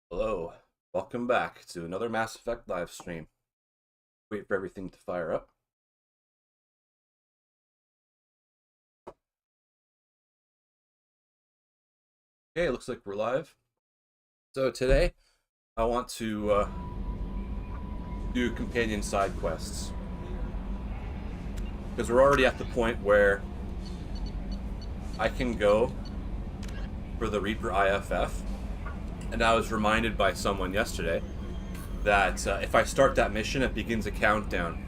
Hello, welcome back to another Mass Effect live stream. Wait for everything to fire up. Okay, looks like we're live. So today, I want to do companion side quests. Because we're already at the point where I can go for the Reaper IFF. And I was reminded by someone yesterday that if I start that mission, it begins a countdown.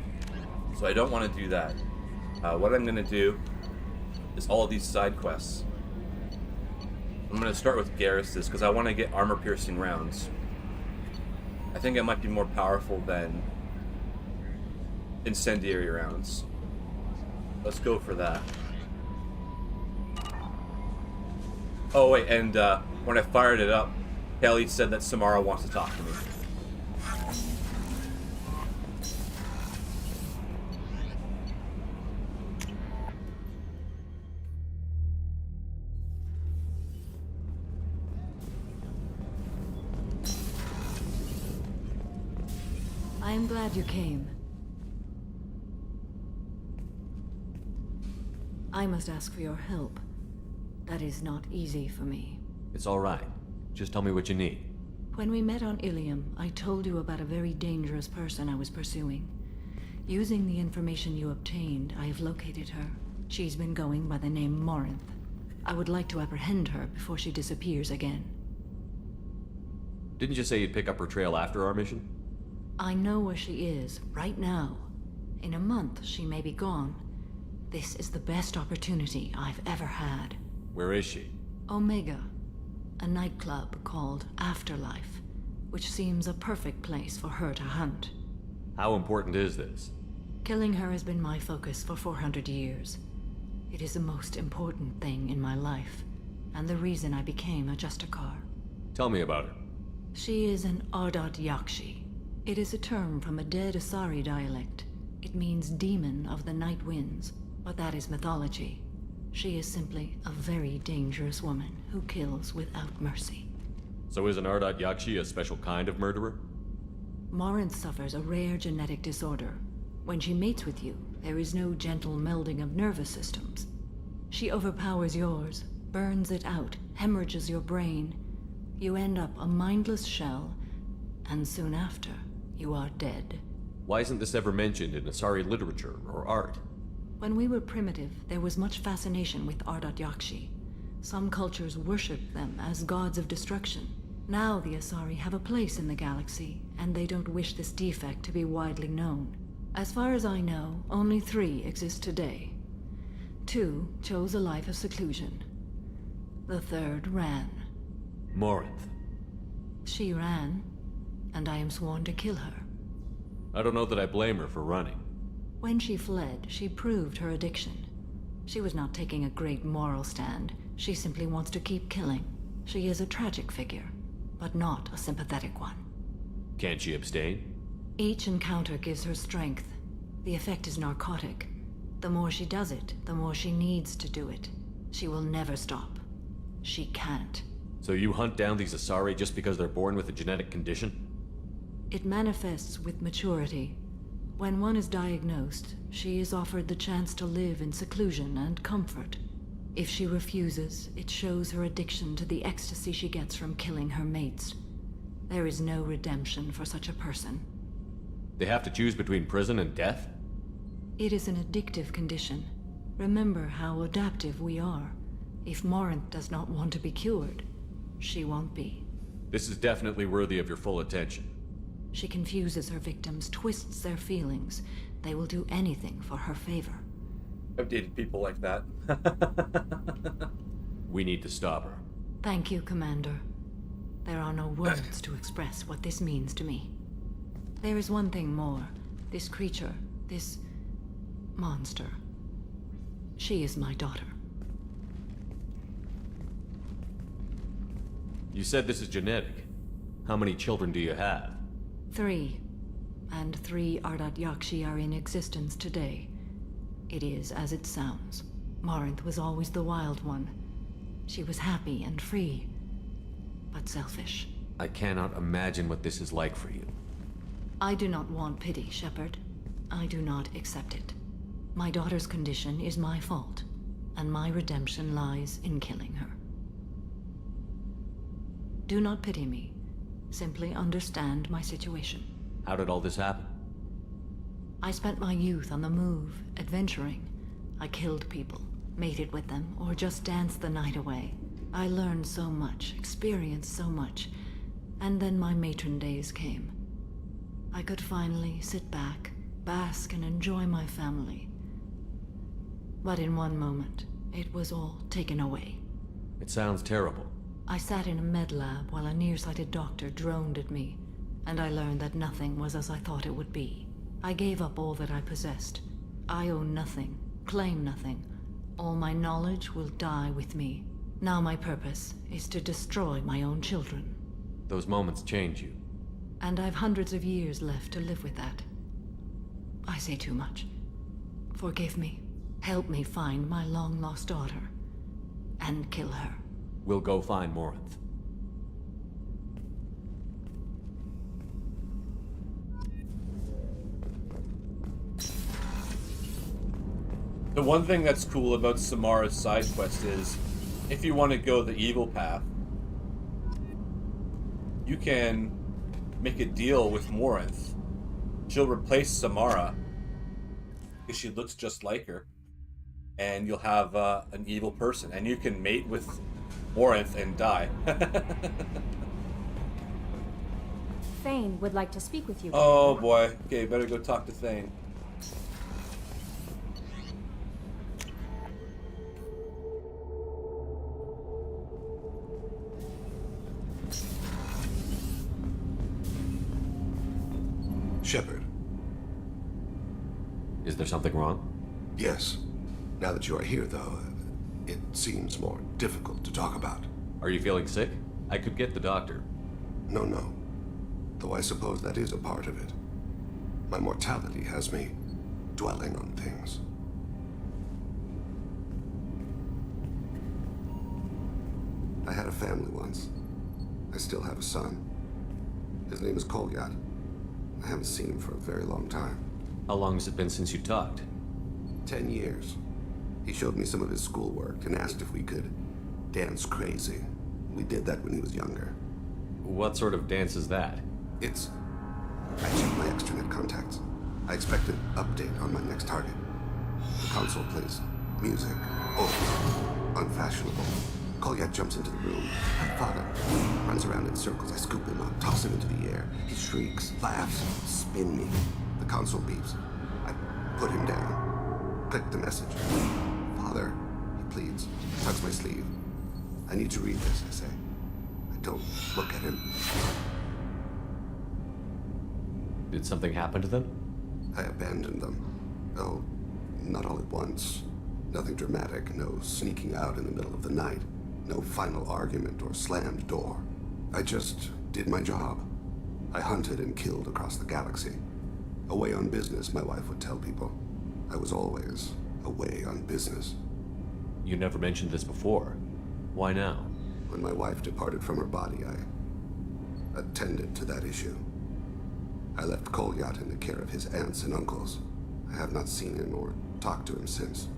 So I don't want to do that. What I'm going to do is all of these side quests. I'm going to start with Garrus's because I want to get armor-piercing rounds. I think it might be more powerful than incendiary rounds. Let's go for that. Oh wait, and when I fired it up, Kelly said that Samara wants to talk to me. I am glad you came. I must ask for your help. That is not easy for me. It's all right. Just tell me what you need. When we met on Ilium, I told you about a very dangerous person I was pursuing. Using the information you obtained, I have located her. She's been going by the name Morinth. I would like to apprehend her before she disappears again. Didn't you say you'd pick up her trail after our mission? I know where she is, right now. In a month, she may be gone. This is the best opportunity I've ever had. Where is she? Omega. A nightclub called Afterlife, which seems a perfect place for her to hunt. How important is this? Killing her has been my focus for 400 years. It is the most important thing in my life, and the reason I became a Justicar. Tell me about her. She is an Ardat Yakshi. It is a term from a dead Asari dialect. It means demon of the night winds, but that is mythology. She is simply a very dangerous woman who kills without mercy. So is an Ardat Yakshi a special kind of murderer? Morinth suffers a rare genetic disorder. When she mates with you, there is no gentle melding of nervous systems. She overpowers yours, burns it out, hemorrhages your brain. You end up a mindless shell, and soon after, you are dead. Why isn't this ever mentioned in Asari literature or art? When we were primitive, there was much fascination with Ardat Yakshi. Some cultures worshipped them as gods of destruction. Now the Asari have a place in the galaxy, and they don't wish this defect to be widely known. As far as I know, only 3 exist today. 2 chose a life of seclusion. The 3rd ran. Morinth. She ran, and I am sworn to kill her. I don't know that I blame her for running. When she fled, she proved her addiction. She was not taking a great moral stand. She simply wants to keep killing. She is a tragic figure, but not a sympathetic one. Can't she abstain? Each encounter gives her strength. The effect is narcotic. The more she does it, the more she needs to do it. She will never stop. She can't. So you hunt down these Asari just because they're born with a genetic condition? It manifests with maturity. When one is diagnosed, she is offered the chance to live in seclusion and comfort. If she refuses, it shows her addiction to the ecstasy she gets from killing her mates. There is no redemption for such a person. They have to choose between prison and death? It is an addictive condition. Remember how adaptive we are. If Morinth does not want to be cured, she won't be. This is definitely worthy of your full attention. She confuses her victims, twists their feelings. They will do anything for her favor. I've dated people like that. We need to stop her. Thank you, Commander. There are no words to express what this means to me. There is one thing more. This creature, this monster. She is my daughter. You said this is genetic. How many children do you have? 3. And 3 Ardat Yakshi are in existence today. It is as it sounds. Morinth was always the wild one. She was happy and free, but selfish. I cannot imagine what this is like for you. I do not want pity, Shepard. I do not accept it. My daughter's condition is my fault, and my redemption lies in killing her. Do not pity me. Simply understand my situation. How did all this happen? I spent my youth on the move, adventuring. I killed people, mated with them, or just danced the night away. I learned so much, experienced so much, and then my matron days came. I could finally sit back, bask and enjoy my family. But in one moment, it was all taken away. It sounds terrible. I sat in a med lab while a nearsighted doctor droned at me, and I learned that nothing was as I thought it would be. I gave up all that I possessed. I own nothing, claim nothing. All my knowledge will die with me. Now my purpose is to destroy my own children. Those moments change you. And I've hundreds of years left to live with that. I say too much. Forgive me. Help me find my long-lost daughter. And kill her. We'll go find Morinth. The one thing that's cool about Samara's side quest is, if you want to go the evil path, you can make a deal with Morinth. She'll replace Samara, because she looks just like her, and you'll have an evil person, and you can mate with Morinth and die. Thane would like to speak with you. Oh boy. Okay, better go talk to Thane. Shepard. Is there something wrong? Yes. Now that you are here, though, it seems more difficult to talk about. Are you feeling sick? I could get the doctor. No. Though I suppose that is a part of it. My mortality has me dwelling on things. I had a family once. I still have a son. His name is Kolyat. I haven't seen him for a very long time. How long has it been since you talked? 10 years. He showed me some of his schoolwork and asked if we could dance crazy. We did that when he was younger. What sort of dance is that? I checked my extranet contacts. I expect an update on my next target. The console plays music. Oh, unfashionable. Kolyat jumps into the room. My father runs around in circles. I scoop him up, toss him into the air. He shrieks, laughs, spin me. The console beeps. I put him down. Click the message. Father, he pleads. Tugs my sleeve. I need to read this, I say. I don't look at him. Did something happen to them? I abandoned them. Oh, not all at once. Nothing dramatic, no sneaking out in the middle of the night. No final argument or slammed door. I just did my job. I hunted and killed across the galaxy. Away on business, my wife would tell people. I was always away on business. You never mentioned this before. Why now? When my wife departed from her body, I attended to that issue. I left Kolyat in the care of his aunts and uncles. I have not seen him or talked to him since.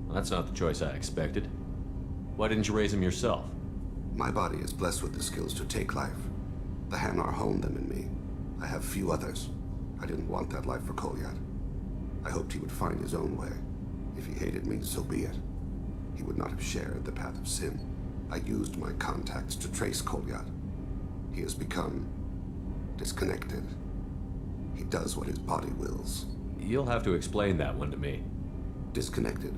Well, that's not the choice I expected. Why didn't you raise him yourself? My body is blessed with the skills to take life. The Hanar honed them in me. I have few others. I didn't want that life for Kolyat. I hoped he would find his own way. If he hated me, so be it. He would not have shared the path of sin. I used my contacts to trace Kolyat. He has become disconnected. He does what his body wills. You'll have to explain that one to me. Disconnected.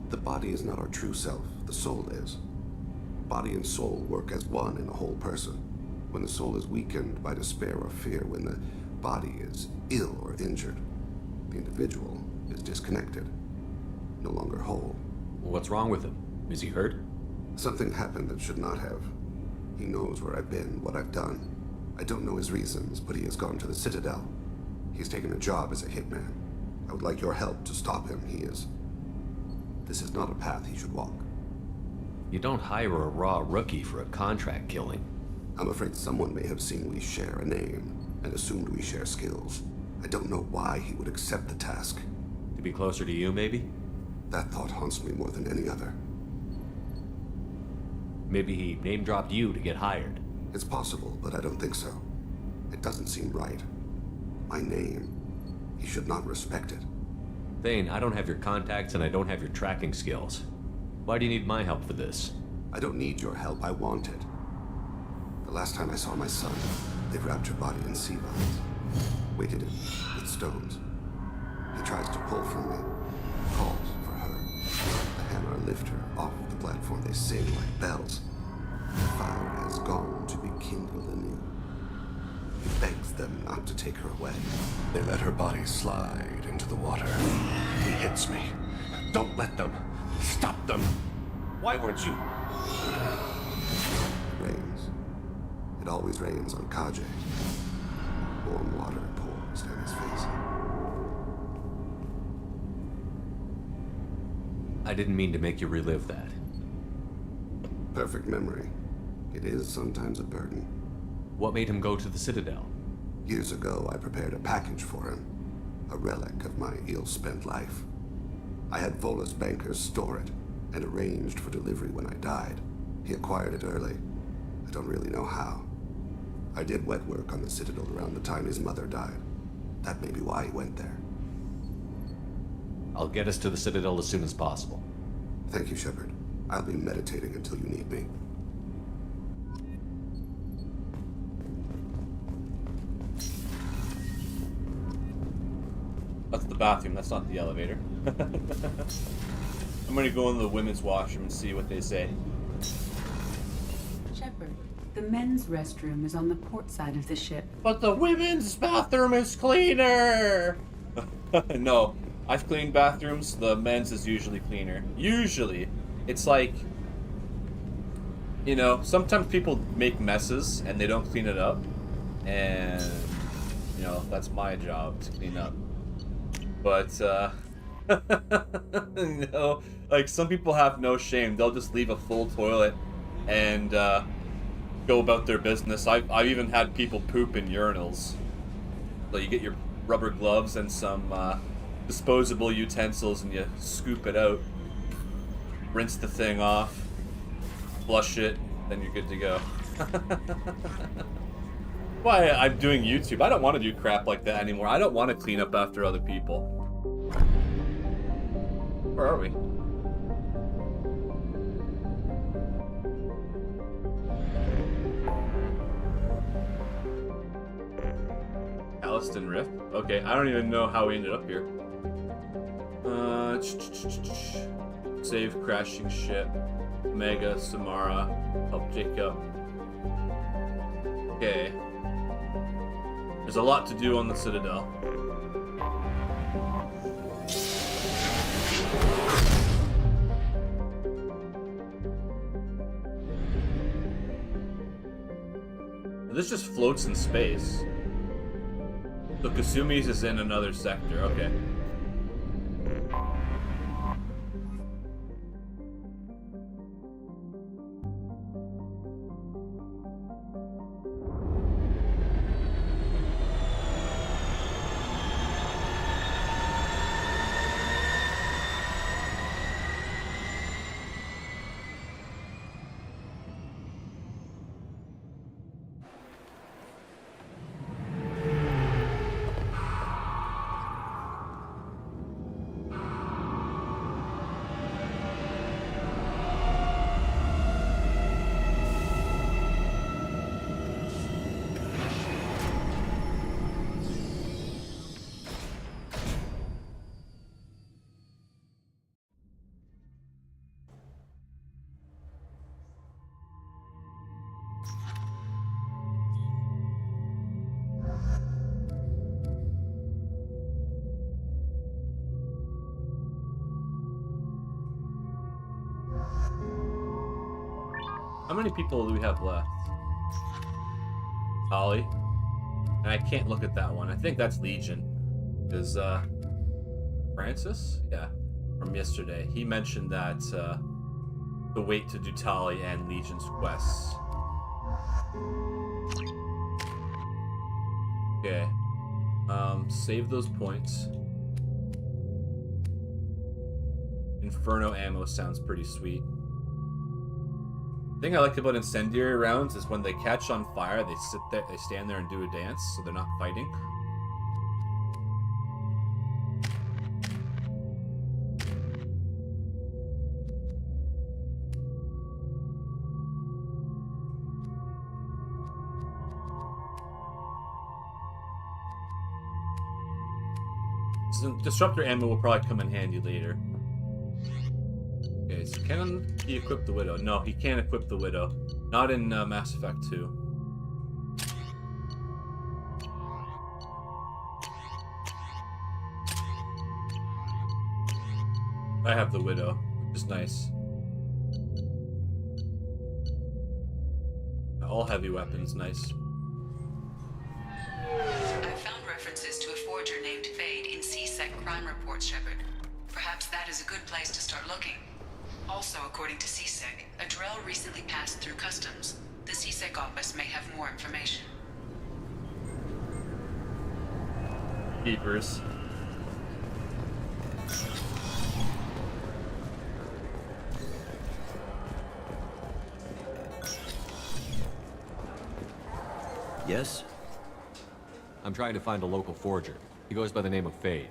The body is not our true self, the soul is. Body and soul work as one in a whole person. When the soul is weakened by despair or fear, when the body is ill or injured, the individual is disconnected, no longer whole. What's wrong with him? Is he hurt? Something happened that should not have. He knows where I've been, what I've done. I don't know his reasons, but he has gone to the Citadel. He's taken a job as a hitman. I would like your help to stop him. This is not a path he should walk. You don't hire a raw rookie for a contract killing. I'm afraid someone may have seen we share a name and assumed we share skills. I don't know why he would accept the task. To be closer to you, maybe? That thought haunts me more than any other. Maybe he name-dropped you to get hired. It's possible, but I don't think so. It doesn't seem right. My name. He should not respect it. Thane, I don't have your contacts and I don't have your tracking skills. Why do you need my help for this? I don't need your help. I want it. The last time I saw my son, they wrapped your body in sea vines, weighted it with stones. He tries to pull from me, calls for her. The hammer lift her off the platform. They sing like bells. The fire has gone to be kindled anew. He begs them not to take her away. They let her body slide into the water. He hits me. Don't let them. Stop them. Why weren't you? It rains. It always rains on Kaide. Warm water pours down his face. I didn't mean to make you relive that. Perfect memory. It is sometimes a burden. What made him go to the Citadel? Years ago, I prepared a package for him. A relic of my ill-spent life. I had Volus bankers store it and arranged for delivery when I died. He acquired it early. I don't really know how. I did wet work on the Citadel around the time his mother died. That may be why he went there. I'll get us to the Citadel as soon as possible. Thank you, Shepard. I'll be meditating until you need me. That's the bathroom, that's not the elevator. I'm gonna go in the women's washroom and see what they say. Shepard, the men's restroom is on the port side of the ship. But the women's bathroom is cleaner! No, I've cleaned bathrooms, the men's is usually cleaner. Usually. It's like, you know, sometimes people make messes and they don't clean it up. And, you know, that's my job to clean up. But, you know, like some people have no shame. They'll just leave a full toilet and go about their business. I've even had people poop in urinals. So you get your rubber gloves and some disposable utensils and you scoop it out, rinse the thing off, flush it, then you're good to go. Why I'm doing YouTube. I don't want to do crap like that anymore. I don't want to clean up after other people. Where are we? Alliston Rift? Okay, I don't even know how we ended up here. Save crashing ship. Mega, Samara, help Jacob. Okay. There's a lot to do on the Citadel. This just floats in space. So Kasumi's is in another sector, okay. How many people do we have left? Holly. And I can't look at that one. I think that's Legion. Is Francis? Yeah. From yesterday. He mentioned that the wait to do Tali and Legion's quests. Okay. Save those points. Inferno ammo sounds pretty sweet. The thing I like about incendiary rounds is when they catch on fire, they sit there, they stand there and do a dance, so they're not fighting. So disruptor ammo will probably come in handy later. Okay, so can he equip the Widow? No, he can't equip the Widow. Not in Mass Effect 2. I have the Widow, which is nice. All heavy weapons, nice. I've found references to a forger named Fade in C-Sec crime reports, Shepard. Perhaps that is a good place to start looking. Also, according to C-Sec, a Drell recently passed through customs. The C-Sec office may have more information. Keepers. Yes? I'm trying to find a local forger. He goes by the name of Fade.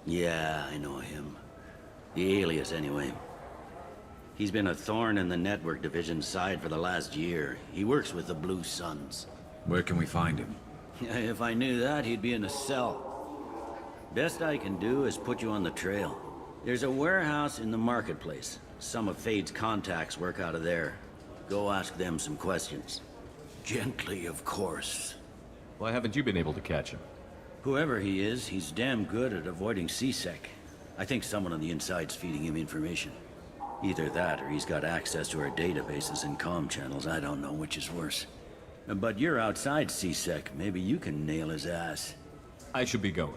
Yeah, I know him. The alias, anyway. He's been a thorn in the network division's side for the last year. He works with the Blue Suns. Where can we find him? If I knew that, he'd be in a cell. Best I can do is put you on the trail. There's a warehouse in the marketplace. Some of Fade's contacts work out of there. Go ask them some questions. Gently, of course. Why haven't you been able to catch him? Whoever he is, he's damn good at avoiding C-Sec. I think someone on the inside's feeding him information. Either that, or he's got access to our databases and comm channels. I don't know which is worse. But you're outside C-Sec. Maybe you can nail his ass. I should be going.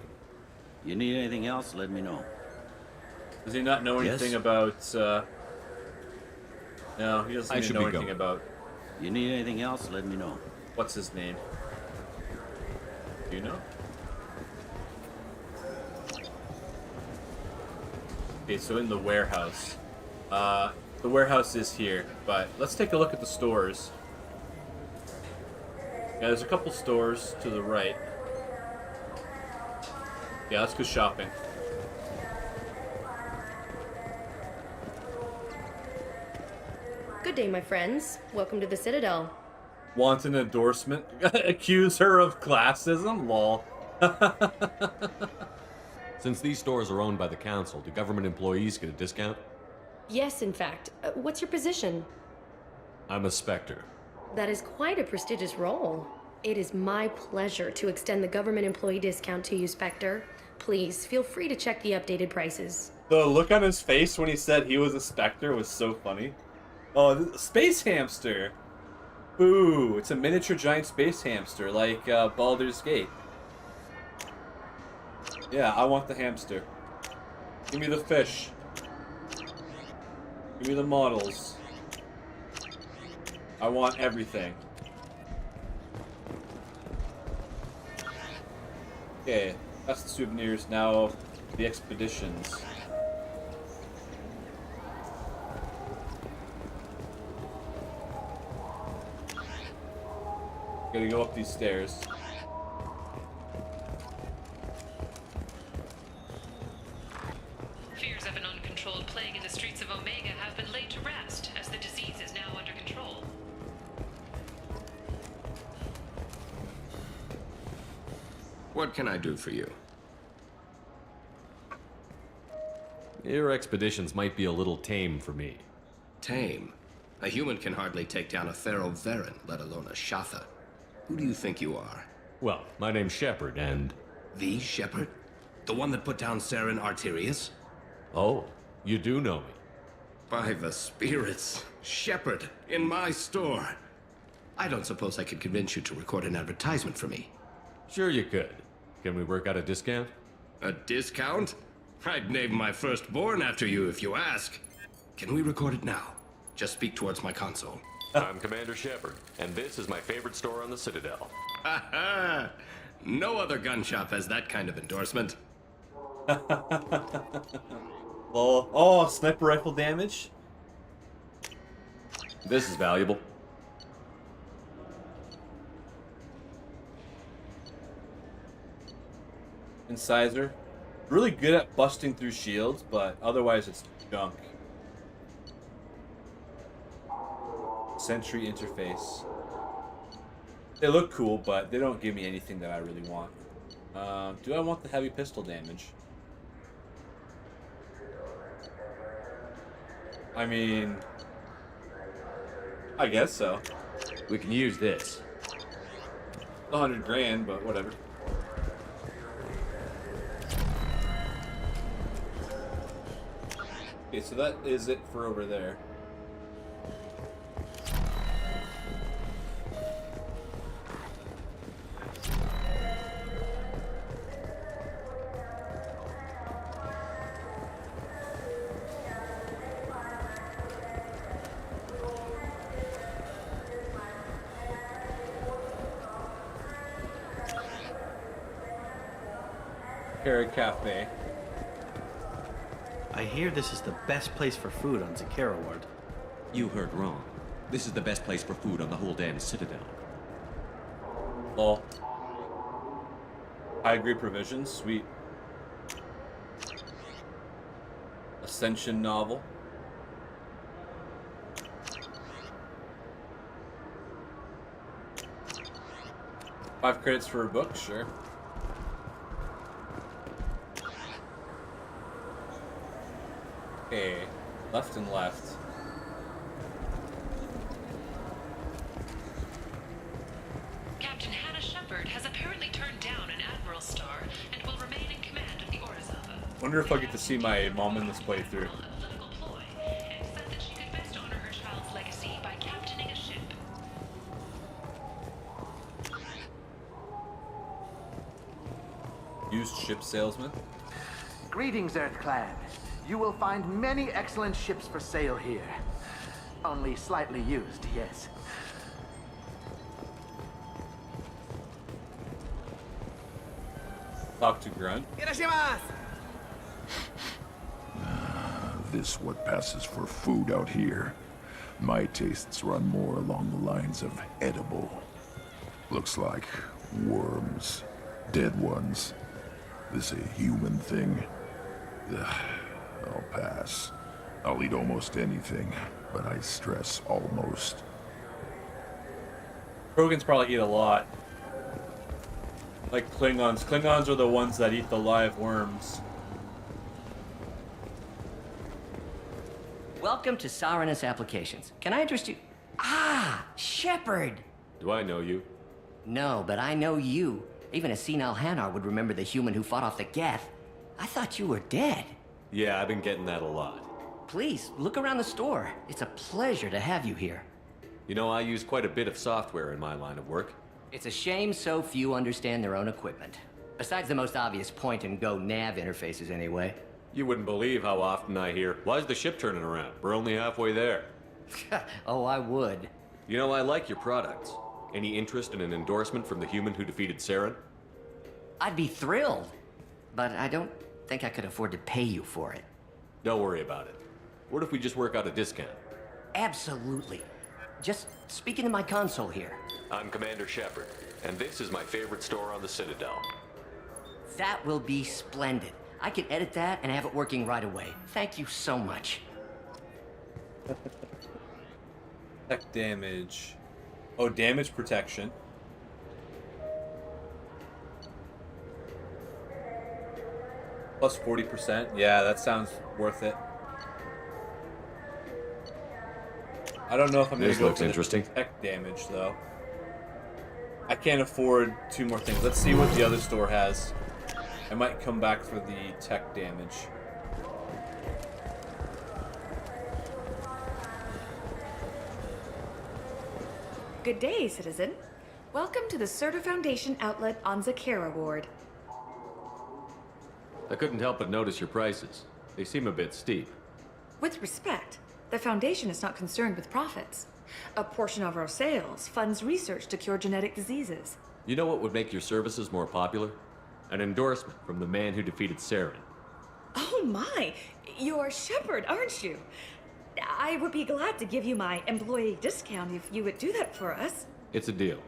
You need anything else, let me know. Does he not know anything about, No, he doesn't even know anything about... You need anything else, let me know. What's his name? Do you know? Okay, so in the warehouse. The warehouse is here, but let's take a look at the stores. Yeah, there's a couple stores to the right. Yeah, let's go shopping. Good day, my friends. Welcome to the Citadel. Want an endorsement? Accuse her of classism? Lol. Since these stores are owned by the Council, do government employees get a discount? Yes, in fact. What's your position? I'm a Spectre. That is quite a prestigious role. It is my pleasure to extend the government employee discount to you, Spectre. Please, feel free to check the updated prices. The look on his face when he said he was a Spectre was so funny. Oh, space hamster! Ooh, it's a miniature giant space hamster, like Baldur's Gate. Yeah, I want the hamster. Give me the fish. Give me the models. I want everything. Okay, that's the souvenirs. Now, the expeditions. Gotta go up these stairs. Fears of an uncontrolled plague in the streets of Omega have been laid to rest, as the disease is now under control. What can I do for you? Your expeditions might be a little tame for me. Tame? A human can hardly take down a Pharaoh Varen, let alone a Shatha. Who do you think you are? Well, my name's Shepard, and... The Shepard? The one that put down Saren Arterius? Oh, you do know me. By the spirits. Shepard, in my store. I don't suppose I could convince you to record an advertisement for me. Sure you could. Can we work out a discount? A discount? I'd name my firstborn after you if you ask. Can we record it now? Just speak towards my console. I'm Commander Shepard, and this is my favorite store on the Citadel. No other gun shop has that kind of endorsement. Oh, sniper rifle damage. This is valuable. Incisor. Really good at busting through shields, but otherwise it's junk. Sentry interface. They look cool, but they don't give me anything that I really want. Do I want the heavy pistol damage? I mean, I guess so. We can use this. 100 grand, but whatever. Okay, so that is it for over there. Cafe. I hear this is the best place for food on Zakera Ward. You heard wrong. This is the best place for food on the whole damn Citadel. Lol. High grade provisions, sweet. Ascension novel. $5 credits for a book, sure. Okay, left and left. Captain Hannah Shepard has apparently turned down an Admiral star and will remain in command of the Orizaba. Wonder if I get to see my mom in this playthrough. And said that she could best honor her child's legacy by captaining a ship. Used ship salesman. Greetings, Earth Clan. You will find many excellent ships for sale here. Only slightly used, yes. Talk to Grunt. This what passes for food out here. My tastes run more along the lines of edible. Looks like worms. Dead ones. This a human thing? Ugh. I'll pass. I'll eat almost anything, but I stress almost. Krogans probably eat a lot. Like Klingons. Klingons are the ones that eat the live worms. Welcome to Saranus Applications. Can I interest you? Ah, Shepard! Do I know you? No, but I know you. Even a senile Hanar would remember the human who fought off the Geth. I thought you were dead. Yeah, I've been getting that a lot. Please, look around the store. It's a pleasure to have you here. You know, I use quite a bit of software in my line of work. It's a shame so few understand their own equipment. Besides the most obvious point-and-go nav interfaces, anyway. You wouldn't believe how often I hear, "Why's the ship turning around? We're only halfway there." Oh, I would. You know, I like your products. Any interest in an endorsement from the human who defeated Saren? I'd be thrilled. But I don't think I could afford to pay you for it. Don't worry about it. What if we just work out a discount? Absolutely. Just speak into my console here. I'm Commander Shepard, and this is my favorite store on the Citadel. That will be splendid. I can edit that and have it working right away. Thank you so much. Tech damage. Oh, damage protection. Plus 40%. Yeah, that sounds worth it. I don't know if I'm going to go for the tech damage, though. I can't afford 2 more things. Let's see what the other store has. I might come back for the tech damage. Good day, citizen. Welcome to the Certa Foundation outlet on Zakera Ward. I couldn't help but notice your prices. They seem a bit steep. With respect, the Foundation is not concerned with profits. A portion of our sales funds research to cure genetic diseases. You know what would make your services more popular? An endorsement from the man who defeated Saren. Oh my! You're Shepard, aren't you? I would be glad to give you my employee discount if you would do that for us. It's a deal.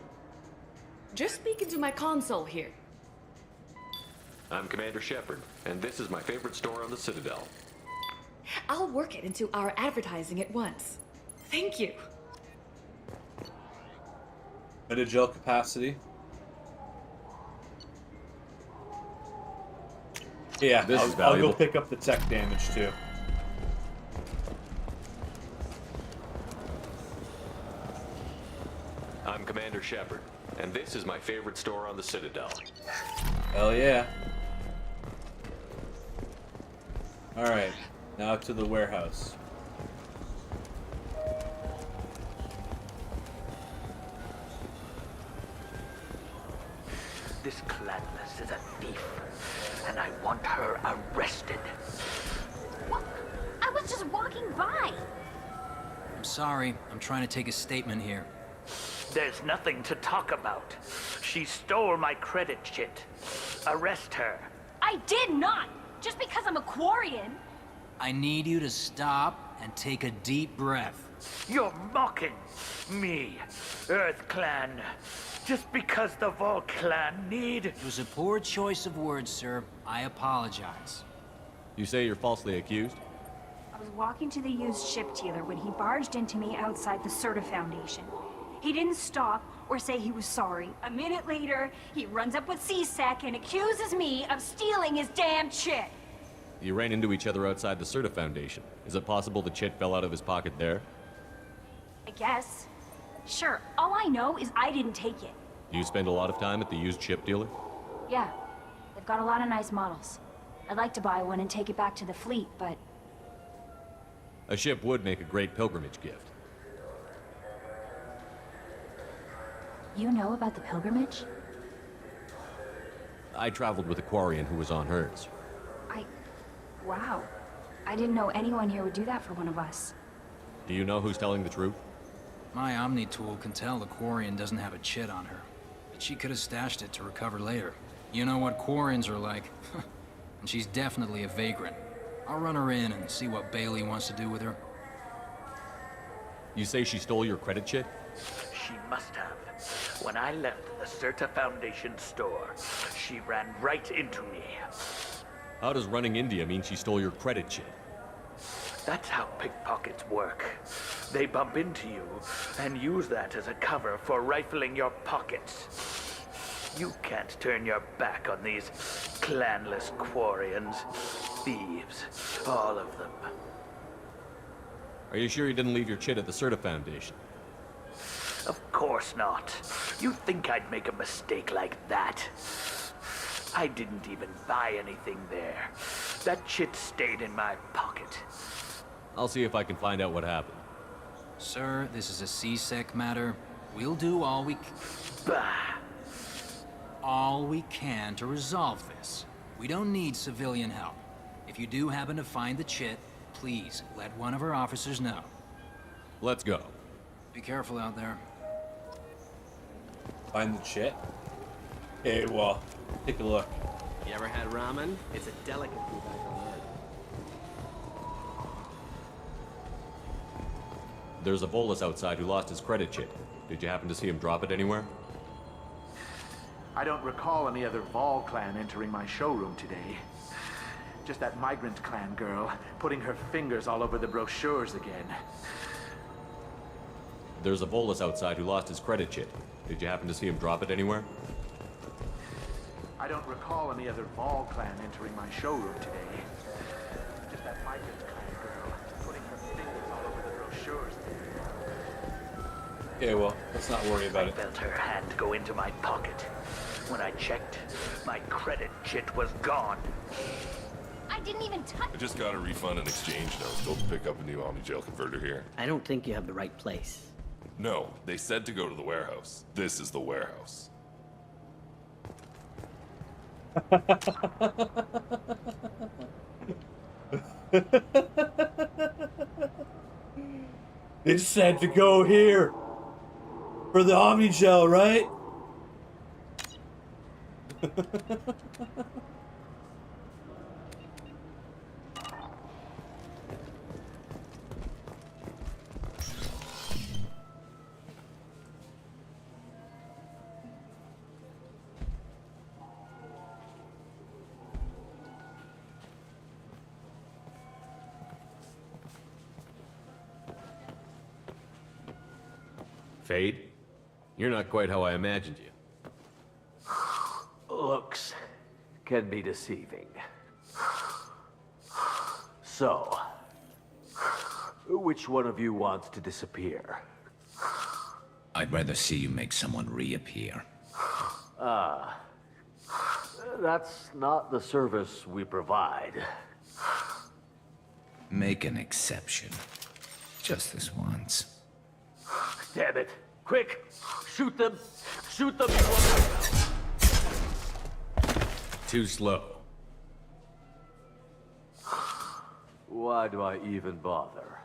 Just speaking to my console here. I'm Commander Shepard, and this is my favorite store on the Citadel. I'll work it into our advertising at once. Thank you. Metagel capacity. Yeah, This is I'll valuable. go pick up the tech damage too. I'm Commander Shepard, and this is my favorite store on the Citadel. Hell yeah. Alright, now to the warehouse. This Clanless is a thief, and I want her arrested. What? I was just walking by. I'm sorry. I'm trying to take a statement here. There's nothing to talk about. She stole my credit chit. Arrest her. I did not! Just because I'm a Quarian. I need you to stop and take a deep breath. You're mocking me, Earth Clan. Just because the Vol Clan need... It was a poor choice of words, sir. I apologize. You say you're falsely accused? I was walking to the used ship dealer when he barged into me outside the Serta Foundation. He didn't stop or say he was sorry. A minute later, he runs up with C-Sec and accuses me of stealing his damn chit. You ran into each other outside the Serta Foundation. Is it possible the chit fell out of his pocket there? I guess. Sure, all I know is I didn't take it. Do you spend a lot of time at the used ship dealer? Yeah, they've got a lot of nice models. I'd like to buy one and take it back to the fleet, but... A ship would make a great pilgrimage gift. You know about the pilgrimage? I traveled with a Quarian who was on hers. Wow. I didn't know anyone here would do that for one of us. Do you know who's telling the truth? My Omni tool can tell the Quarian doesn't have a chit on her. But she could have stashed it to recover later. You know what Quarians are like. And she's definitely a vagrant. I'll run her in and see what Bailey wants to do with her. You say she stole your credit chit? She must have. When I left the Serta Foundation store, she ran right into me. How does running India mean she stole your credit chit? That's how pickpockets work. They bump into you and use that as a cover for rifling your pockets. You can't turn your back on these clanless Quarians. Thieves, all of them. Are you sure you didn't leave your chit at the Serta Foundation? Of course not. You think I'd make a mistake like that? I didn't even buy anything there. That chit stayed in my pocket. I'll see if I can find out what happened. Sir, this is a C-Sec matter. We'll do all we can to resolve this. We don't need civilian help. If you do happen to find the chit, please let one of our officers know. Let's go. Be careful out there. Find the chit? Okay, well, take a look. You ever had ramen? It's a delicacy back on Earth. There's a Volus outside who lost his credit chit. Did you happen to see him drop it anywhere? I don't recall any other Vol clan entering my showroom today. Just that migrant clan girl putting her fingers all over the brochures again. There's a Volus outside who lost his credit chit. Did you happen to see him drop it anywhere? I don't recall any other Vol clan entering my showroom today. Just that migrant clan girl putting her fingers all over the brochures. Okay, well, let's not worry about it. I felt her hand go into my pocket. When I checked, my credit chit was gone. I didn't even touch... I just got a refund and exchange note. Told to pick up a new Omni-Jail converter here. I don't think you have the right place. No, they said to go to the warehouse. This is the warehouse. It said to go here. For the Omni Gel, right? Fade? You're not quite how I imagined you. Looks can be deceiving. So, which one of you wants to disappear? I'd rather see you make someone reappear. That's not the service we provide. Make an exception. Just this once. Damn it. Quick! Shoot them! Shoot them! Too slow. Why do I even bother?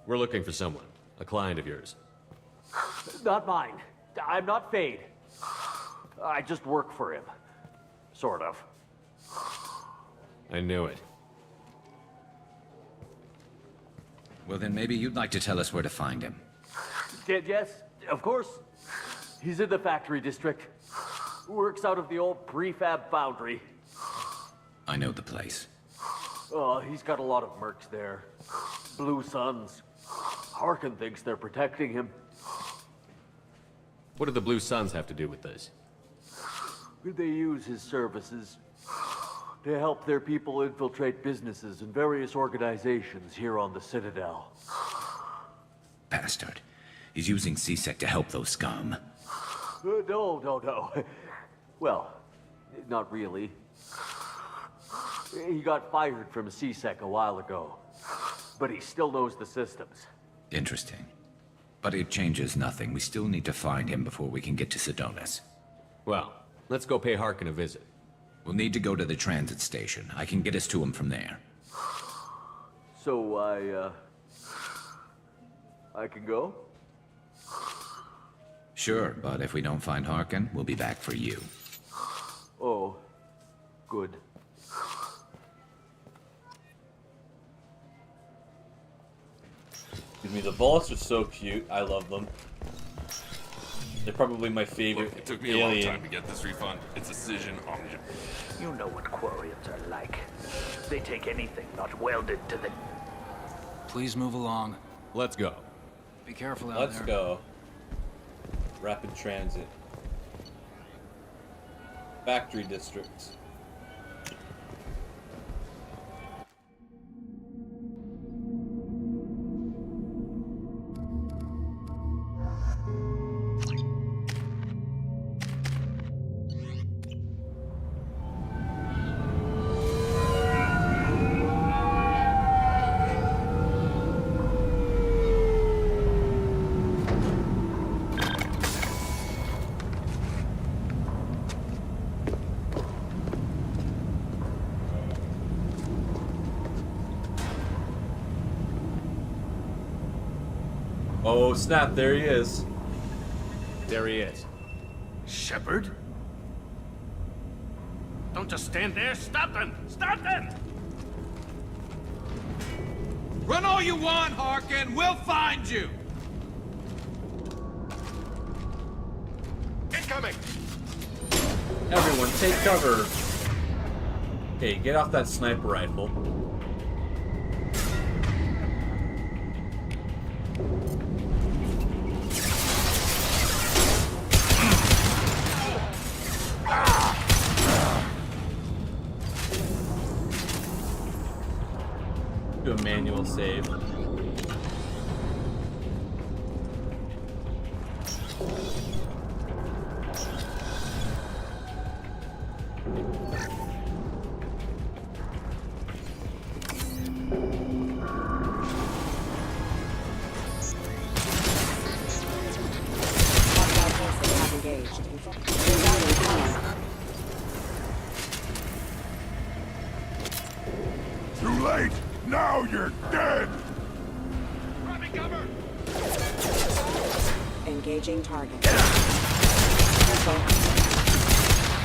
We're looking for someone. A client of yours. Not mine. I'm not Fade. I just work for him. Sort of. I knew it. Well, then maybe you'd like to tell us where to find him. Yes, of course. He's in the factory district. Works out of the old prefab foundry. I know the place. He's got a lot of mercs there. Blue Suns. Harkin thinks they're protecting him. What do the Blue Suns have to do with this? They use his services to help their people infiltrate businesses and various organizations here on the Citadel. Bastard. He's using C-Sec to help those scum. No. Well, not really. He got fired from C-Sec a while ago, but he still knows the systems. Interesting. But it changes nothing. We still need to find him before we can get to Sedonis. Well, let's go pay Harkin a visit. We'll need to go to the transit station. I can get us to him from there. So I can go? Sure, but if we don't find Harkin, we'll be back for you. Oh, good. Excuse me, the Volus are so cute. I love them. They're probably my favorite. Look, it took me alien. a long time to get this refund. It's decision on you. You know what Quarians are like. They take anything not welded to the... Please move along. Let's go. Be careful out Let's there. go. Rapid transit. Factory districts. Oh snap, there he is. There he is. Shepard? Don't just stand there. Stop them! Stop them! Run all you want, Harkin. We'll find you. Incoming! Everyone, take cover. Okay, get off that sniper rifle. Do a manual save. Too late! Now you're dead! Engaging target.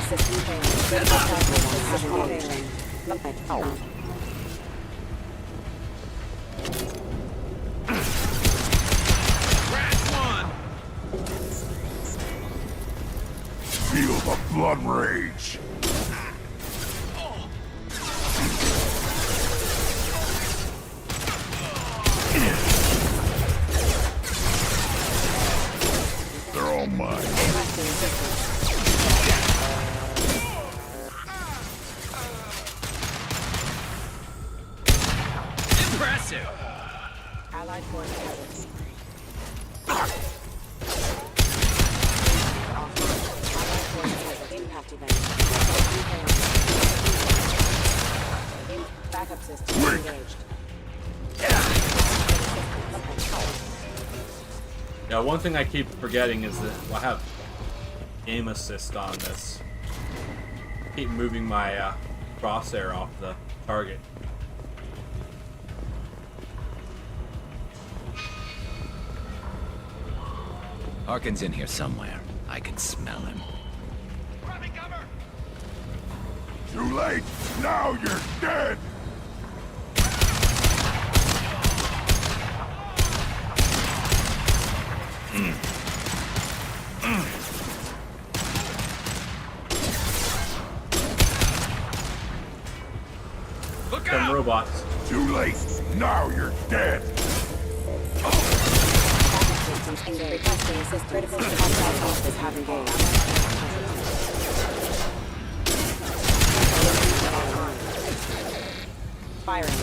System failing. Feel the blood rage. They're all mine. Impressive. Allied force presence. Impact event. Backup system engaged. Yeah, one thing I keep forgetting is that I have aim assist on this. Keep moving my crosshair off the target. Harkin's in here somewhere. I can smell him. Too late! Now you're dead! Look Some out! robots. Too late! Now you're dead! Requesting assist. Critical hostile forces have engaged. Firing.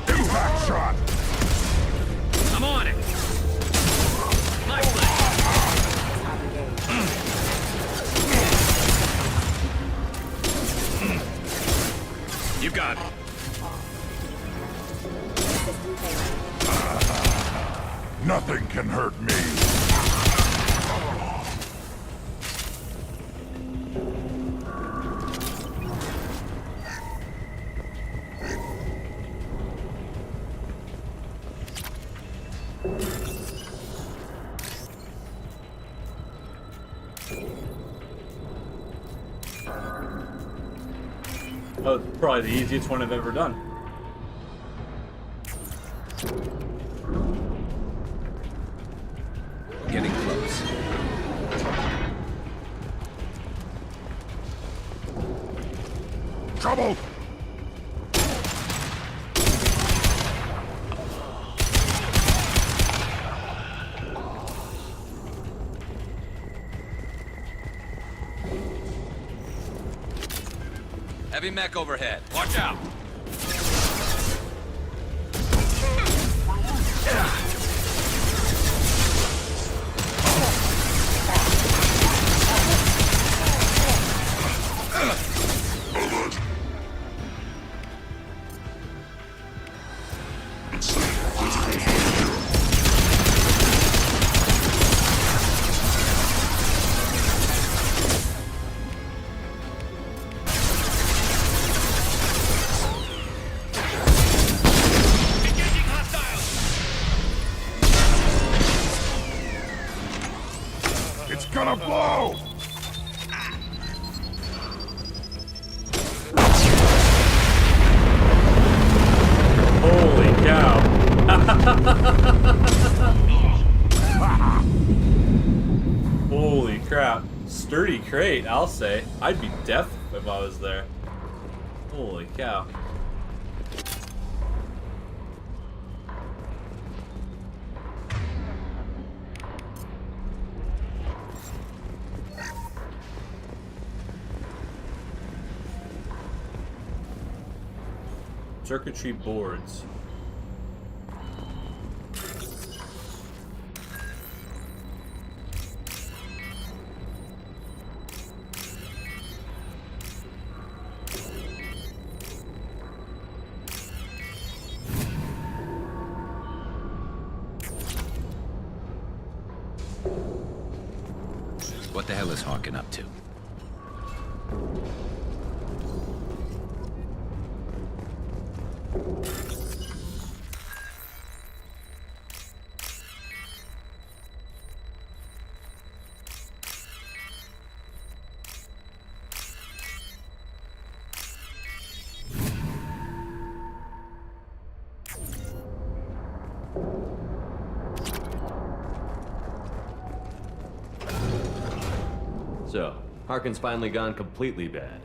Impact shot! I'm on it. My You got it. Nothing can hurt me. Oh, it's probably the easiest one I've ever done. Getting close. Trouble! Heavy mech overhead. Watch out. It's gonna blow! Holy cow. Holy crap. Sturdy crate, I'll say. I'd be deaf if I was there. Holy cow. Circuitry boards. What the hell is Harkin up to? So, Harkin's finally gone completely bad.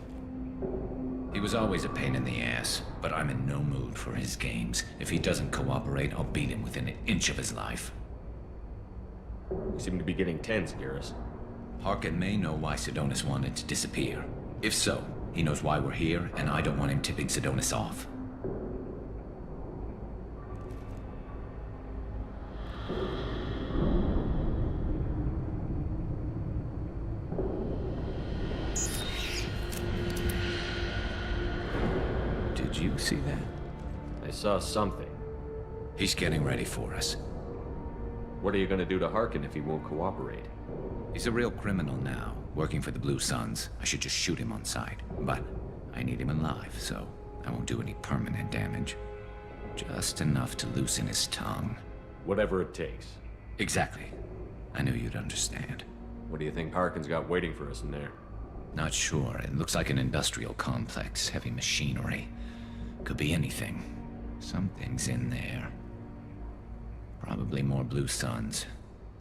He was always a pain in the ass, but I'm in no mood for his games. If he doesn't cooperate, I'll beat him within an inch of his life. You seem to be getting tense, Garrus. Harkin may know why Sidonis wanted to disappear. If so, he knows why we're here, and I don't want him tipping Sidonis off. Did you see that? I saw something. He's getting ready for us. What are you gonna do to Harkin if he won't cooperate? He's a real criminal now, working for the Blue Suns. I should just shoot him on sight. But I need him alive, so I won't do any permanent damage. Just enough to loosen his tongue. Whatever it takes. Exactly. I knew you'd understand. What do you think Harkin's got waiting for us in there? Not sure. It looks like an industrial complex, heavy machinery. Could be anything. Something's in there. Probably more Blue Suns.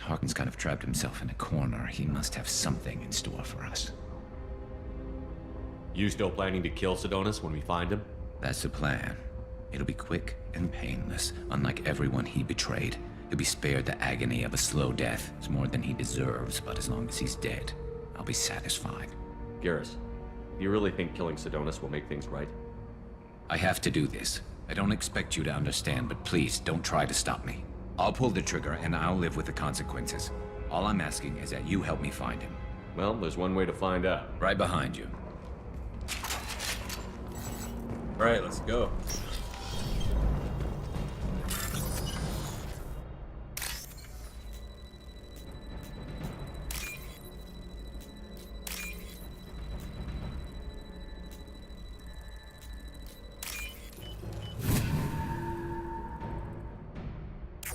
Harkin's kind of trapped himself in a corner. He must have something in store for us. You still planning to kill Sidonis when we find him? That's the plan. It'll be quick and painless, unlike everyone he betrayed. He'll be spared the agony of a slow death. It's more than he deserves, but as long as he's dead, I'll be satisfied. Garrus, do you really think killing Sidonis will make things right? I have to do this. I don't expect you to understand, but please don't try to stop me. I'll pull the trigger and I'll live with the consequences. All I'm asking is that you help me find him. Well, there's one way to find out. Right behind you. Alright, let's go.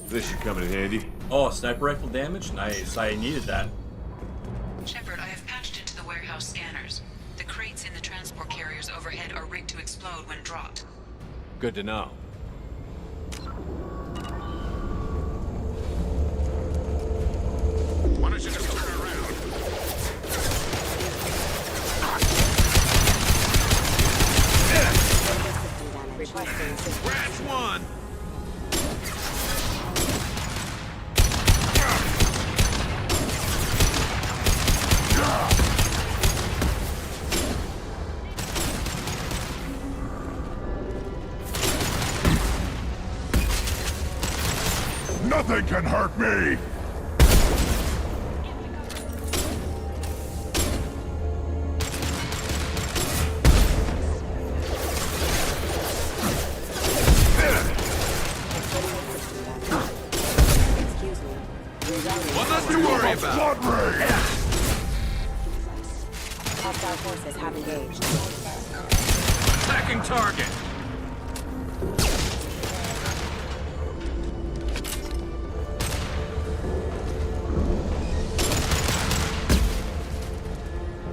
This should come in handy. Oh, sniper rifle damage? Nice, I needed that. Shepard, I have patched into the warehouse scanners. The crates in the transport carriers overhead are rigged to explode when dropped. Good to know. Why don't you just turn around? Scratch one! Nothing can hurt me! What else to worry about? Blood rain! Hostile forces have engaged. Attacking target!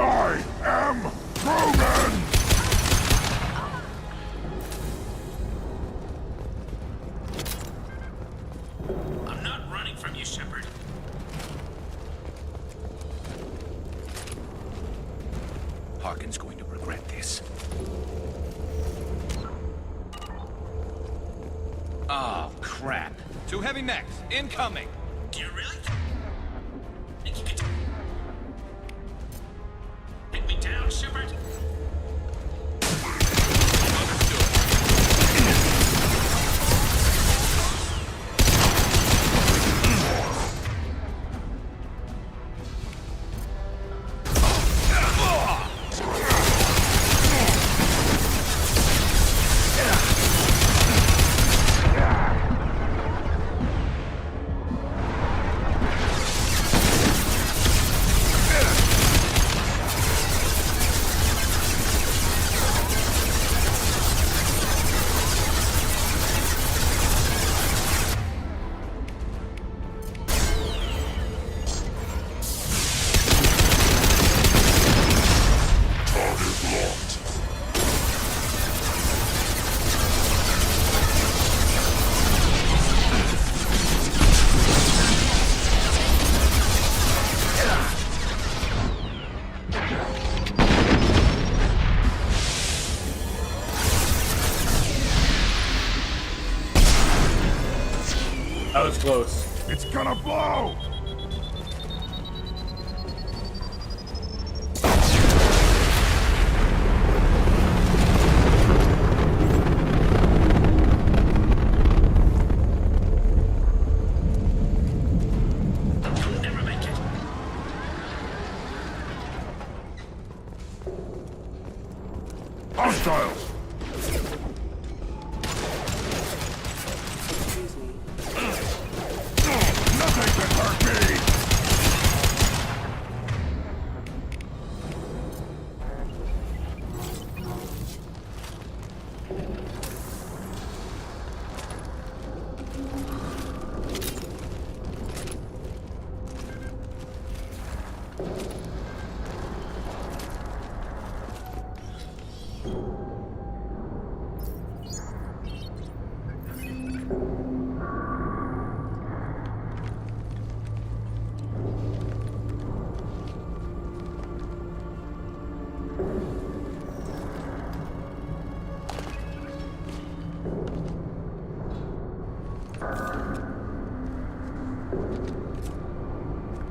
I am Roman! I'm not running from you, Shepard. Harkin's going to regret this. Oh, crap. Two heavy mechs, incoming. Do you really think you could take me down, Shepard? That was close. It's gonna blow! Hostiles! Nothing can hurt me!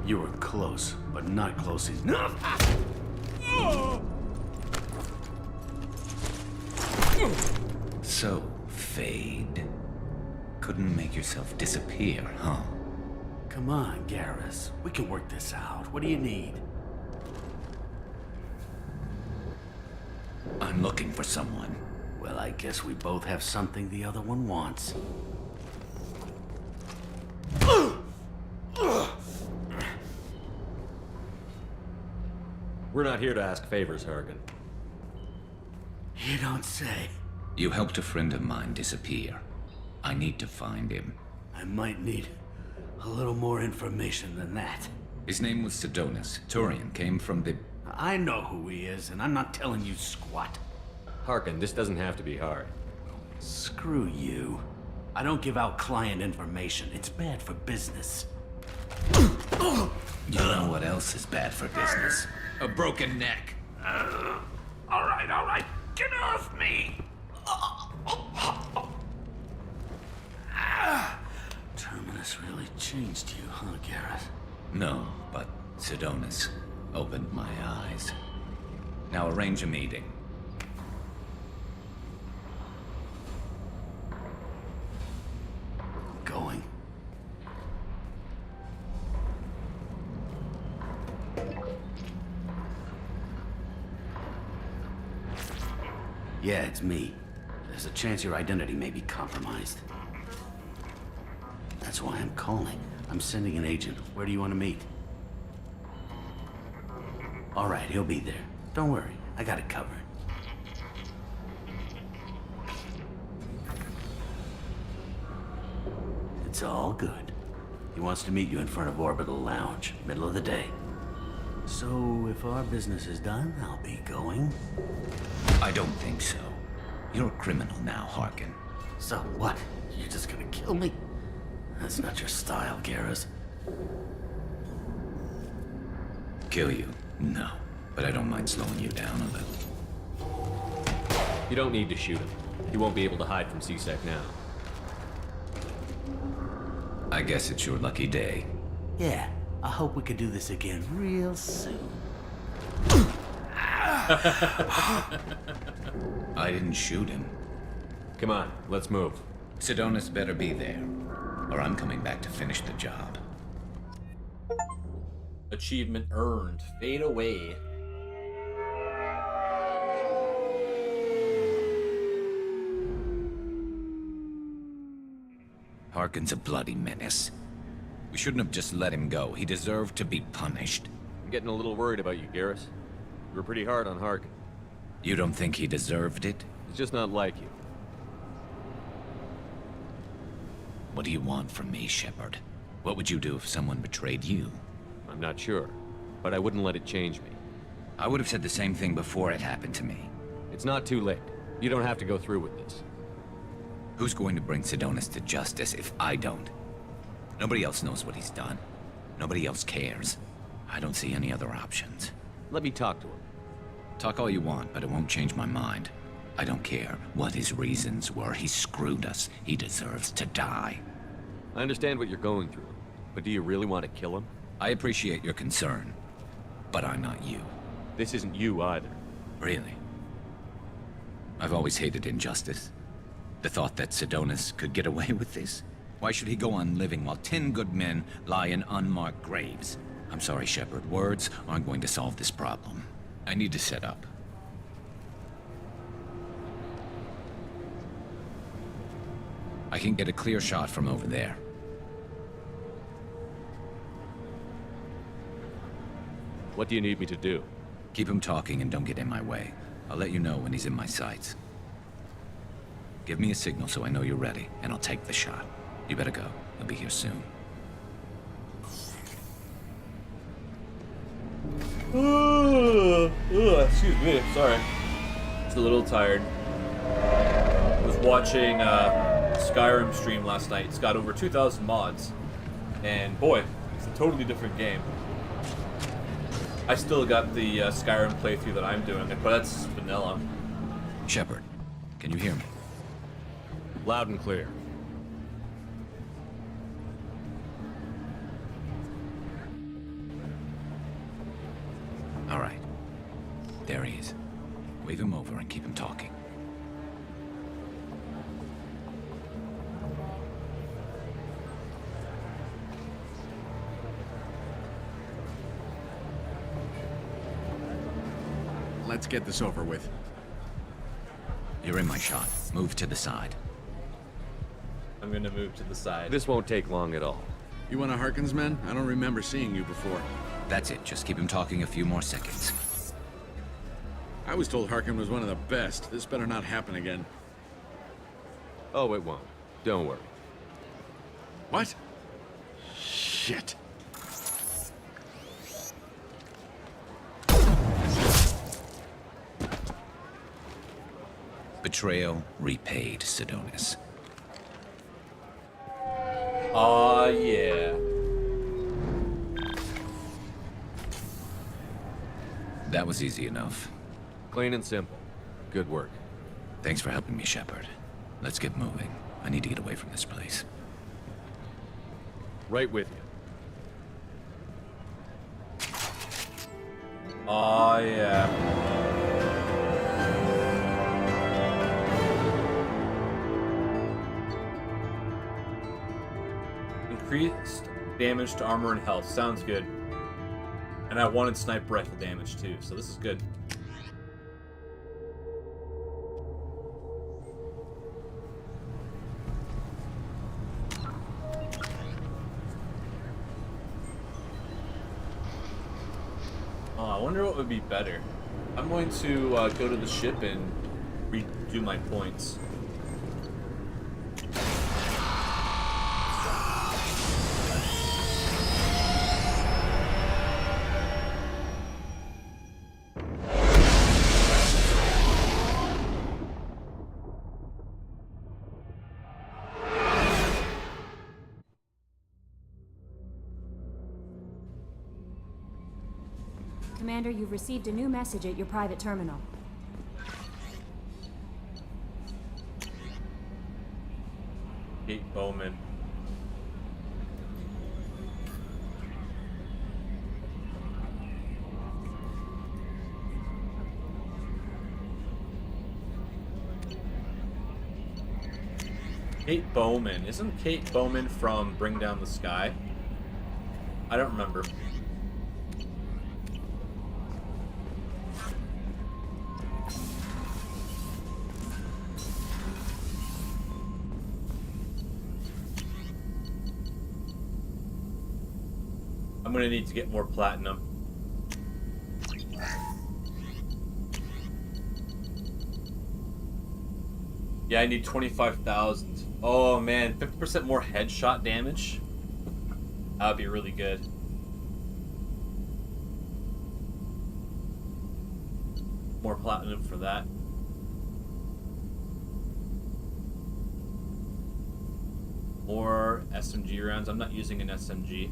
You were close, but not close enough. So, Fade. Couldn't make yourself disappear, huh? Come on, Garrus. We can work this out. What do you need? I'm looking for someone. Well, I guess we both have something the other one wants. We're not here to ask favors, Hargan. You don't say. You helped a friend of mine disappear. I need to find him. I might need a little more information than that. His name was Sidonis. Turian came from the... I know who he is, and I'm not telling you squat. Hargan, this doesn't have to be hard. Screw you. I don't give out client information. It's bad for business. You know what else is bad for business? A broken neck. All right. Get off me! Terminus really changed you, huh, Garrus? No, but Sidonis opened my eyes. Now arrange a meeting. Going. Yeah, it's me. There's a chance your identity may be compromised. That's why I'm calling. I'm sending an agent. Where do you want to meet? All right, he'll be there. Don't worry, I got it covered. It's all good. He wants to meet you in front of Orbital Lounge, middle of the day. So, if our business is done, I'll be going. I don't think so. You're a criminal now, Hargan. So what? You're just gonna kill me? That's not your style, Garrus. Kill you? No. But I don't mind slowing you down a little. You don't need to shoot him. He won't be able to hide from C-Sec now. I guess it's your lucky day. Yeah, I hope we can do this again real soon. I didn't shoot him. Come on, let's move. Sidonis better be there, or I'm coming back to finish the job. Achievement earned. Fade away. Harkin's a bloody menace. We shouldn't have just let him go. He deserved to be punished. I'm getting a little worried about you, Garrus. You were pretty hard on Harkin. You don't think he deserved it? He's just not like you. What do you want from me, Shepard? What would you do if someone betrayed you? I'm not sure, but I wouldn't let it change me. I would have said the same thing before it happened to me. It's not too late. You don't have to go through with this. Who's going to bring Sidonis to justice if I don't? Nobody else knows what he's done. Nobody else cares. I don't see any other options. Let me talk to him. Talk all you want, but it won't change my mind. I don't care what his reasons were. He screwed us. He deserves to die. I understand what you're going through, but do you really want to kill him? I appreciate your concern, but I'm not you. This isn't you either. Really? I've always hated injustice. The thought that Sidonis could get away with this? Why should he go on living while 10 good men lie in unmarked graves? I'm sorry, Shepard. Words aren't going to solve this problem. I need to set up. I can get a clear shot from over there. What do you need me to do? Keep him talking and don't get in my way. I'll let you know when he's in my sights. Give me a signal so I know you're ready, and I'll take the shot. You better go. He'll be here soon. Excuse me, sorry. Just a little tired. I was watching Skyrim stream last night. It's got over 2,000 mods. And boy, it's a totally different game. I still got the Skyrim playthrough that I'm doing, but that's vanilla. Shepard, can you hear me? Loud and clear. All right. There he is. Wave him over and keep him talking. Let's get this over with. You're in my shot. Move to the side. I'm gonna move to the side. This won't take long at all. You one of Harkin's men? I don't remember seeing you before. That's it. Just keep him talking a few more seconds. I was told Harkin was one of the best. This better not happen again. Oh, it won't. Don't worry. What? Shit. Betrayal repaid, Sidonis. Aw, yeah. That was easy enough. Clean and simple. Good work. Thanks for helping me, Shepard. Let's get moving. I need to get away from this place. Right with you. Aw, yeah. Increased damage to armor and health. Sounds good. And I wanted sniper rifle damage too, so this is good. Oh, I wonder what would be better. I'm going to go to the ship and redo my points. Commander, you've received a new message at your private terminal. Kate Bowman. Kate Bowman. Isn't Kate Bowman from Bring Down the Sky? I don't remember. I'm gonna need to get more platinum. Yeah, I need 25,000. Oh man, 50% more headshot damage? That would be really good. More platinum for that. More SMG rounds. I'm not using an SMG.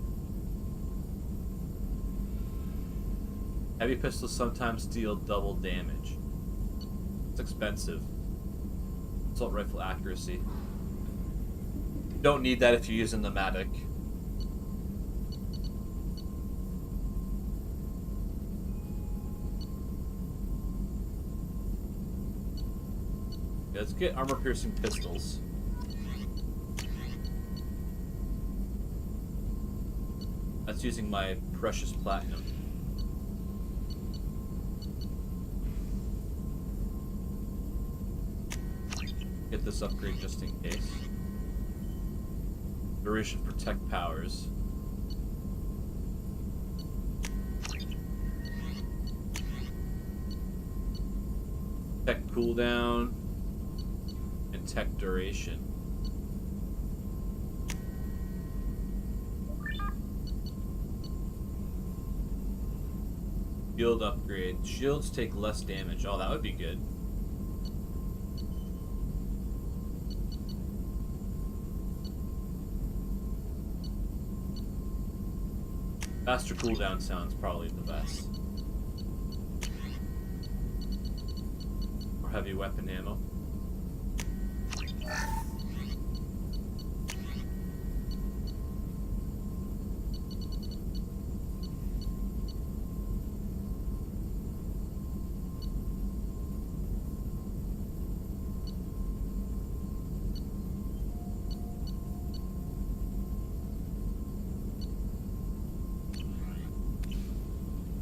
Heavy pistols sometimes deal double damage. It's expensive. Assault rifle accuracy. Don't need that if you're using the Matic. Let's get armor-piercing pistols. That's using my precious platinum. Get this upgrade just in case. Duration protect powers. Tech cooldown. And tech duration. Shield upgrade. Shields take less damage. Oh, that would be good. Faster cooldown sounds probably the best. Or heavy weapon ammo.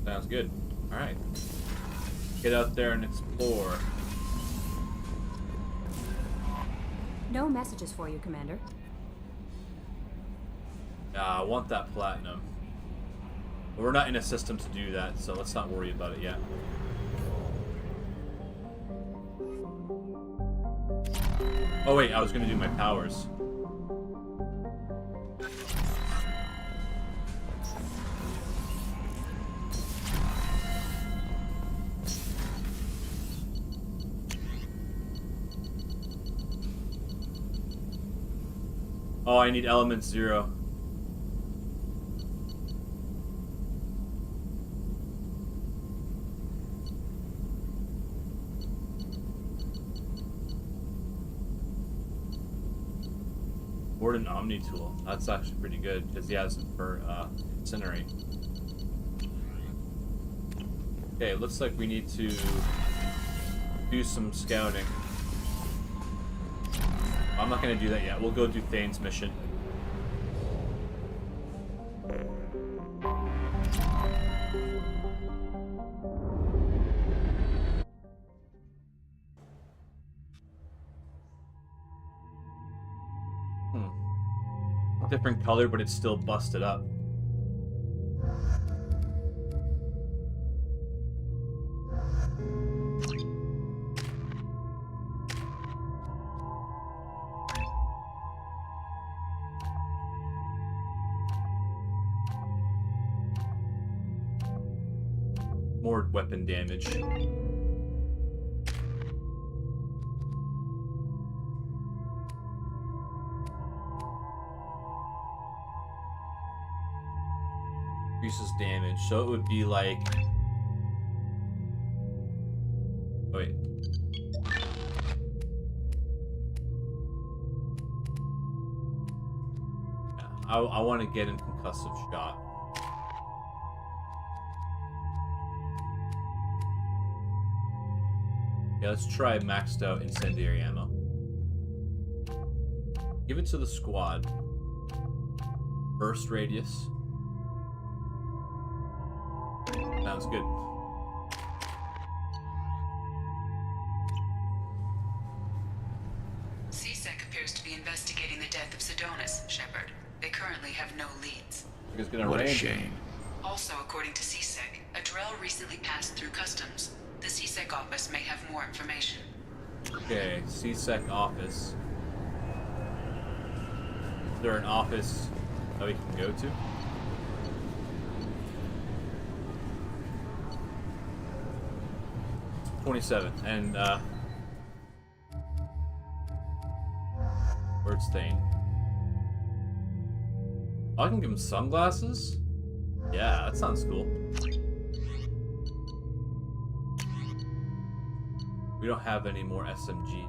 Sounds good. Alright. Get out there and explore. No messages for you, Commander. I want that platinum. But we're not in a system to do that, so let's not worry about it yet. Oh wait, I was gonna do my powers. Oh, I need element 0. Warden Omni tool. That's actually pretty good because he has it for incinerate. Okay, it looks like we need to do some scouting. I'm not gonna do that yet. We'll go do Thane's mission. Different color, but it's still busted up. More weapon damage. Increases damage, so it would be like... Oh, wait. Yeah, I want to get in concussive shot. Yeah, let's try maxed out incendiary ammo. Give it to the squad. Burst radius. Sounds good. C-Sec appears to be investigating the death of Sidonis, Shepard. They currently have no leads. It's gonna What rain. a shame. Also, according to C-Sec, a Drell recently passed through customs. The C-Sec office may have more information. Okay, C-Sec office. Is there an office that we can go to? '27, and where's Thane? Oh, I can give him sunglasses? Yeah, that sounds cool. We don't have any more SMG.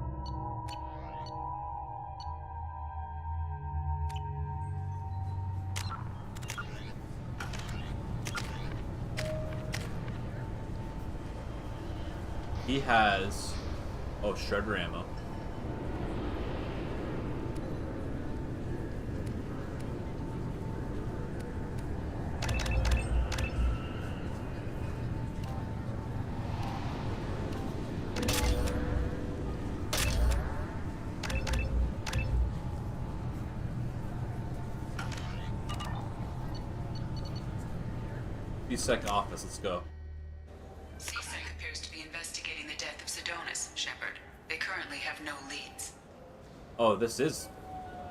He has... Oh, shredder ammo. C-Sec office, let's go. C-Sec appears to be investigating the death of Sidonis, Shepard. They currently have no leads. Oh, this is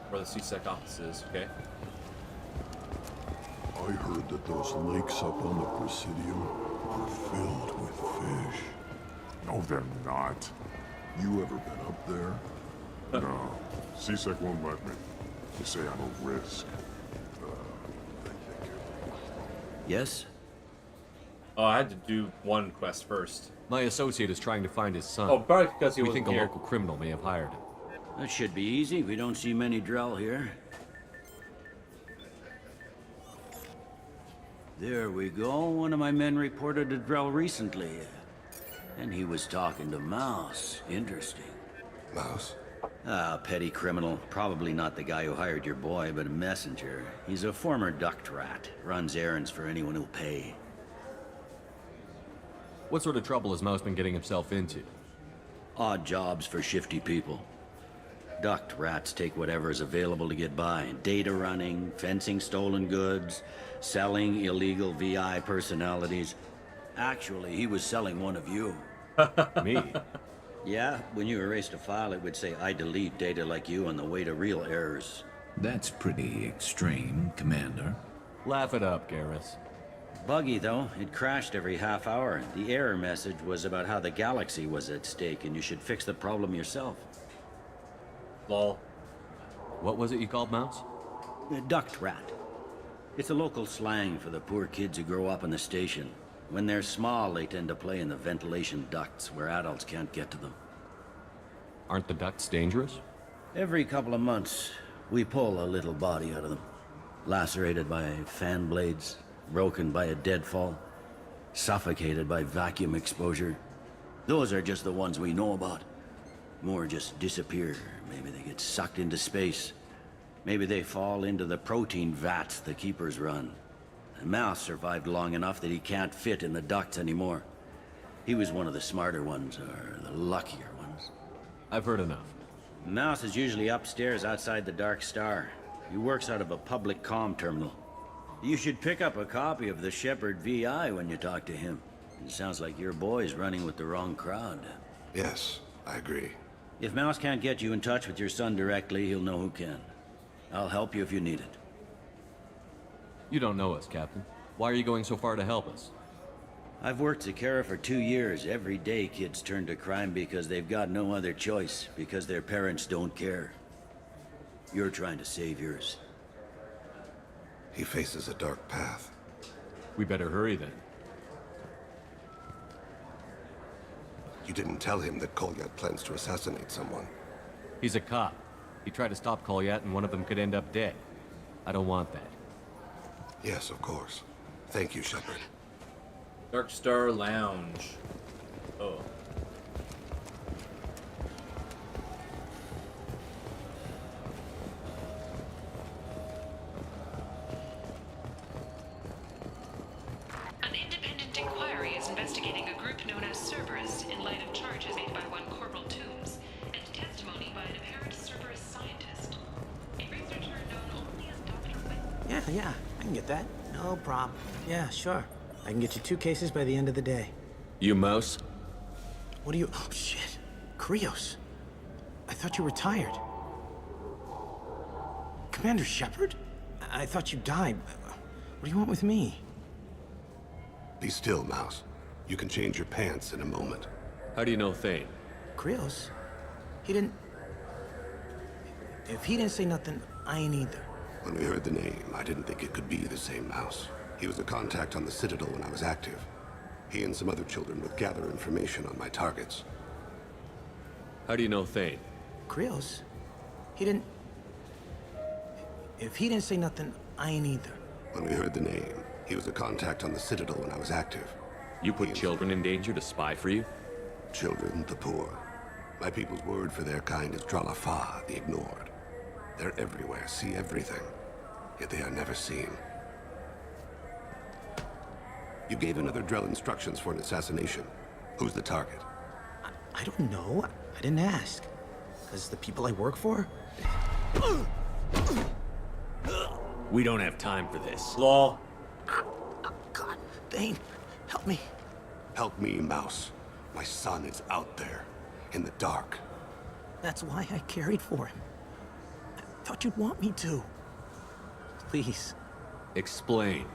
where the C-Sec office is, okay. I heard that those lakes up on the Presidium are filled with fish. No, they're not. You ever been up there? No. C-Sec won't let me. They say I'm a risk. Yes? Oh, I had to do one quest first. My associate is trying to find his son. Oh, probably because he We wasn't think a here. local criminal may have hired him. That should be easy. We don't see many Drell here. There we go. One of my men reported a Drell recently. And he was talking to Mouse. Interesting. Mouse? Ah, petty criminal. Probably not the guy who hired your boy, but a messenger. He's a former duct rat. Runs errands for anyone who'll pay. What sort of trouble has Mouse been getting himself into? Odd jobs for shifty people. Duct rats take whatever is available to get by. Data running, fencing stolen goods, selling illegal VI personalities. Actually, he was selling one of you. Me? Yeah, when you erased a file, it would say, I delete data like you on the way to real errors. That's pretty extreme, Commander. Laugh it up, Garrus. Buggy, though. It crashed every half hour. The error message was about how the galaxy was at stake, and you should fix the problem yourself. Lol. What was it you called Mouse? A duct rat. It's a local slang for the poor kids who grow up in the station. When they're small, they tend to play in the ventilation ducts where adults can't get to them. Aren't the ducts dangerous? Every couple of months, we pull a little body out of them. Lacerated by fan blades, broken by a deadfall, suffocated by vacuum exposure. Those are just the ones we know about. More just disappear. Maybe they get sucked into space. Maybe they fall into the protein vats the Keepers run. And Mouse survived long enough that he can't fit in the ducts anymore. He was one of the smarter ones, or the luckier ones. I've heard enough. Mouse is usually upstairs outside the Dark Star. He works out of a public comm terminal. You should pick up a copy of the Shepard VI when you talk to him. It sounds like your boy's running with the wrong crowd. Yes, I agree. If Mouse can't get you in touch with your son directly, he'll know who can. I'll help you if you need it. You don't know us, Captain. Why are you going so far to help us? I've worked Zakera for 2 years. Every day kids turn to crime because they've got no other choice, because their parents don't care. You're trying to save yours. He faces a dark path. We better hurry then. You didn't tell him that Kolyat plans to assassinate someone. He's a cop. He tried to stop Kolyat and one of them could end up dead. I don't want that. Yes, of course. Thank you, Shepard. Dark Star Lounge. Oh. An independent inquiry is investigating a group known as Cerberus in light of charges made by one Corporal Toombs and testimony by an apparent Cerberus scientist. A researcher known only as Dr. Yeah, I can get that. No problem. Yeah, sure. I can get you 2 cases by the end of the day. You Mouse? What do you... Oh, shit. Krios. I thought you retired. Commander Shepard? I thought you died. What do you want with me? Be still, Mouse. You can change your pants in a moment. How do you know Thane? Krios? He didn't... If he didn't say nothing, I ain't either. When we heard the name, I didn't think it could be the same Mouse. He was a contact on the Citadel when I was active. He and some other children would gather information on my targets. How do you know Thane? Krios? He didn't... If he didn't say nothing, I ain't either. When we heard the name, he was a contact on the Citadel when I was active. You put children in danger to spy for you? children, the poor. My people's word for their kind is Dralafa, the ignored. They're everywhere, see everything, yet they are never seen. You gave another Drell instructions for an assassination. Who's the target? I don't know. I didn't ask. Because the people I work for? We don't have time for this. Lol. God, Thane, help me. Help me, Mouse. My son is out there, in the dark. That's why I carried for him. I thought you'd want me to. Please. Explain.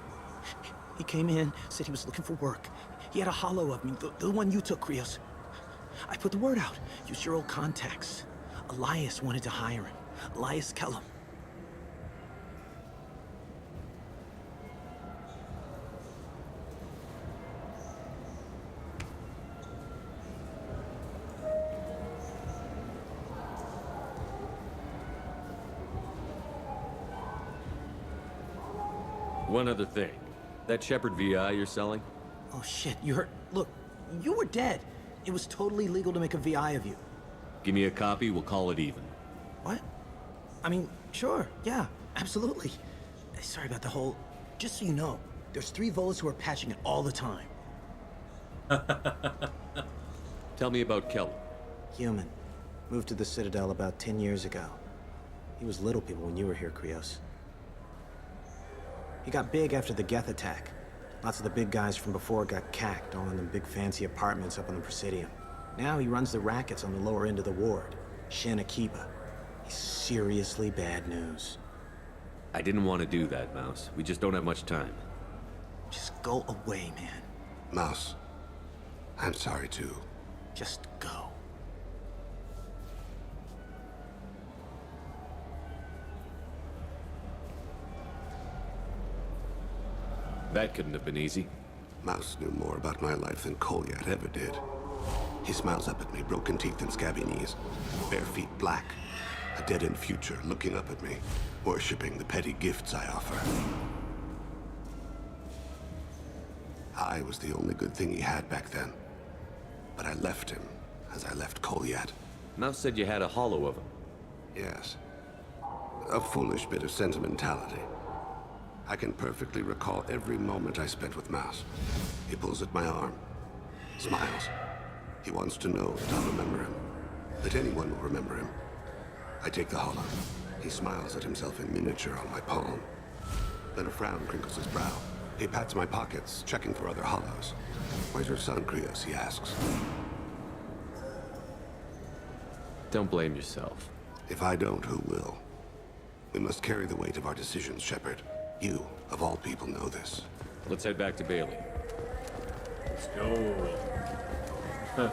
He came in, said he was looking for work. He had a hollow of me, the one you took, Krios. I put the word out. Use your old contacts. Elias wanted to hire him. Elias Kellum. One other thing. That Shepard VI you're selling? Oh shit, you heard? Look, you were dead. It was totally legal to make a VI of you. Give me a copy, we'll call it even. What? I mean, sure, yeah, absolutely. Sorry about the whole... Just so you know, there's 3 Volas who are patching it all the time. Tell me about Kellum. Human. Moved to the Citadel about 10 years ago. He was little people when you were here, Krios. He got big after the Geth attack. Lots of the big guys from before got cacked, all in them big fancy apartments up on the Presidium. Now he runs the rackets on the lower end of the ward, Shin Akiba. He's seriously bad news. I didn't want to do that, Mouse. We just don't have much time. Just go away, man. Mouse, I'm sorry too. Just go. That couldn't have been easy. Mouse knew more about my life than Kolyat ever did. He smiles up at me, broken teeth and scabby knees, bare feet black, a dead-end future looking up at me, worshipping the petty gifts I offer. I was the only good thing he had back then, but I left him as I left Kolyat. Mouse said you had a hollow of him. Yes. A foolish bit of sentimentality. I can perfectly recall every moment I spent with Mouse. He pulls at my arm, smiles. He wants to know that I'll remember him, that anyone will remember him. I take the hollow. He smiles at himself in miniature on my palm. Then a frown crinkles his brow. He pats my pockets, checking for other hollows. Where's your son, Krios? He asks. Don't blame yourself. If I don't, who will? We must carry the weight of our decisions, Shepard. You, of all people, know this. Let's head back to Bailey. Let's go. Huh.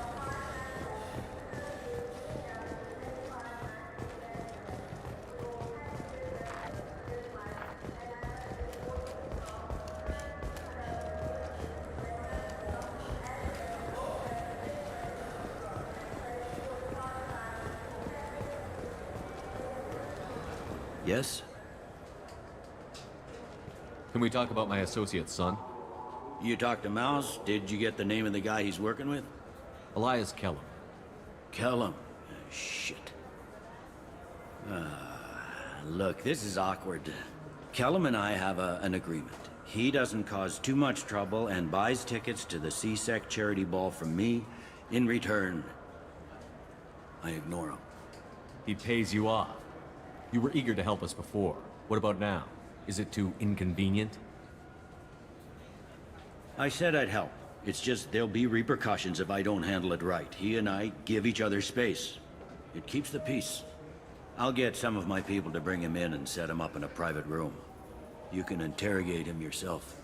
Yes? Can we talk about my associate's son? You talked to Mouse? Did you get the name of the guy he's working with? Elias Kellum. Kellum? Shit. Look, this is awkward. Kellum and I have an agreement. He doesn't cause too much trouble and buys tickets to the C-Sec charity ball from me. In return, I ignore him. He pays you off. You were eager to help us before. What about now? Is it too inconvenient? I said I'd help. It's just there'll be repercussions if I don't handle it right. He and I give each other space. It keeps the peace. I'll get some of my people to bring him in and set him up in a private room. You can interrogate him yourself.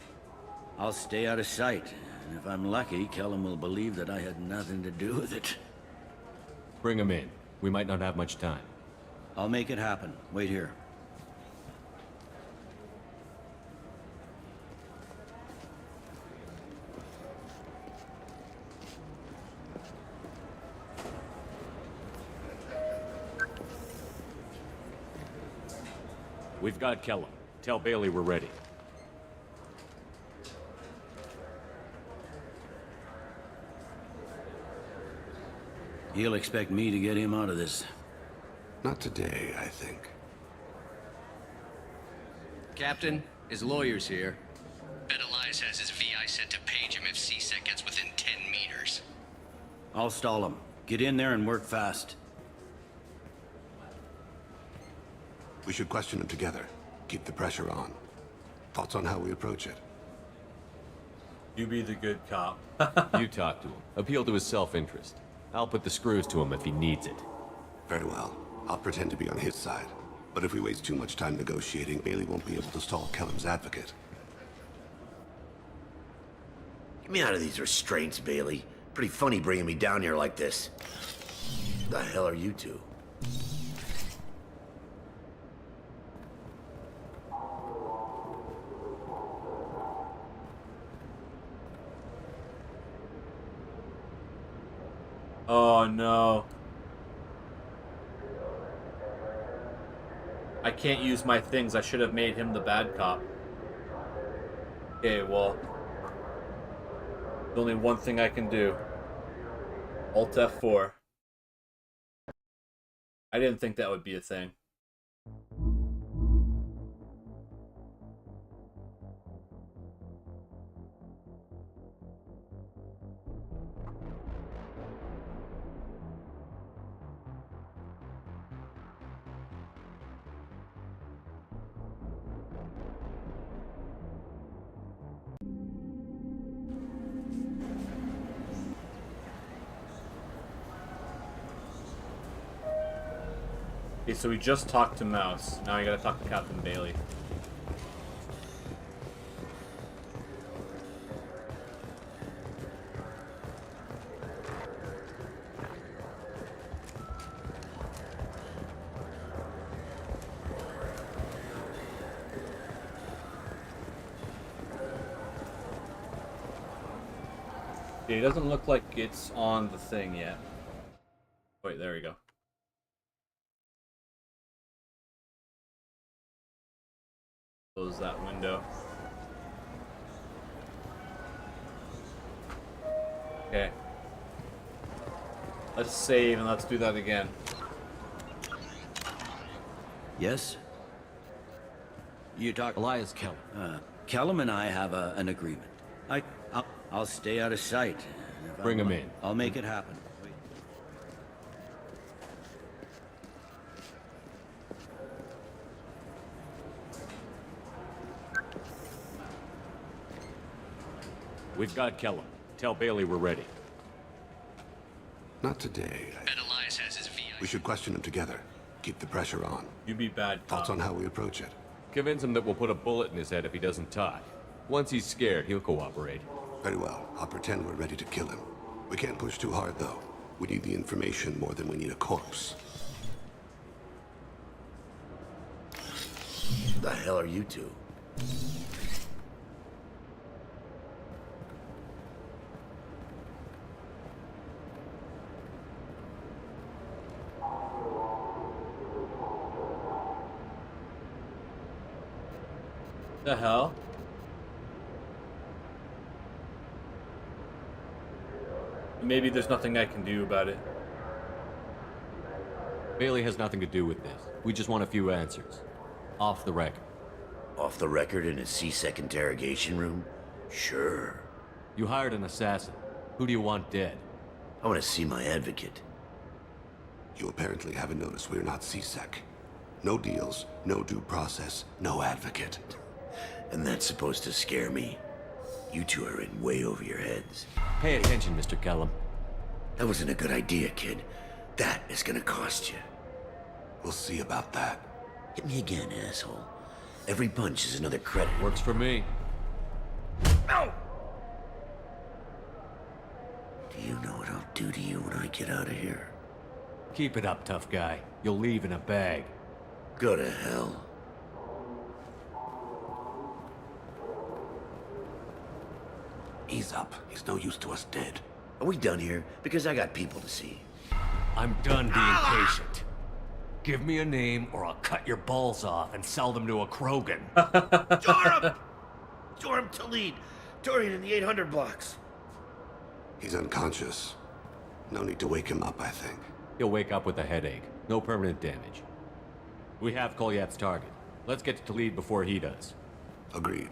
I'll stay out of sight, and if I'm lucky, Kellum will believe that I had nothing to do with it. Bring him in. We might not have much time. I'll make it happen. Wait here. We've got Kellum. Tell Bailey we're ready. He'll expect me to get him out of this. Not today, I think. Captain, his lawyer's here. Bet Elias has his VI set to page him if CSEC gets within 10 meters. I'll stall him. Get in there and work fast. We should question him together. Keep the pressure on. Thoughts on how we approach it? You be the good cop. You talk to him. Appeal to his self-interest. I'll put the screws to him if he needs it. Very well. I'll pretend to be on his side. But if we waste too much time negotiating, Bailey won't be able to stall Kellum's advocate. Get me out of these restraints, Bailey. Pretty funny bringing me down here like this. The hell are you two? Oh no. I can't use my things. I should have made him the bad cop. Okay, well. There's only one thing I can do. Alt F4. I didn't think that would be a thing. Okay, so we just talked to Mouse. Now I gotta talk to Captain Bailey. Okay, it doesn't look like it's on the thing yet. Wait, there we go. Close that window. Okay. Let's save and let's do that again. Yes? You talk Elias Kellum. Kellum and I have an agreement. I'll stay out of sight. Bring him in. I'll make it happen. We've got Kellum. Tell Bailey we're ready. Not today. Bet Elias has his VI. We should question him together. Keep the pressure on. You be bad cop. Thoughts on how we approach it? Convince him that we'll put a bullet in his head if he doesn't talk. Once he's scared, he'll cooperate. Very well. I'll pretend we're ready to kill him. We can't push too hard, though. We need the information more than we need a corpse. The hell are you two? The hell? Maybe there's nothing I can do about it. Bailey has nothing to do with this. We just want a few answers. Off the record. Off the record in a CSEC interrogation room? Sure. You hired an assassin. Who do you want dead? I want to see my advocate. You apparently haven't noticed we're not CSEC. No deals, no due process, no advocate. And that's supposed to scare me. You two are in way over your heads. Pay attention, Mr. Kellum. That wasn't a good idea, kid. That is gonna cost you. We'll see about that. Hit me again, asshole. Every punch is another credit. Works for me. No! Do you know what I'll do to you when I get out of here? Keep it up, tough guy. You'll leave in a bag. Go to hell. Ease up. He's no use to us dead. Are we done here? Because I got people to see. I'm done being patient. Give me a name or I'll cut your balls off and sell them to a Krogan. Durham! Durham to lead. Dorian in the 800 blocks. He's unconscious. No need to wake him up, I think. He'll wake up with a headache. No permanent damage. We have Kolyat's target. Let's get to Talid before he does. Agreed.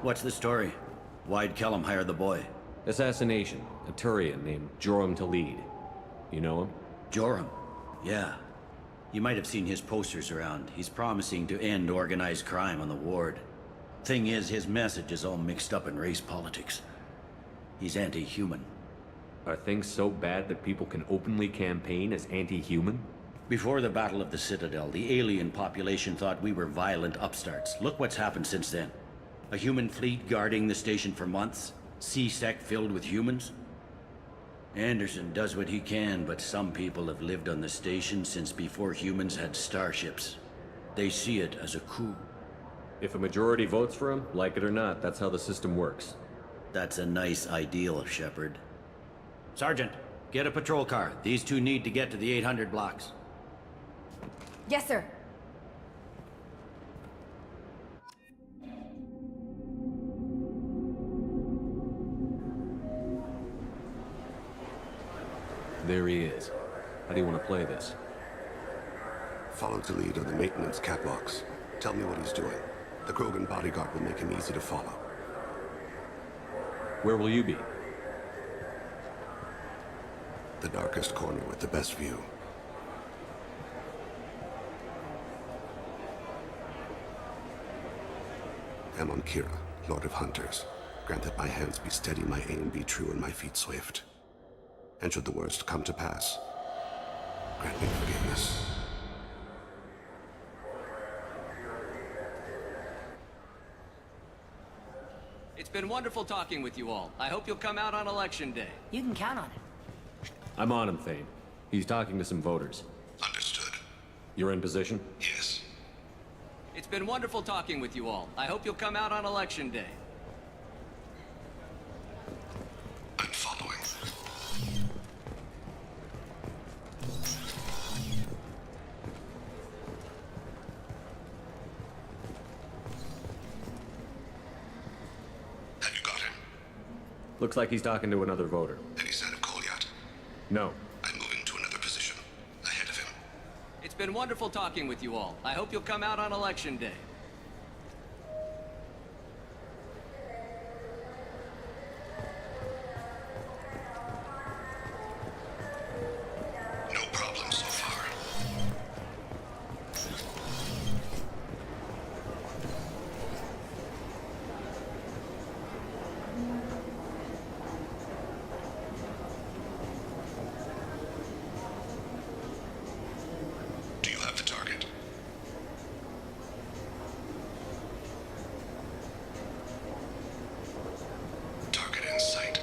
What's the story? Why'd Kellum hire the boy? Assassination. A Turian named Joram Talid. You know him? Joram? Yeah. You might have seen his posters around. He's promising to end organized crime on the ward. Thing is, his message is all mixed up in race politics. He's anti-human. Are things so bad that people can openly campaign as anti-human? Before the Battle of the Citadel, the alien population thought we were violent upstarts. Look what's happened since then. A human fleet guarding the station for months. C-Sec filled with humans. Anderson does what he can, but some people have lived on the station since before humans had starships. They see it as a coup. If a majority votes for him, like it or not, that's how the system works. That's a nice ideal, Shepard. Sergeant, get a patrol car. These two need to get to the 800 blocks. Yes, sir. There he is. How do you want to play this? Follow Talid on the maintenance catwalks. Tell me what he's doing. The Krogan bodyguard will make him easy to follow. Where will you be? The darkest corner with the best view. I'm on Kira, Lord of Hunters. Grant that my hands be steady, my aim be true, and my feet swift. And should the worst come to pass, grant me forgiveness. It's been wonderful talking with you all. I hope you'll come out on election day. You can count on it. I'm on him, Thane. He's talking to some voters. Understood. You're in position? Yes. It's been wonderful talking with you all. I hope you'll come out on election day. I'm following. Have you got him? Looks like he's talking to another voter. Any sign of Kolyat? No. I'm moving to another position. Ahead of him. It's been wonderful talking with you all. I hope you'll come out on election day. No problem so far. Do you have the target? Target in sight.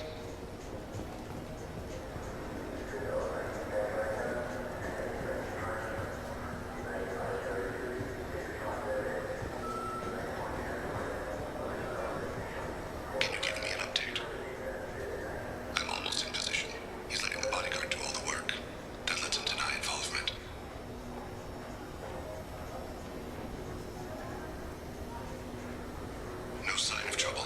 Can you give me an update? I'm almost in position. He's letting the bodyguard do all the work. That lets him deny involvement. No sign of trouble.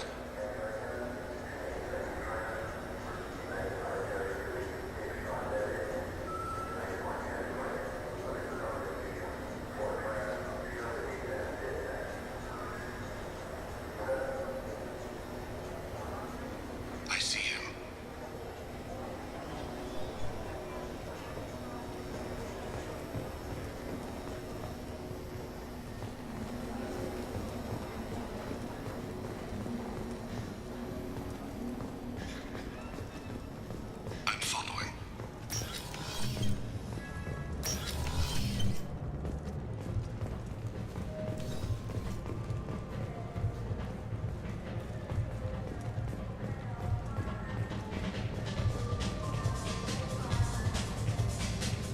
I see him. I'm following.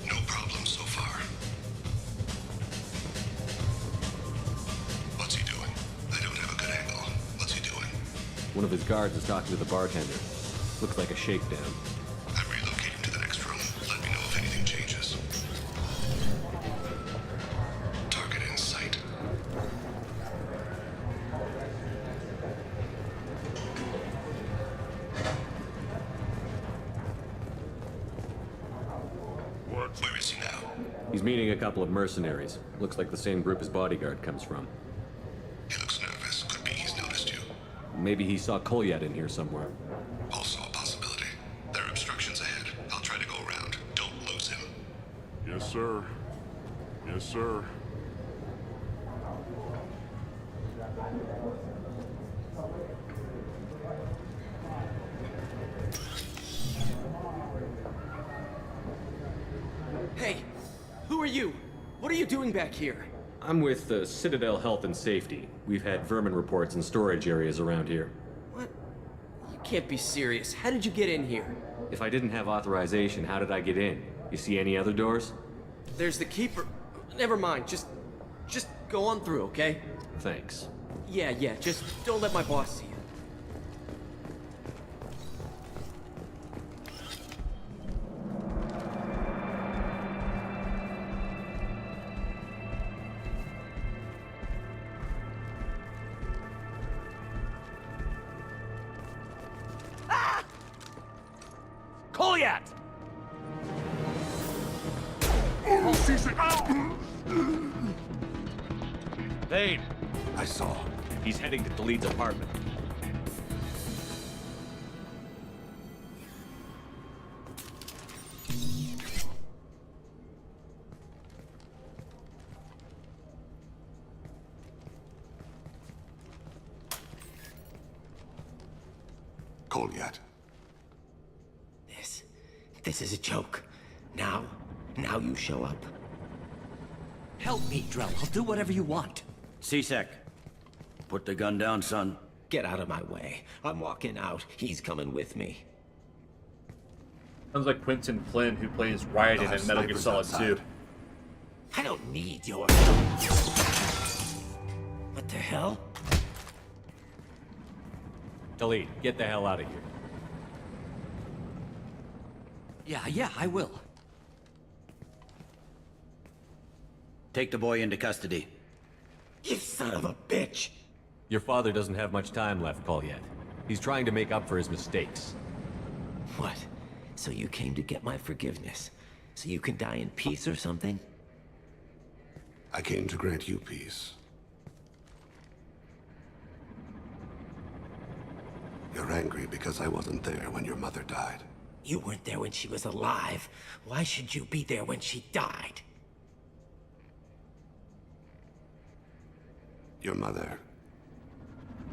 No problem so far. What's he doing? I don't have a good angle. What's he doing? One of his guards is talking to the bartender. Looks like a shakedown. I'm relocating to the next room. Let me know if anything changes. Target in sight. He's meeting a couple of mercenaries. Looks like the same group his bodyguard comes from. He looks nervous. Could be he's noticed you. Maybe he saw Kolyat in here somewhere. Also a possibility. There are obstructions ahead. I'll try to go around. Don't lose him. Yes, sir. Yes, sir. Hey, who are you? What are you doing back here? I'm with the Citadel Health and Safety. We've had vermin reports in storage areas around here. What? You can't be serious. How did you get in here? If I didn't have authorization, how did I get in? You see any other doors? There's the Keeper. Never mind. Just go on through, okay? Thanks. Yeah, just don't let my boss see you. Kolyat! Thane! I saw. He's heading to the lead's apartment. Kolyat. This is a joke. Now you show up. Help me, Drell. I'll do whatever you want. C-Sec. Put the gun down, son. Get out of my way. I'm walking out. He's coming with me. Sounds like Quentin Flynn, who plays Raiden in Metal Gear Solid 2. I don't need your... What the hell? Delete. Get the hell out of here. Yeah, I will. Take the boy into custody. You son of a bitch! Your father doesn't have much time left, Kolyat. He's trying to make up for his mistakes. What? So you came to get my forgiveness? So you can die in peace or something? I came to grant you peace. You're angry because I wasn't there when your mother died. You weren't there when she was alive. Why should you be there when she died? Your mother.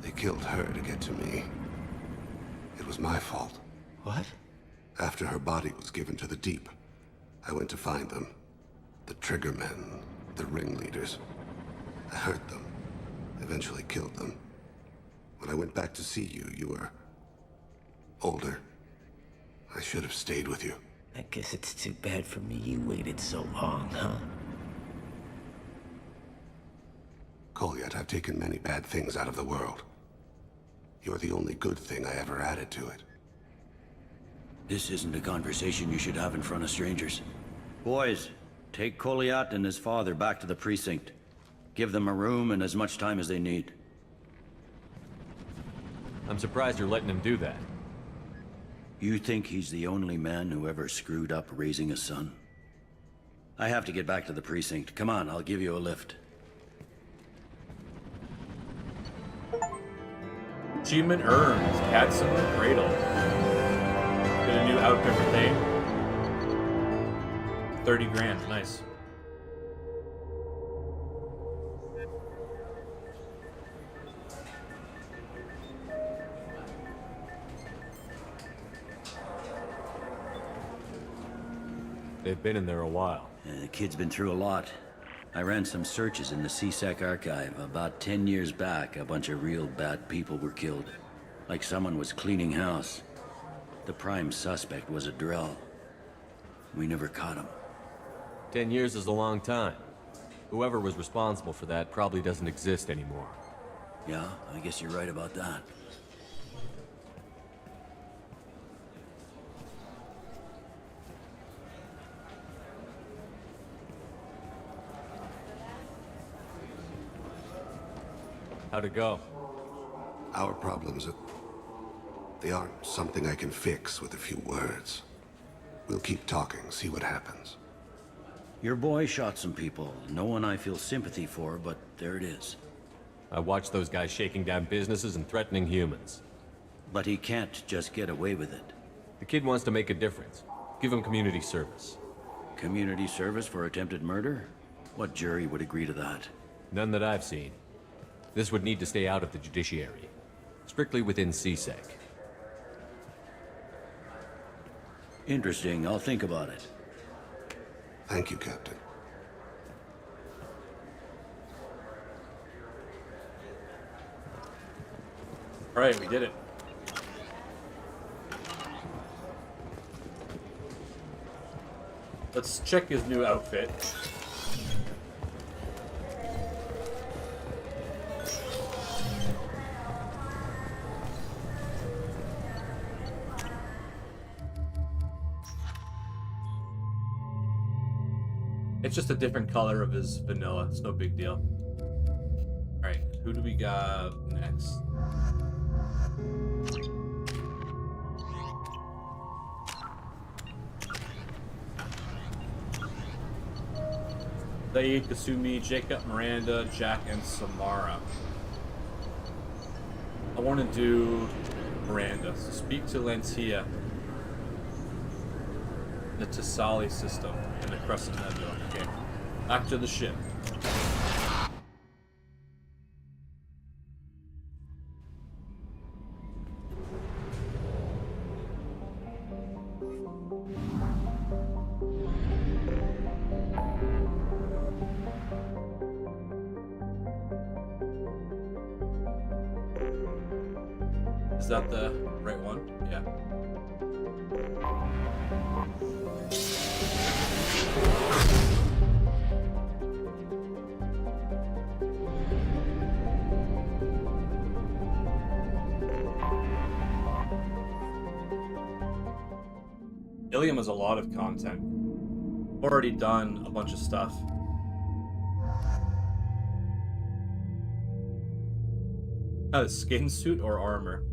They killed her to get to me. It was my fault. What? After her body was given to the Deep, I went to find them. The Triggermen, the ringleaders. I hurt them. Eventually killed them. When I went back to see you, you were... older. I should have stayed with you. I guess it's too bad for me you waited so long, huh? Kolyat, I've taken many bad things out of the world. You're the only good thing I ever added to it. This isn't a conversation you should have in front of strangers. Boys, take Kolyat and his father back to the precinct. Give them a room and as much time as they need. I'm surprised you're letting him do that. You think he's the only man who ever screwed up raising a son? I have to get back to the precinct. Come on, I'll give you a lift. Achievement earned. Kasumi Cradle. Get a new outfit for Thane. 30 grand. Nice. They've been in there a while. The kid's been through a lot. I ran some searches in the C-Sec archive. About 10 years back, a bunch of real bad people were killed. Like someone was cleaning house. The prime suspect was a Drell. We never caught him. 10 years is a long time. Whoever was responsible for that probably doesn't exist anymore. Yeah, I guess you're right about that. How'd it go? Our problems, they aren't something I can fix with a few words. We'll keep talking, see what happens. Your boy shot some people. No one I feel sympathy for, but there it is. I watched those guys shaking down businesses and threatening humans. But he can't just get away with it. The kid wants to make a difference. Give him community service. Community service for attempted murder? What jury would agree to that? None that I've seen. This would need to stay out of the judiciary. Strictly within CSEC. Interesting. I'll think about it. Thank you, Captain. All right, we did it. Let's check his new outfit. It's just a different color of his vanilla. It's no big deal. Alright, who do we got next? Thane, Kasumi, Jacob, Miranda, Jack, and Samara. I want to do Miranda. So speak to Lantia. The Tasali system and the Crescent Nebula. Okay. Back to the ship. Is that the right one? Yeah. Ilium has a lot of content. Already done a bunch of stuff. A skin suit or armor?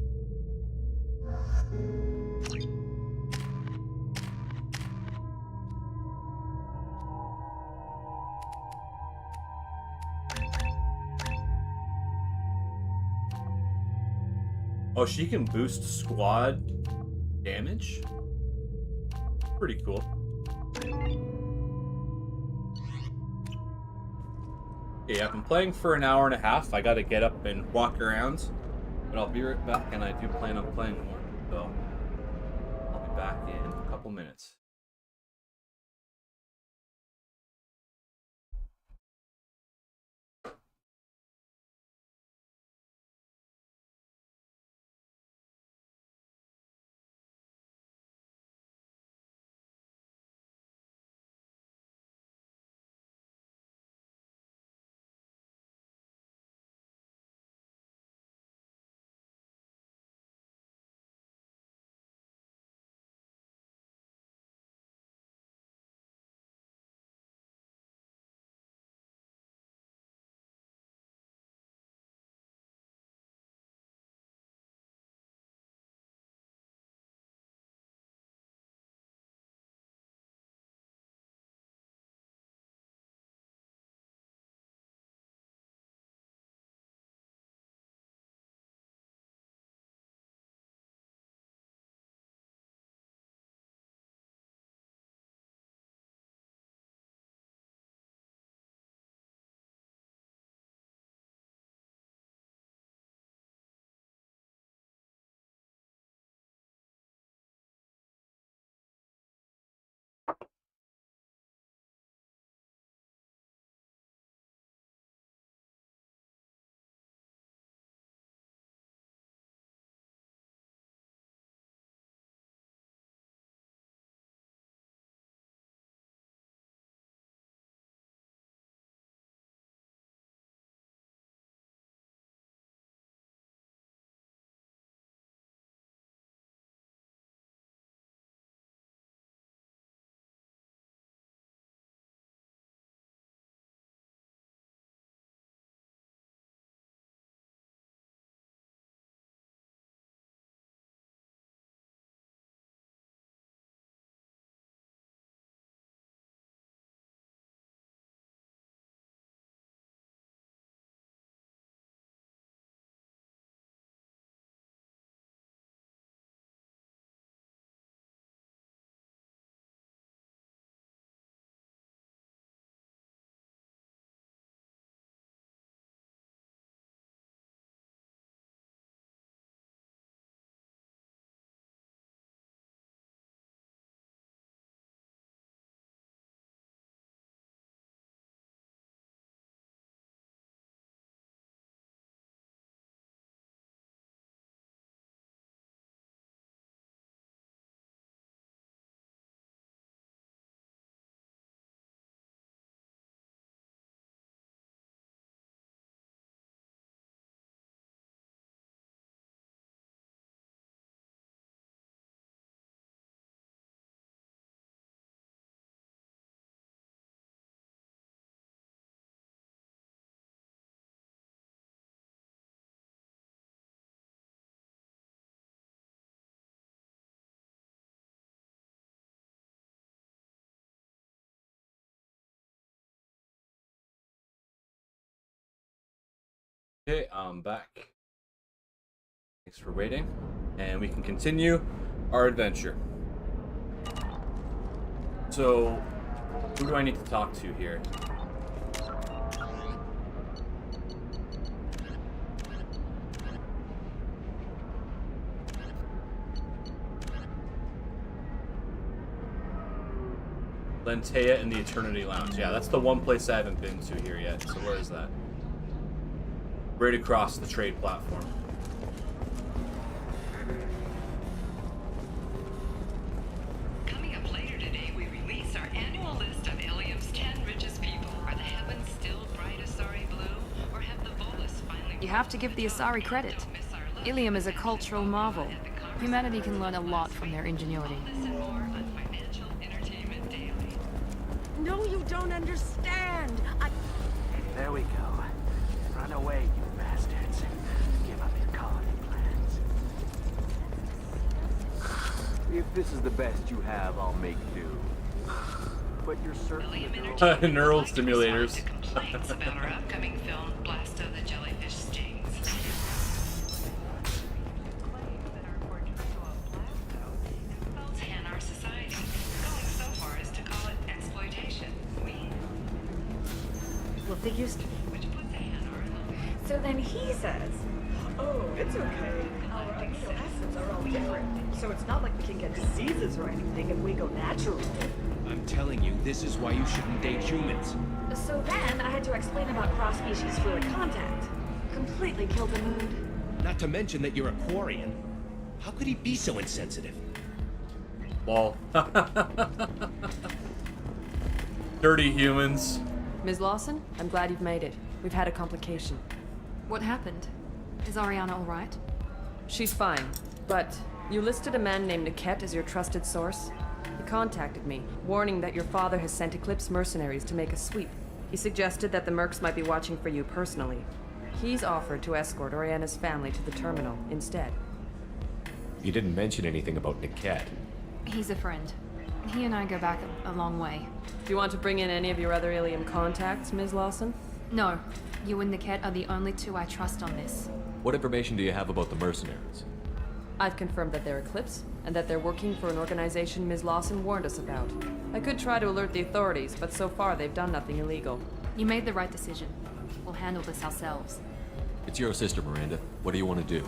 Oh, she can boost squad damage? Pretty cool. Yeah, I've been playing for an hour and a half. I gotta get up and walk around. But I'll be right back, and I do plan on playing more. So, I'll be back in a couple minutes. Okay, I'm back. Thanks for waiting. And we can continue our adventure. So, who do I need to talk to here? Lentea in the Eternity Lounge. Yeah, that's the one place I haven't been to here yet. So where is that? Right across the trade platform. Coming up later today, we release our annual list of Ilium's 10 richest people. Are the heavens still bright Asari blue, or have the Volus finally... You have to give the Asari credit. Ilium is a cultural marvel. Humanity can learn a lot from their ingenuity. No, you don't understand. There we go. Run away, you bastards. Give up your colony plans. If this is the best you have, I'll make do. But you're certainly neural stimulators. Complaints about our upcoming film, Blast of the Jellyfish Stings. Claims that our portrayal of Blasto involves our society. Going so far as to call it exploitation. Well, they used to. Which puts a Hanar in the... So then he says, oh, it's okay. Our amino acids are all different. So it's not like we can get diseases or anything if we go natural. I'm telling you, this is why you shouldn't date humans. So then I had to explain about cross-species fluid contact. Completely killed the mood. Not to mention that you're a Quarian. How could he be so insensitive? Lol. Dirty humans. Ms. Lawson, I'm glad you've made it. We've had a complication. What happened? Is Ariana all right? She's fine, but you listed a man named Niket as your trusted source. He contacted me, warning that your father has sent Eclipse mercenaries to make a sweep. He suggested that the Mercs might be watching for you personally. He's offered to escort Oriana's family to the terminal instead. You didn't mention anything about Niket. He's a friend. He and I go back a long way. Do you want to bring in any of your other Ilium contacts, Ms. Lawson? No. You and Niket are the only two I trust on this. What information do you have about the mercenaries? I've confirmed that they're Eclipse, and that they're working for an organization Ms. Lawson warned us about. I could try to alert the authorities, but so far they've done nothing illegal. You made the right decision. We'll handle this ourselves. It's your sister, Miranda. What do you want to do?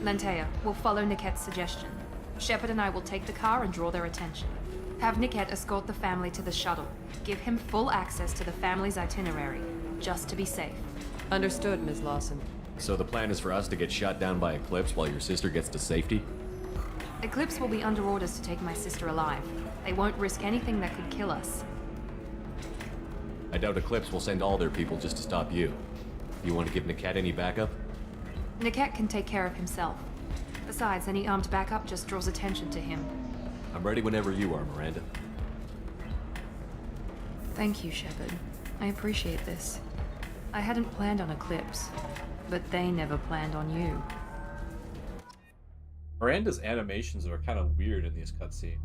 Lentea, we'll follow Niket's suggestion. Shepard and I will take the car and draw their attention. Have Niket escort the family to the shuttle. Give him full access to the family's itinerary, just to be safe. Understood, Ms. Lawson. So the plan is for us to get shot down by Eclipse while your sister gets to safety? Eclipse will be under orders to take my sister alive. They won't risk anything that could kill us. I doubt Eclipse will send all their people just to stop you. You want to give Niket any backup? Niket can take care of himself. Besides, any armed backup just draws attention to him. I'm ready whenever you are, Miranda. Thank you, Shepard. I appreciate this. I hadn't planned on Eclipse, but they never planned on you. Miranda's animations are kind of weird in these cutscenes.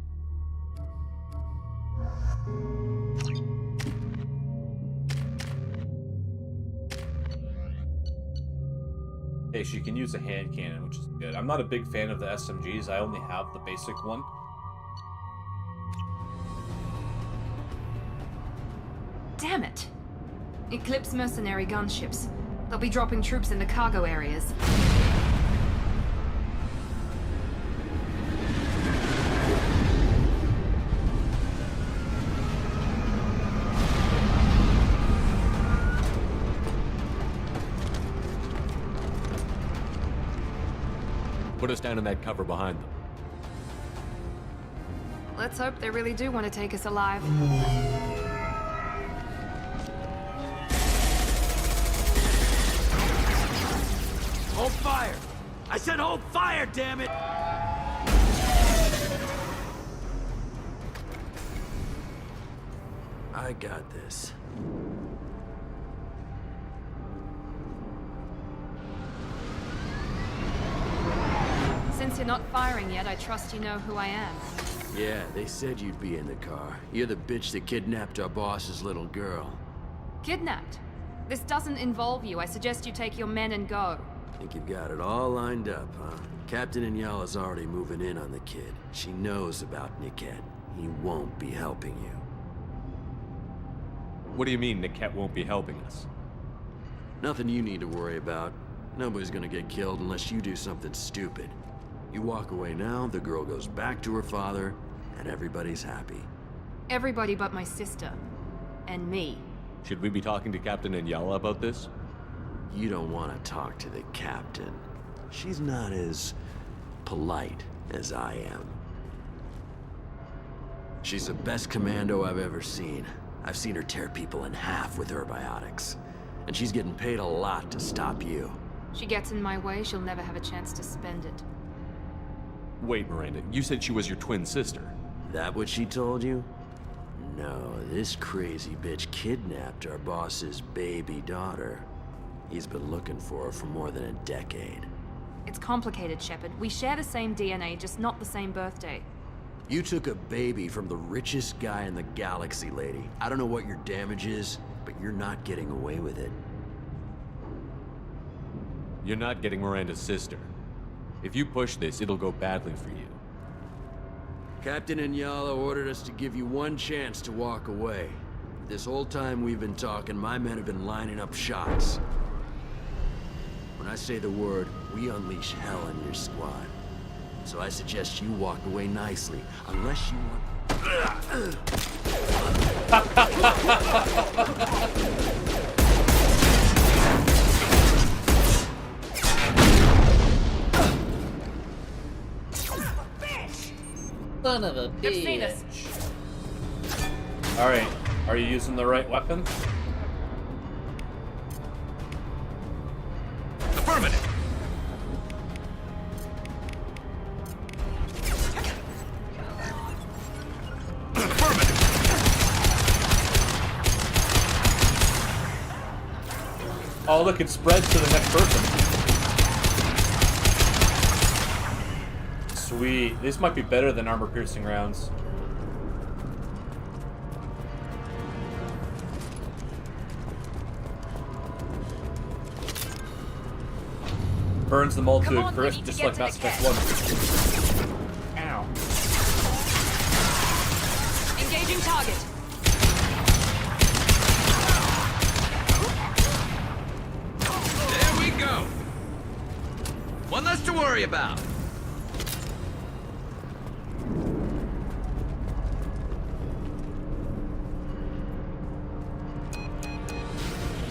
Okay, she can use a hand cannon, which is good. I'm not a big fan of the SMGs. I only have the basic one. Damn it! Eclipse mercenary gunships. They'll be dropping troops in the cargo areas. Put us down in that cover behind them. Let's hope they really do want to take us alive. Hold fire! I said hold fire, damn it! I got this. Since you're not firing yet, I trust you know who I am. Yeah, they said you'd be in the car. You're the bitch that kidnapped our boss's little girl. Kidnapped? This doesn't involve you. I suggest you take your men and go. Think you've got it all lined up, huh? Captain Inyala's already moving in on the kid. She knows about Niket. He won't be helping you. What do you mean Niket won't be helping us? Nothing you need to worry about. Nobody's gonna get killed unless you do something stupid. You walk away now, the girl goes back to her father, and everybody's happy. Everybody but my sister. And me. Should we be talking to Captain Inyala about this? You don't want to talk to the captain. She's not as polite as I am. She's the best commando I've ever seen. I've seen her tear people in half with her biotics. And she's getting paid a lot to stop you. She gets in my way, she'll never have a chance to spend it. Wait, Miranda, you said she was your twin sister. That what she told you? No, this crazy bitch kidnapped our boss's baby daughter. He's been looking for her for more than a decade. It's complicated, Shepard. We share the same DNA, just not the same birthday. You took a baby from the richest guy in the galaxy, lady. I don't know what your damage is, but you're not getting away with it. You're not getting Miranda's sister. If you push this, it'll go badly for you. Captain Inyala ordered us to give you one chance to walk away. This whole time we've been talking, my men have been lining up shots. When I say the word, we unleash hell on your squad. So I suggest you walk away nicely, unless you want... Son of a They've seen us. Alright, are you using the right weapon? Affirmative. Oh, look, it spreads to the next person. Sweet. This might be better than armor-piercing rounds. Burns them all to a crisp, just like Mass Effect 1. Ow. Engaging target. There we go. One less to worry about.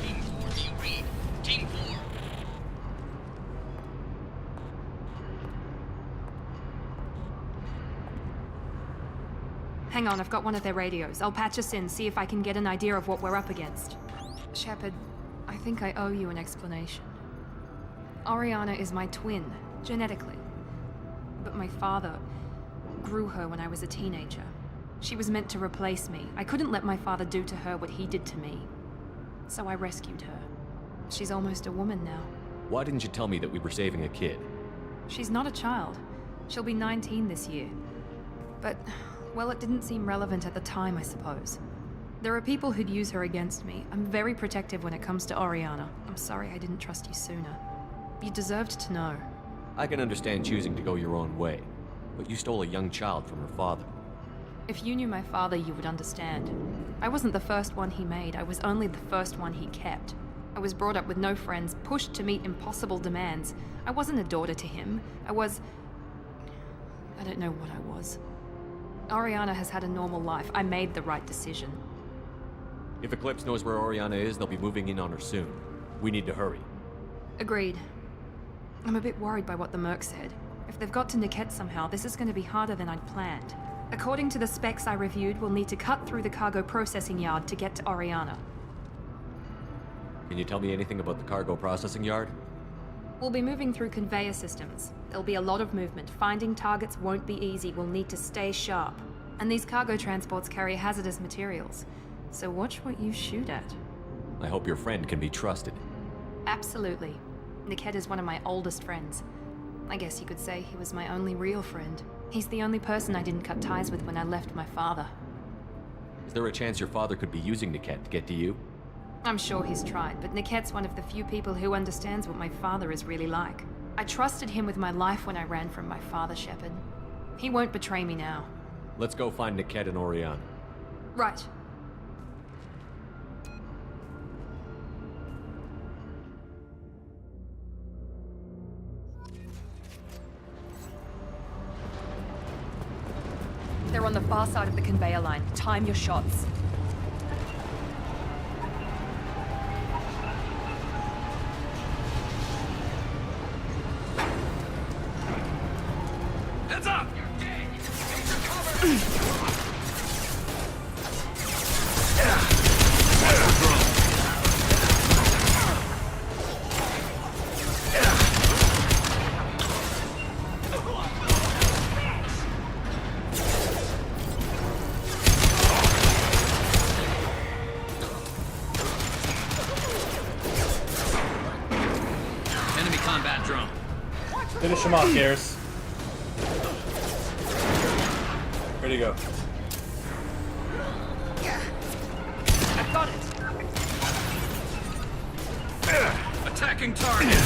Team 4, do you read? Team 4. Hang on, I've got one of their radios. I'll patch us in, see if I can get an idea of what we're up against. Shepard, I think I owe you an explanation. Oriana is my twin, genetically. But my father grew her when I was a teenager. She was meant to replace me. I couldn't let my father do to her what he did to me. So I rescued her. She's almost a woman now. Why didn't you tell me that we were saving a kid? She's not a child. She'll be 19 this year. But, well, it didn't seem relevant at the time, I suppose. There are people who'd use her against me. I'm very protective when it comes to Oriana. I'm sorry I didn't trust you sooner. You deserved to know. I can understand choosing to go your own way, but you stole a young child from her father. If you knew my father, you would understand. I wasn't the first one he made. I was only the first one he kept. I was brought up with no friends, pushed to meet impossible demands. I wasn't a daughter to him. I don't know what I was. Oriana has had a normal life. I made the right decision. If Eclipse knows where Oriana is, they'll be moving in on her soon. We need to hurry. Agreed. I'm a bit worried by what the Merc said. If they've got to Niket somehow, this is going to be harder than I'd planned. According to the specs I reviewed, we'll need to cut through the cargo processing yard to get to Oriana. Can you tell me anything about the cargo processing yard? We'll be moving through conveyor systems. There'll be a lot of movement. Finding targets won't be easy. We'll need to stay sharp. And these cargo transports carry hazardous materials. So watch what you shoot at. I hope your friend can be trusted. Absolutely. Niket is one of my oldest friends. I guess you could say he was my only real friend. He's the only person I didn't cut ties with when I left my father. Is there a chance your father could be using Niket to get to you? I'm sure he's tried, but Niquette's one of the few people who understands what my father is really like. I trusted him with my life when I ran from my father, Shepard. He won't betray me now. Let's go find Niquette and Oriana. Right. They're on the far side of the conveyor line. Time your shots. Heads up! Enemy combat drone. Finish him off, Garrus. Where'd he go? I've got it. Attacking target.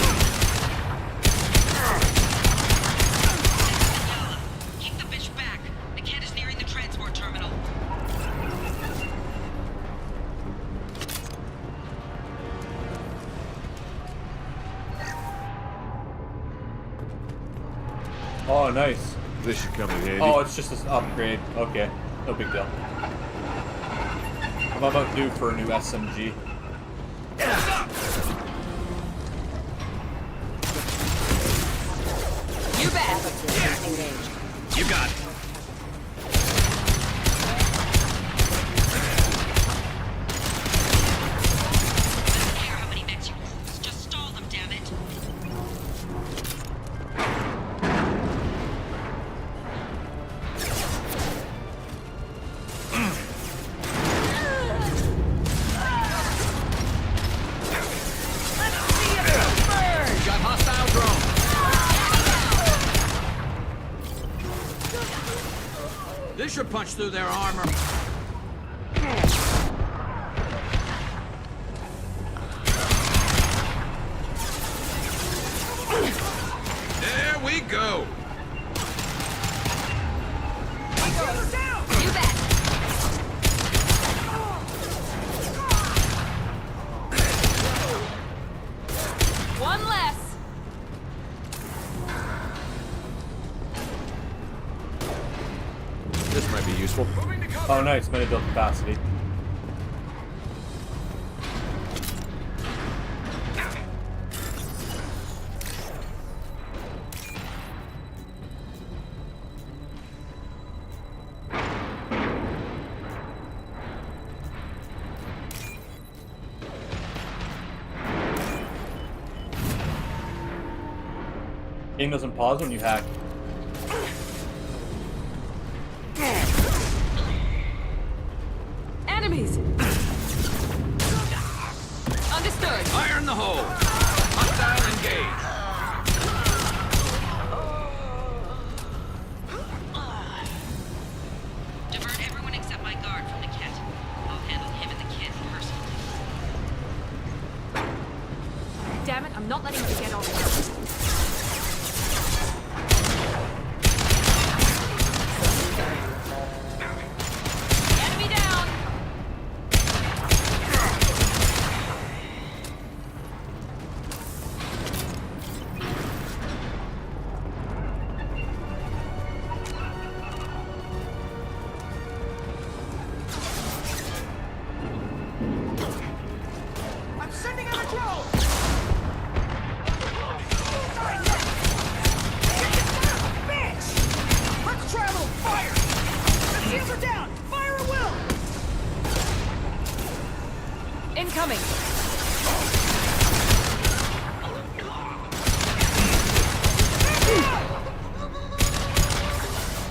Keep the bitch back. The kid is nearing the transport terminal. Oh, nice. This should come in handy. Oh, it's just an upgrade. Okay, no big deal. I'm about due for a new SMG. You bet. You got it. Doesn't care how many mechs you lose. Just stall them, damn it. Got hostile drone. This should punch through their armor. There we go. You bet. One less. This might be useful. Oh, nice. Meta-build capacity. Game doesn't pause when you hack. Enemies. Understood. Fire in the hole. Hostile engaged. Divert everyone except my guard from the kit. I'll handle him and the kid personally. Damn it, I'm not letting you get off. Enemy down. I'm sending out a drone! Bitch! Let's try a little fire! The shields are down! Fire at will! Incoming.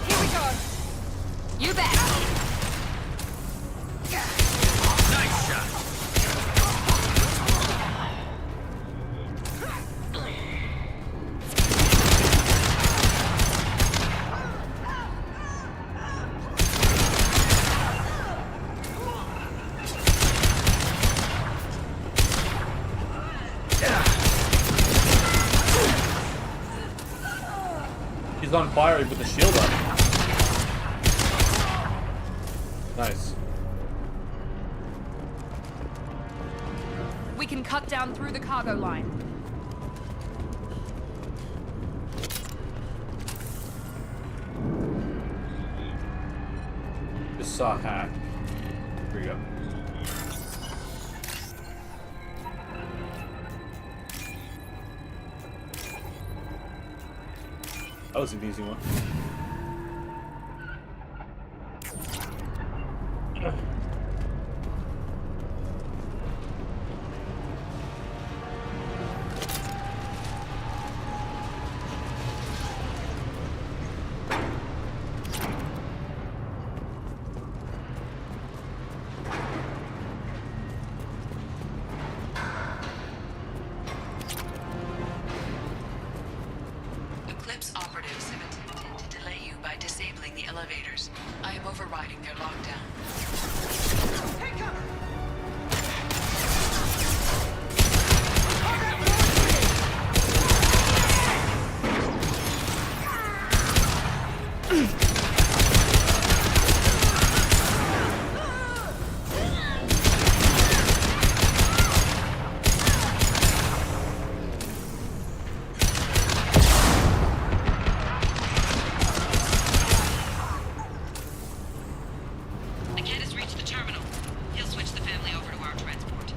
Here we go. You bet. Nice shot. He's on fire with the shield up. Nice. We can cut down through the cargo line. Just saw a hack. Here we go. That was an easy one. Eclipse operatives have attempted to delay you by disabling the elevators. I am overriding their lockdown. Take cover! Niket has reached the terminal. He'll switch the family over to our transport.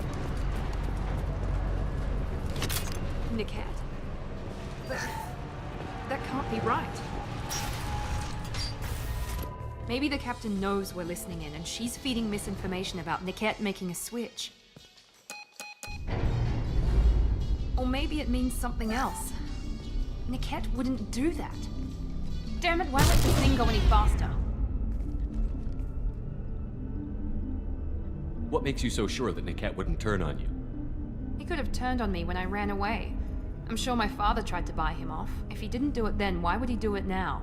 Niket? But that can't be right. Maybe the captain knows we're listening in and she's feeding misinformation about Niket making a switch. Or maybe it means something else. Niket wouldn't do that. Damn it, why let this thing go any faster? What makes you so sure that Niket wouldn't turn on you? He could have turned on me when I ran away. I'm sure my father tried to buy him off. If he didn't do it then, why would he do it now?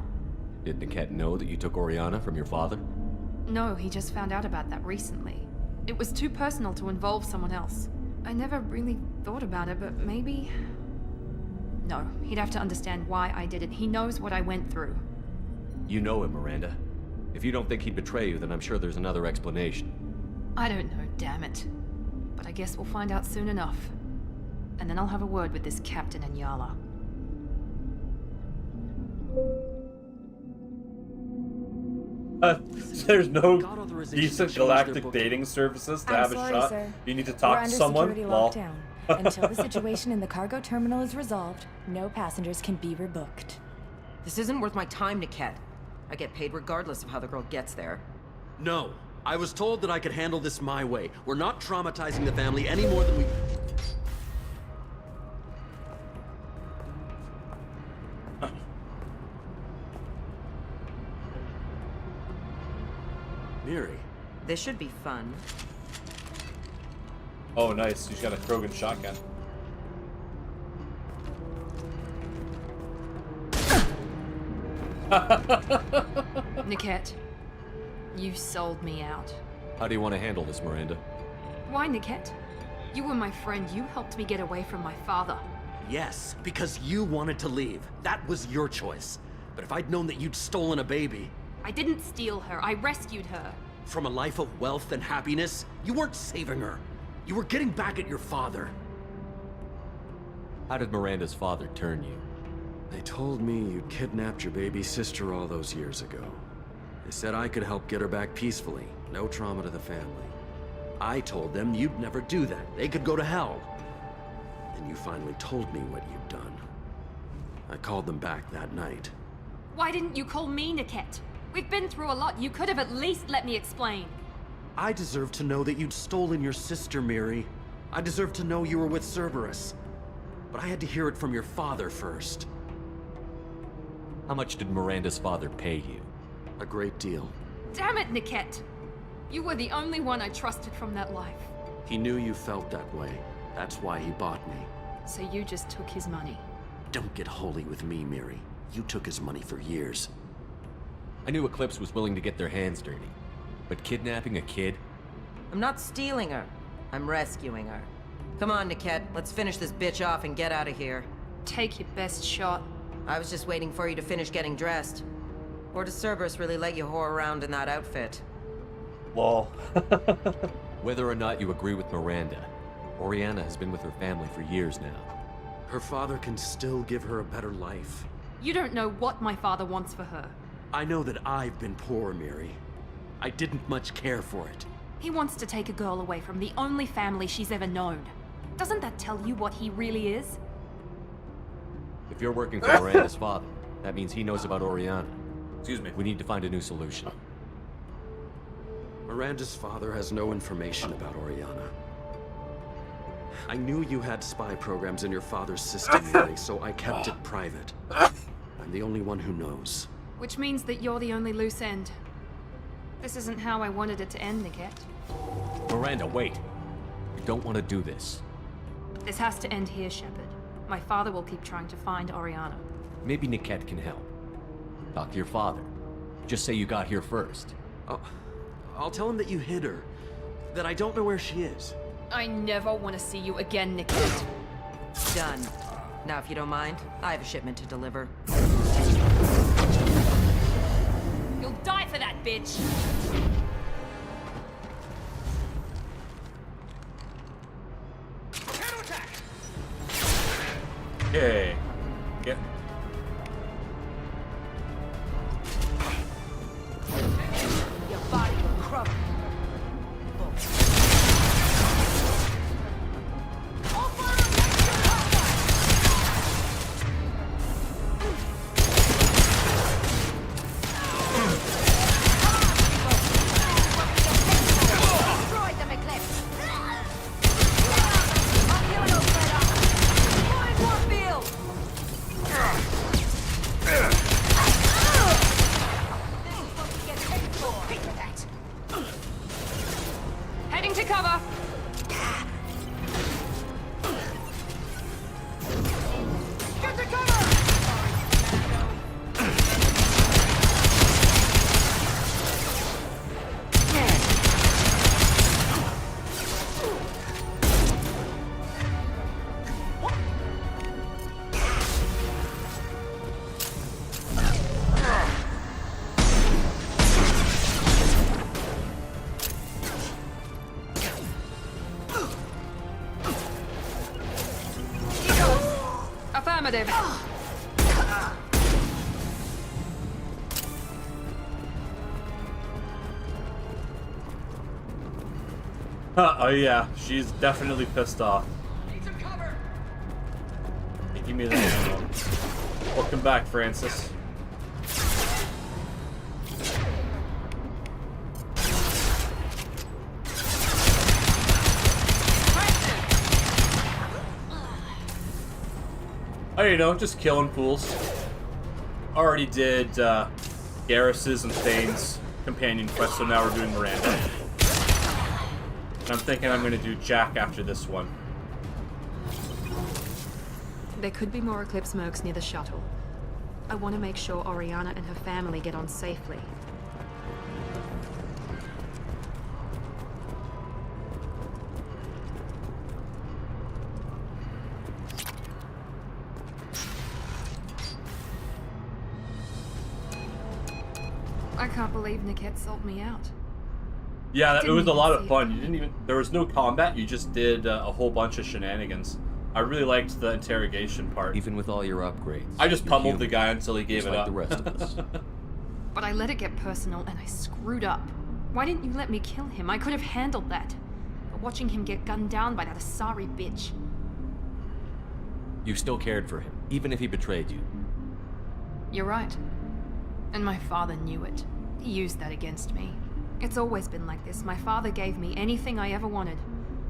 Did Niket know that you took Oriana from your father? No, he just found out about that recently. It was too personal to involve someone else. I never really thought about it, but maybe... No, he'd have to understand why I did it. He knows what I went through. You know him, Miranda. If you don't think he'd betray you, then I'm sure there's another explanation. I don't know, damn it. But I guess we'll find out soon enough. And then I'll have a word with this captain and Yala. There's no decent galactic dating services to have a shot. Sir. You need to talk We're to under someone. security Lol. lockdown. Until the situation in the cargo terminal is resolved, no passengers can be rebooked. This isn't worth my time, Niket. I get paid regardless of how the girl gets there. No. I was told that I could handle this my way. We're not traumatizing the family any more than we... Miri. This should be fun. Oh, nice. She's got a Krogan shotgun. Niket, you sold me out. How do you want to handle this, Miranda? Why, Niket? You were my friend. You helped me get away from my father. Yes, because you wanted to leave. That was your choice. But if I'd known that you'd stolen a baby... I didn't steal her. I rescued her. From a life of wealth and happiness, you weren't saving her. You were getting back at your father. How did Miranda's father turn you? They told me you'd kidnapped your baby sister all those years ago. They said I could help get her back peacefully. No trauma to the family. I told them you'd never do that. They could go to hell. Then you finally told me what you'd done. I called them back that night. Why didn't you call me, Niket? We've been through a lot. You could have at least let me explain. I deserve to know that you'd stolen your sister, Miri. I deserve to know you were with Cerberus. But I had to hear it from your father first. How much did Miranda's father pay you? A great deal. Damn it, Niket! You were the only one I trusted from that life. He knew you felt that way. That's why he bought me. So you just took his money. Don't get holy with me, Miri. You took his money for years. I knew Eclipse was willing to get their hands dirty. But kidnapping a kid? I'm not stealing her. I'm rescuing her. Come on, Niket. Let's finish this bitch off and get out of here. Take your best shot. I was just waiting for you to finish getting dressed. Or does Cerberus really let you whore around in that outfit? Lol. Whether or not you agree with Miranda, Oriana has been with her family for years now. Her father can still give her a better life. You don't know what my father wants for her. I know that I've been poor, Miri. I didn't much care for it. He wants to take a girl away from the only family she's ever known. Doesn't that tell you what he really is? If you're working for Miranda's father, that means he knows about Oriana. Excuse me. We need to find a new solution. Miranda's father has no information about Oriana. I knew you had spy programs in your father's system, Miri, so I kept it private. I'm the only one who knows. Which means that you're the only loose end. This isn't how I wanted it to end, Niket. Miranda, wait. You don't want to do this. This has to end here, Shepard. My father will keep trying to find Oriana. Maybe Niket can help. Talk to your father. Just say you got here first. I'll tell him that you hid her. That I don't know where she is. I never want to see you again, Niket. Done. Now, if you don't mind, I have a shipment to deliver. You'll die for that, bitch! Okay. Get. Your body will crumble. Heading to cover! Get to cover! Affirmative. Oh yeah, she's definitely pissed off. Need some cover. Hey, give me that ammo. Welcome back, Francis. Oh, you know, just killing fools. Already did Garrus's and Thane's companion quest, so now we're doing Miranda. And I'm thinking I'm going to do Jack after this one. There could be more Eclipse mercs near the shuttle. I want to make sure Oriana and her family get on safely. I can't believe Niket sold me out. Yeah, it was a lot of fun. You didn't even... There was no combat, you just did a whole bunch of shenanigans. I really liked the interrogation part. Even with all your upgrades. I just pummeled the guy until he gave it like up. the rest of us. But I let it get personal and I screwed up. Why didn't you let me kill him? I could have handled that. But watching him get gunned down by that Asari bitch. You still cared for him, even if he betrayed you. You're right. And my father knew it. He used that against me. It's always been like this. My father gave me anything I ever wanted.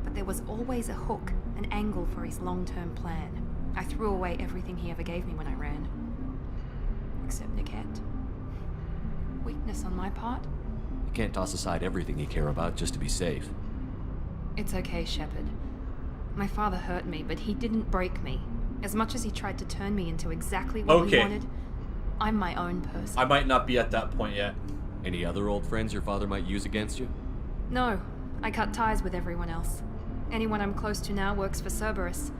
But there was always a hook, an angle for his long-term plan. I threw away everything he ever gave me when I ran. Except Niket. Weakness on my part? You can't toss aside everything you care about just to be safe. It's okay, Shepard. My father hurt me, but he didn't break me. As much as he tried to turn me into exactly what he wanted, I'm my own person. I might not be at that point yet. Any other old friends your father might use against you? No, I cut ties with everyone else. Anyone I'm close to now works for Cerberus.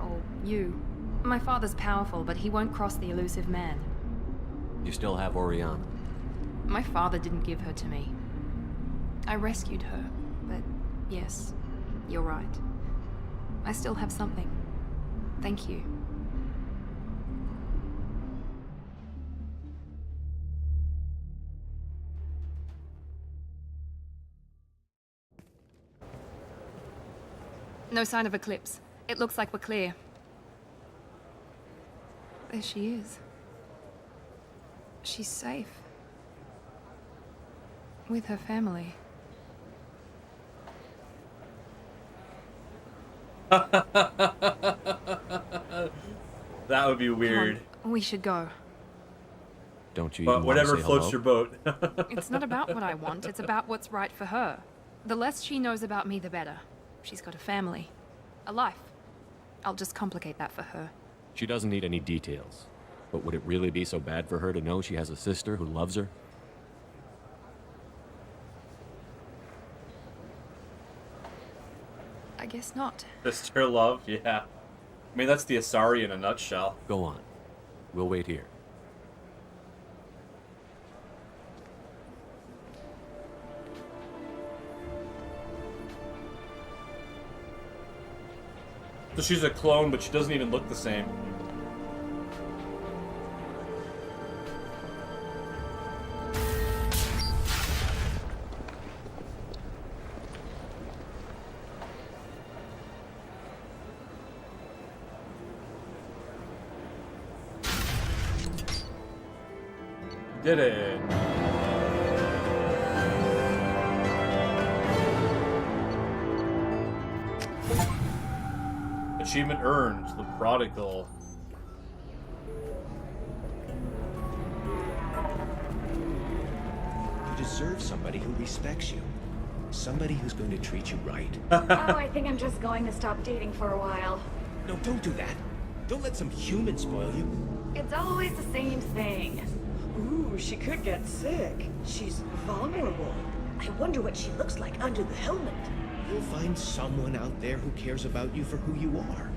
Or you. My father's powerful, but he won't cross the elusive man. You still have Oriana. My father didn't give her to me. I rescued her, but yes, you're right. I still have something. Thank you. No sign of Eclipse. It looks like we're clear. There she is. She's safe. With her family. That would be weird. Come on, we should go. Don't you But even whatever want to say floats hello? your boat. It's not about what I want, it's about what's right for her. The less she knows about me, the better. She's got a family. A life. I'll just complicate that for her. She doesn't need any details. But would it really be so bad for her to know she has a sister who loves her? I guess not. Sister love, yeah. I mean, that's the Asari in a nutshell. Go on. We'll wait here. So she's a clone, but she doesn't even look the same. Did it. Achievement earned. The Prodigal. You deserve somebody who respects you. Somebody who's going to treat you right. Oh, I think I'm just going to stop dating for a while. No, don't do that. Don't let some human spoil you. It's always the same thing. Ooh, she could get sick. She's vulnerable. I wonder what she looks like under the helmet. You'll find someone out there who cares about you for who you are.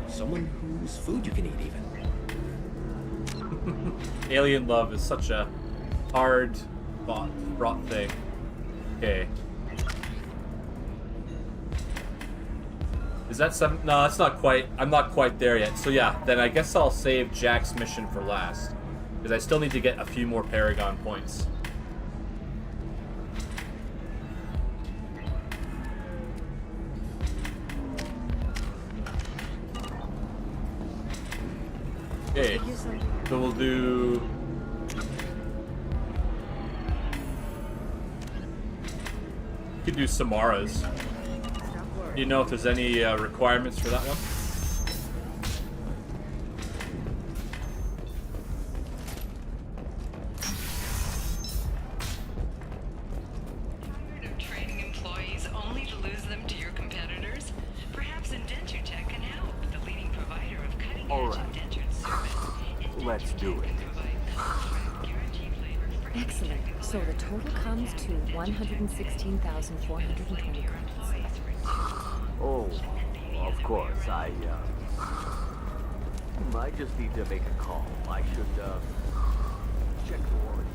Someone whose food you can eat, even. Alien love is such a hard brought thing. Okay. Is that 7? No, that's not quite. I'm not quite there yet. So yeah, then I guess I'll save Jack's mission for last. Because I still need to get a few more Paragon points. Okay, so we'll do... We could do Samara's. Do you know if there's any requirements for that one? Tired of training employees only to lose them to your competitors? Perhaps Indentutech can help, the leading provider of cutting-edge indentured service. Let's do it. Excellent. So the total comes to 116,420 credits. Oh, of course, I just need to make a call. I should, check the warranty.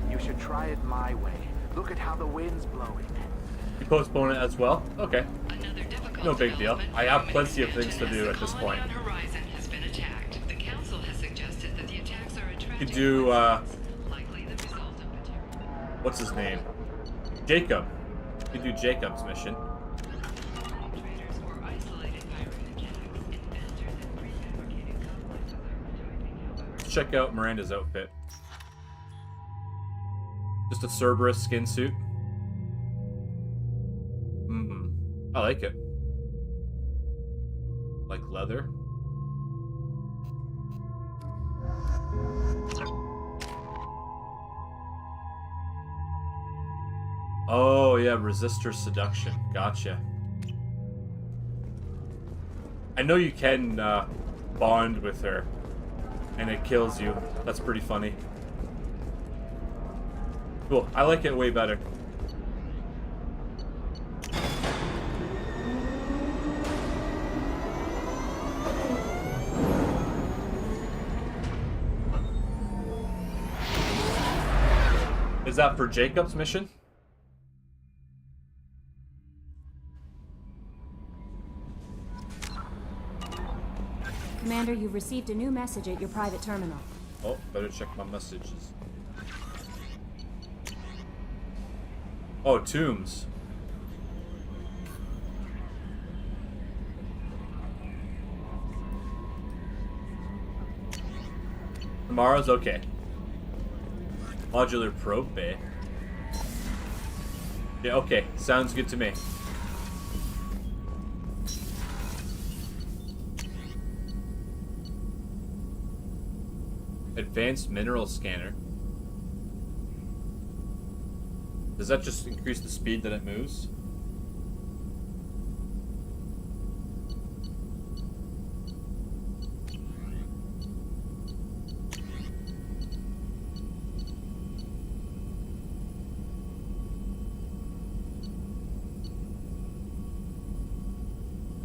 You should try it my way. Look at how the wind's blowing. You postpone it as well? Okay. No big deal. I have plenty of things to do at this point. You could do, what's his name? Jacob. You could do Jacob's mission. Let's check out Miranda's outfit. Just a Cerberus skin suit. I like it. Like leather. Oh yeah, resistor seduction. Gotcha. I know you can bond with her, and it kills you. That's pretty funny. Cool. I like it way better. Is that for Jacob's mission? Commander, you've received a new message at your private terminal. Oh, better check my messages. Oh, tombs. Tomorrow's okay. Modular probe bay. Yeah, okay. Sounds good to me. Advanced mineral scanner. Does that just increase the speed that it moves?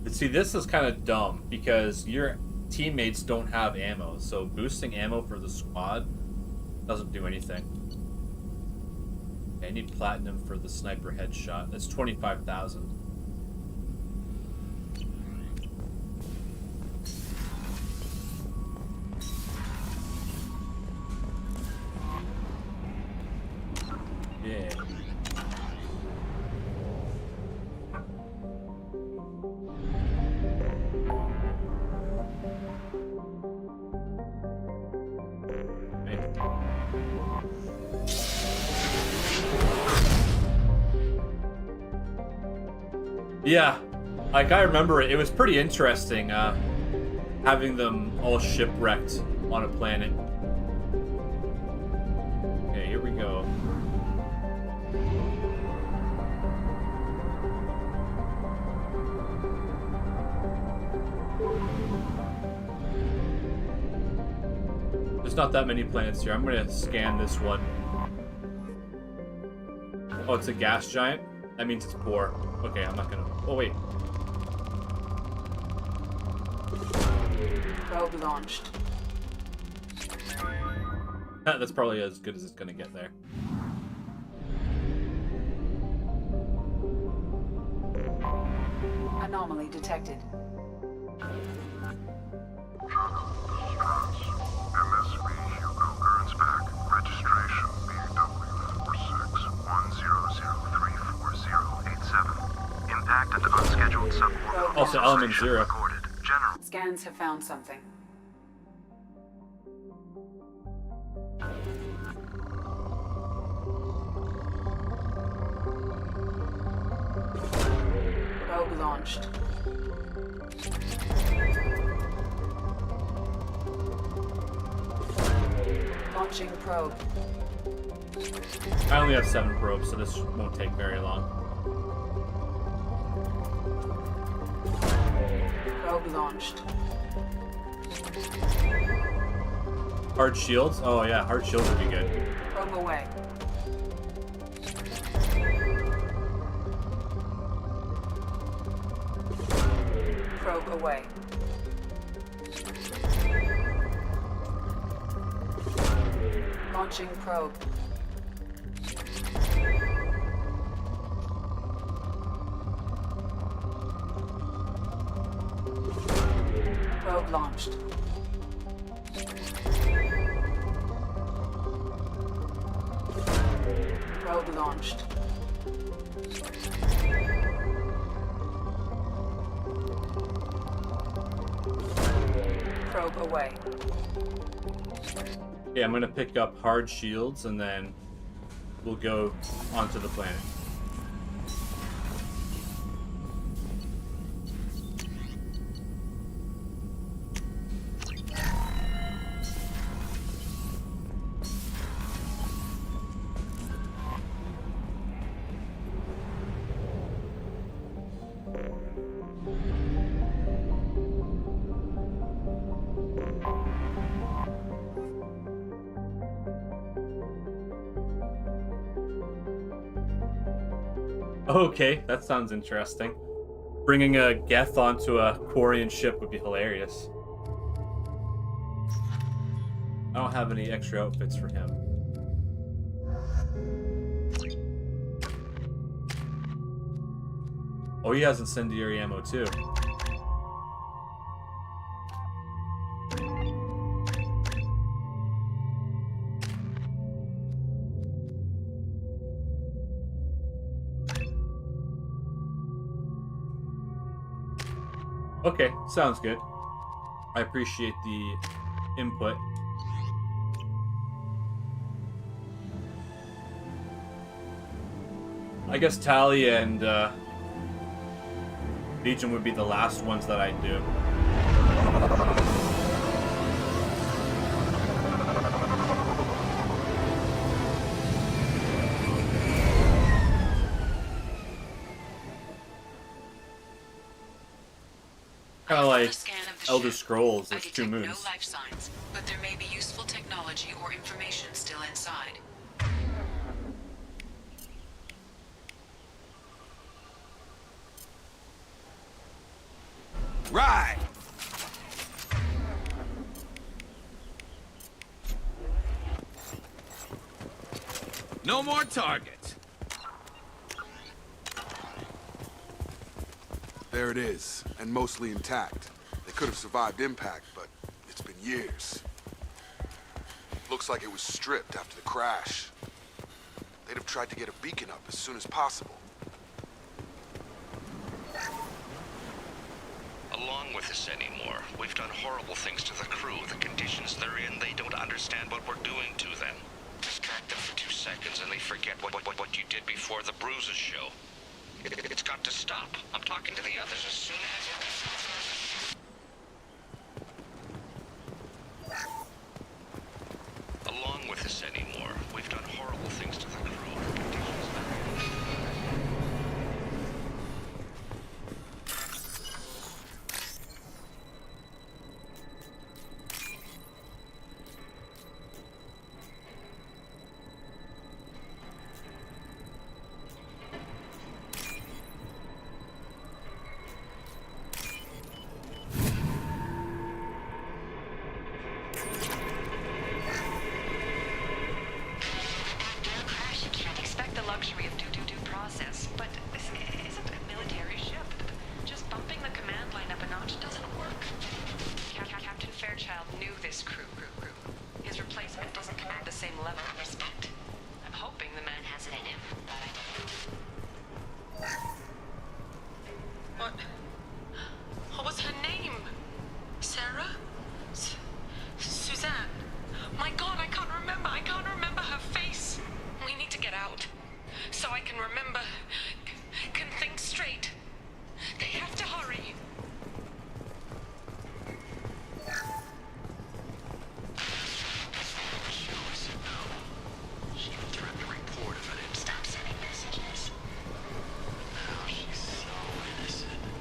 But see, this is kind of dumb because your teammates don't have ammo, so boosting ammo for the squad doesn't do anything. I need platinum for the sniper headshot. That's 25,000. Yeah. Yeah, like I remember it. It was pretty interesting having them all shipwrecked on a planet. Okay, here we go. There's not that many planets here. I'm gonna scan this one. Oh, it's a gas giant? That means it's poor. Okay, I'm not gonna... Oh, wait. Probe launched. That's probably as good as it's gonna get there. Anomaly detected. MSV Hugo Burns back. Registration BW4610034087. Impact and unscheduled suborbital. Also, element 0. Recorded. General. Scans have found something. Probe launched. Launching probe. I only have 7 probes, so this won't take very long. Probe launched. Hard shields? Oh yeah, hard shields would be good. Probe away. Probe away. Launching probe. Probe launched. Probe launched. Probe away. Yeah, I'm gonna pick up hard shields and then we'll go onto the planet. Okay, that sounds interesting. Bringing a Geth onto a Quarian ship would be hilarious. I don't have any extra outfits for him. Oh, he has incendiary ammo too. Okay, sounds good. I appreciate the input. I guess Tally and Legion would be the last ones that I'd do. Kind of like Elder Scrolls, there's two moons. No life signs, but there may be useful technology or information still inside. Right! No more targets. There it is, and mostly intact. They could have survived impact, but it's been years. Looks like it was stripped after the crash. They'd have tried to get a beacon up as soon as possible. Along with this anymore. We've done horrible things to the crew. The conditions they're in, they don't understand what we're doing to them. Distract them for 2 seconds and they forget what you did before the bruises show. It's got to stop. I'm talking to the others as soon as... Along with this anymore. We've done horrible things to the crew.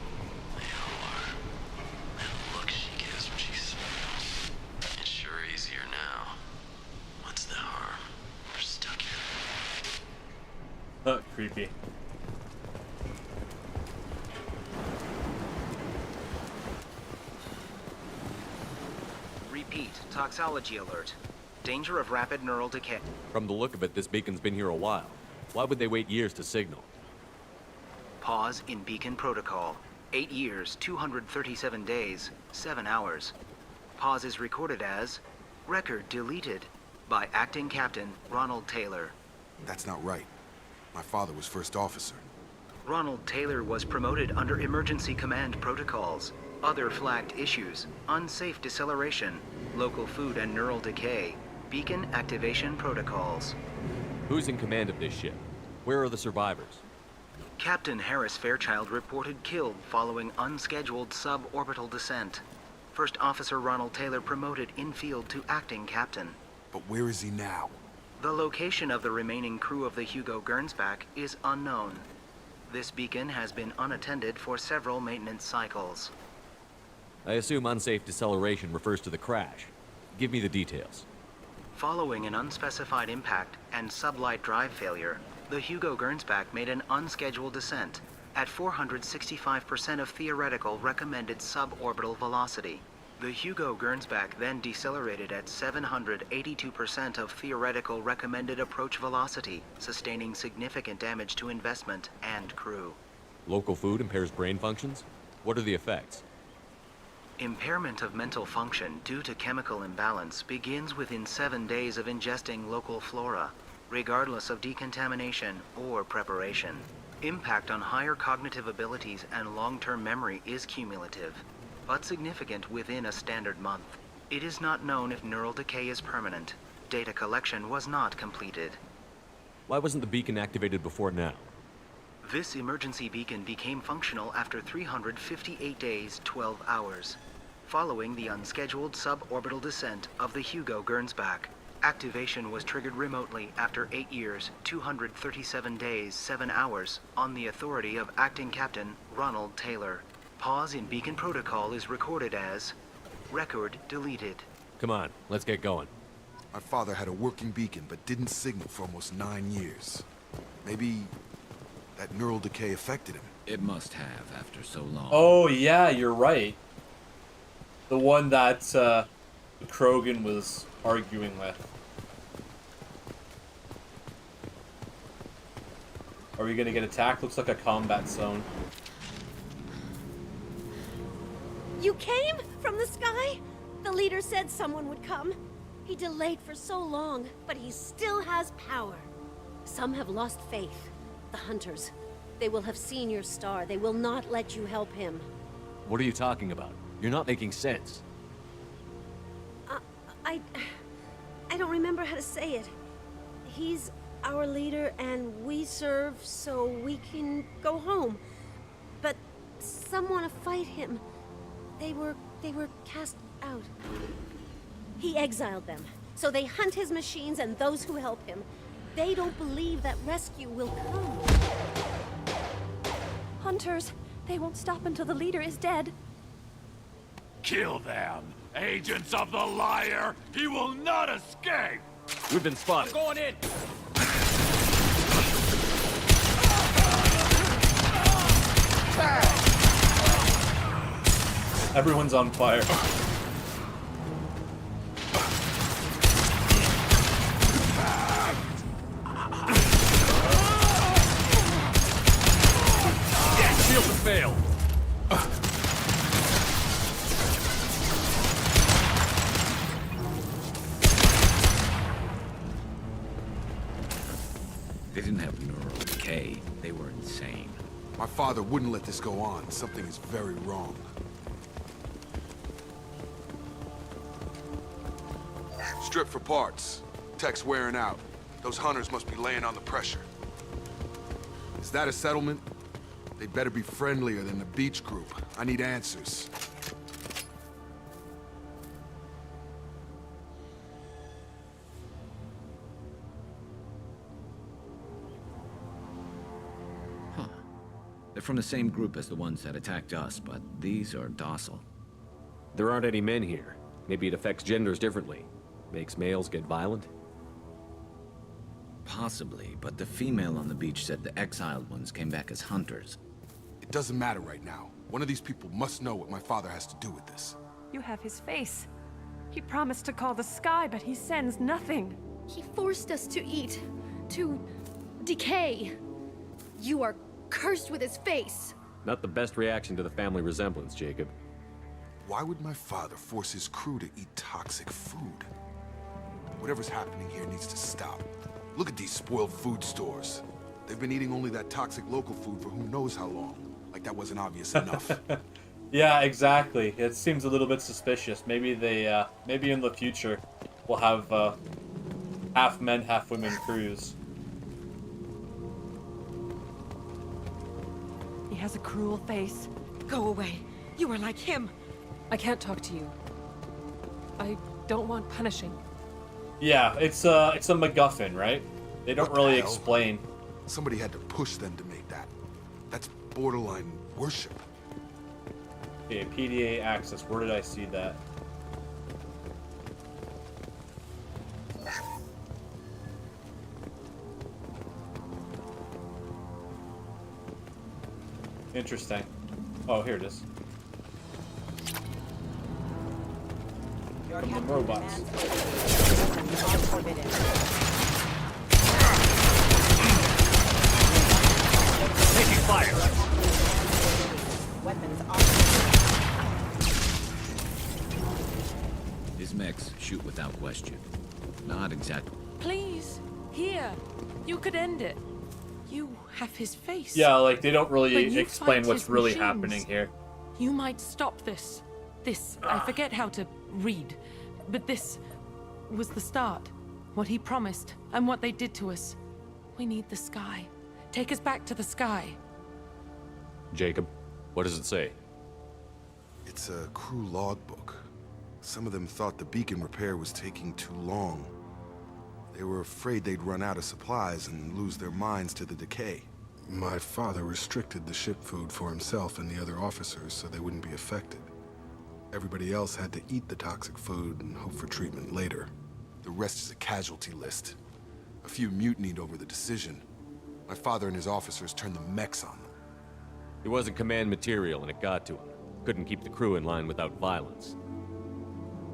The conditions they're in. Creepy. Repeat, toxology alert. Danger of rapid neural decay. From the look of it, this beacon's been here a while. Why would they wait years to signal? Pause in beacon protocol. 8 years, 237 days, 7 hours. Pause is recorded as record deleted by Acting Captain Ronald Taylor. That's not right. My father was first officer. Ronald Taylor was promoted under emergency command protocols. Other flagged issues: unsafe deceleration, local food and neural decay, beacon activation protocols. Who's in command of this ship? Where are the survivors? Captain Harris Fairchild reported killed following unscheduled suborbital descent. First Officer Ronald Taylor promoted in-field to acting captain. But where is he now? The location of the remaining crew of the Hugo Gernsback is unknown. This beacon has been unattended for several maintenance cycles. I assume unsafe deceleration refers to the crash. Give me the details. Following an unspecified impact and sublight drive failure, the Hugo Gernsback made an unscheduled descent at 465% of theoretical recommended suborbital velocity. The Hugo Gernsback then decelerated at 782% of theoretical recommended approach velocity, sustaining significant damage to investment and crew. Local food impairs brain functions? What are the effects? Impairment of mental function due to chemical imbalance begins within 7 days of ingesting local flora, regardless of decontamination or preparation. Impact on higher cognitive abilities and long-term memory is cumulative, but significant within a standard month. It is not known if neural decay is permanent. Data collection was not completed. Why wasn't the beacon activated before now? This emergency beacon became functional after 358 days, 12 hours, following the unscheduled suborbital descent of the Hugo Gernsback. Activation was triggered remotely after 8 years, 237 days, 7 hours, on the authority of Acting Captain Ronald Taylor. Pause in beacon protocol is recorded as record deleted. Come on, let's get going. My father had a working beacon, but didn't signal for almost 9 years. Maybe that neural decay affected him. It must have after so long. Oh yeah, you're right. The one that Krogan was arguing with. Are we gonna get attacked? Looks like a combat zone. You came from the sky? The leader said someone would come. He delayed for so long, but he still has power. Some have lost faith. The hunters. They will have seen your star. They will not let you help him. What are you talking about? You're not making sense. I don't remember how to say it. He's our leader and we serve so we can go home. But some want to fight him. They were cast out. He exiled them, so they hunt his machines and those who help him. They don't believe that rescue will come. Hunters, they won't stop until the leader is dead. Kill them! Agents of the liar! He will not escape! We've been spotted. I'm going in! Everyone's on fire. Shield has failed. They didn't have neural decay. They were insane. My father wouldn't let this go on. Something is very wrong. Strip for parts. Tech's wearing out. Those hunters must be laying on the pressure. Is that a settlement? They'd better be friendlier than the beach group. I need answers. They're from the same group as the ones that attacked us, but these are docile. There aren't any men here. Maybe it affects genders differently. Makes males get violent? Possibly, but the female on the beach said the exiled ones came back as hunters. It doesn't matter right now. One of these people must know what my father has to do with this. You have his face. He promised to call the sky, but he sends nothing. He forced us to eat, to decay. You are cursed with his face. Not the best reaction to the family resemblance, Jacob. Why would my father force his crew to eat toxic food? Whatever's happening here needs to stop. Look at these spoiled food stores. They've been eating only that toxic local food for who knows how long. Like that wasn't obvious enough. Yeah, exactly. It seems a little bit suspicious. Maybe they, maybe in the future, we'll have half men, half women crews. He has a cruel face. Go away. You are like him. I can't talk to you. I don't want punishing. Yeah, it's a MacGuffin, right? They don't really explain. Somebody had to push them to make that. That's borderline worship. Okay, PDA access. Where did I see that? Interesting. Oh, here it is. From the robots. Taking fire. You could end it. You have his face. Yeah, like they don't But really you explain fight what's his really machines. happening here. You might stop this. I forget how to read, but this was the start. What he promised, and what they did to us. We need the sky. Take us back to the sky. Jacob, what does it say? It's a crew logbook. Some of them thought the beacon repair was taking too long. They were afraid they'd run out of supplies and lose their minds to the decay. My father restricted the ship food for himself and the other officers so they wouldn't be affected. Everybody else had to eat the toxic food and hope for treatment later. The rest is a casualty list. A few mutinied over the decision. My father and his officers turned the mechs on them. It wasn't command material and it got to him. Couldn't keep the crew in line without violence.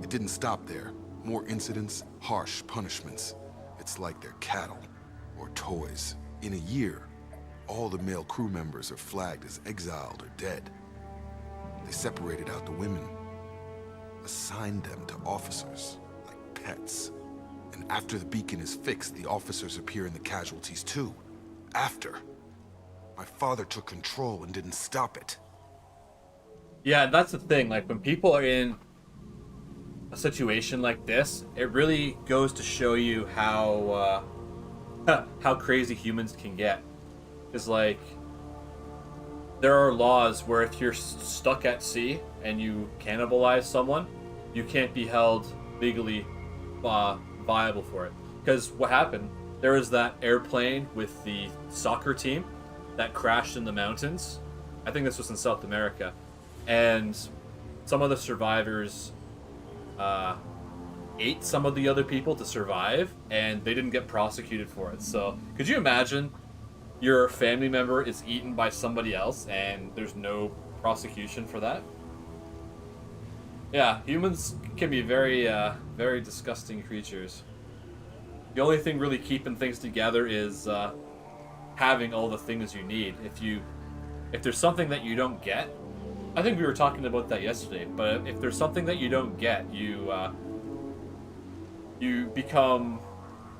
It didn't stop there. More incidents, harsh punishments. It's like they're cattle or toys. In a year, all the male crew members are flagged as exiled or dead. They separated out the women, assigned them to officers, like pets. And after the beacon is fixed, the officers appear in the casualties too. After. My father took control and didn't stop it. Yeah, that's the thing. Like, when people are in a situation like this, it really goes to show you how crazy humans can get. Is like, there are laws where if you're stuck at sea and you cannibalize someone, you can't be held legally viable for it. Because what happened, there was that airplane with the soccer team that crashed in the mountains. I think this was in South America. And some of the survivors ate some of the other people to survive, and they didn't get prosecuted for it. So, could you imagine your family member is eaten by somebody else and there's no prosecution for that? Yeah, humans can be very, very disgusting creatures. The only thing really keeping things together is having all the things you need. If there's something that you don't get, I think we were talking about that yesterday, but if there's something that you don't get, you become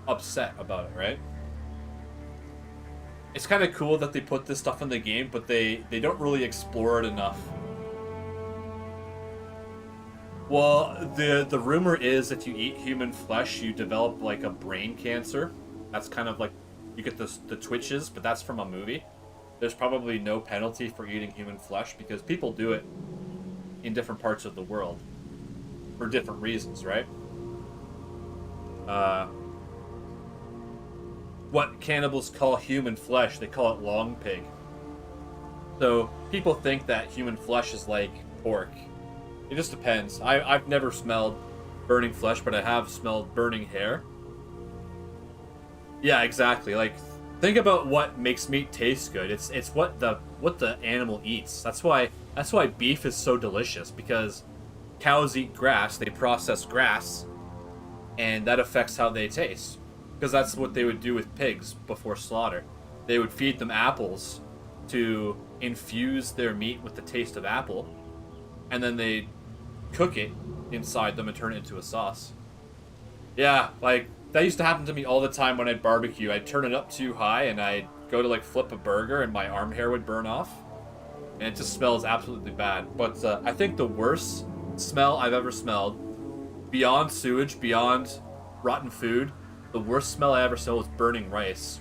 upset about it, right? It's kind of cool that they put this stuff in the game, but they don't really explore it enough. Well, the rumor is if you eat human flesh, you develop like a brain cancer. That's kind of like, you get the twitches, but that's from a movie. There's probably no penalty for eating human flesh because people do it in different parts of the world for different reasons, right? What cannibals call human flesh, they call it long pig. So people think that human flesh is like pork. It just depends. I've never smelled burning flesh, but I have smelled burning hair. Yeah, exactly. Like, think about what makes meat taste good. It's what the animal eats. That's why beef is so delicious, because cows eat grass, they process grass, and that affects how they taste. Because that's what they would do with pigs before slaughter. They would feed them apples to infuse their meat with the taste of apple, and then they cook it inside them and turn it into a sauce. Yeah, like, that used to happen to me all the time when I'd barbecue. I'd turn it up too high and I'd go to like flip a burger and my arm hair would burn off. And it just smells absolutely bad. But I think the worst smell I've ever smelled, beyond sewage, beyond rotten food, the worst smell I ever smelled was burning rice.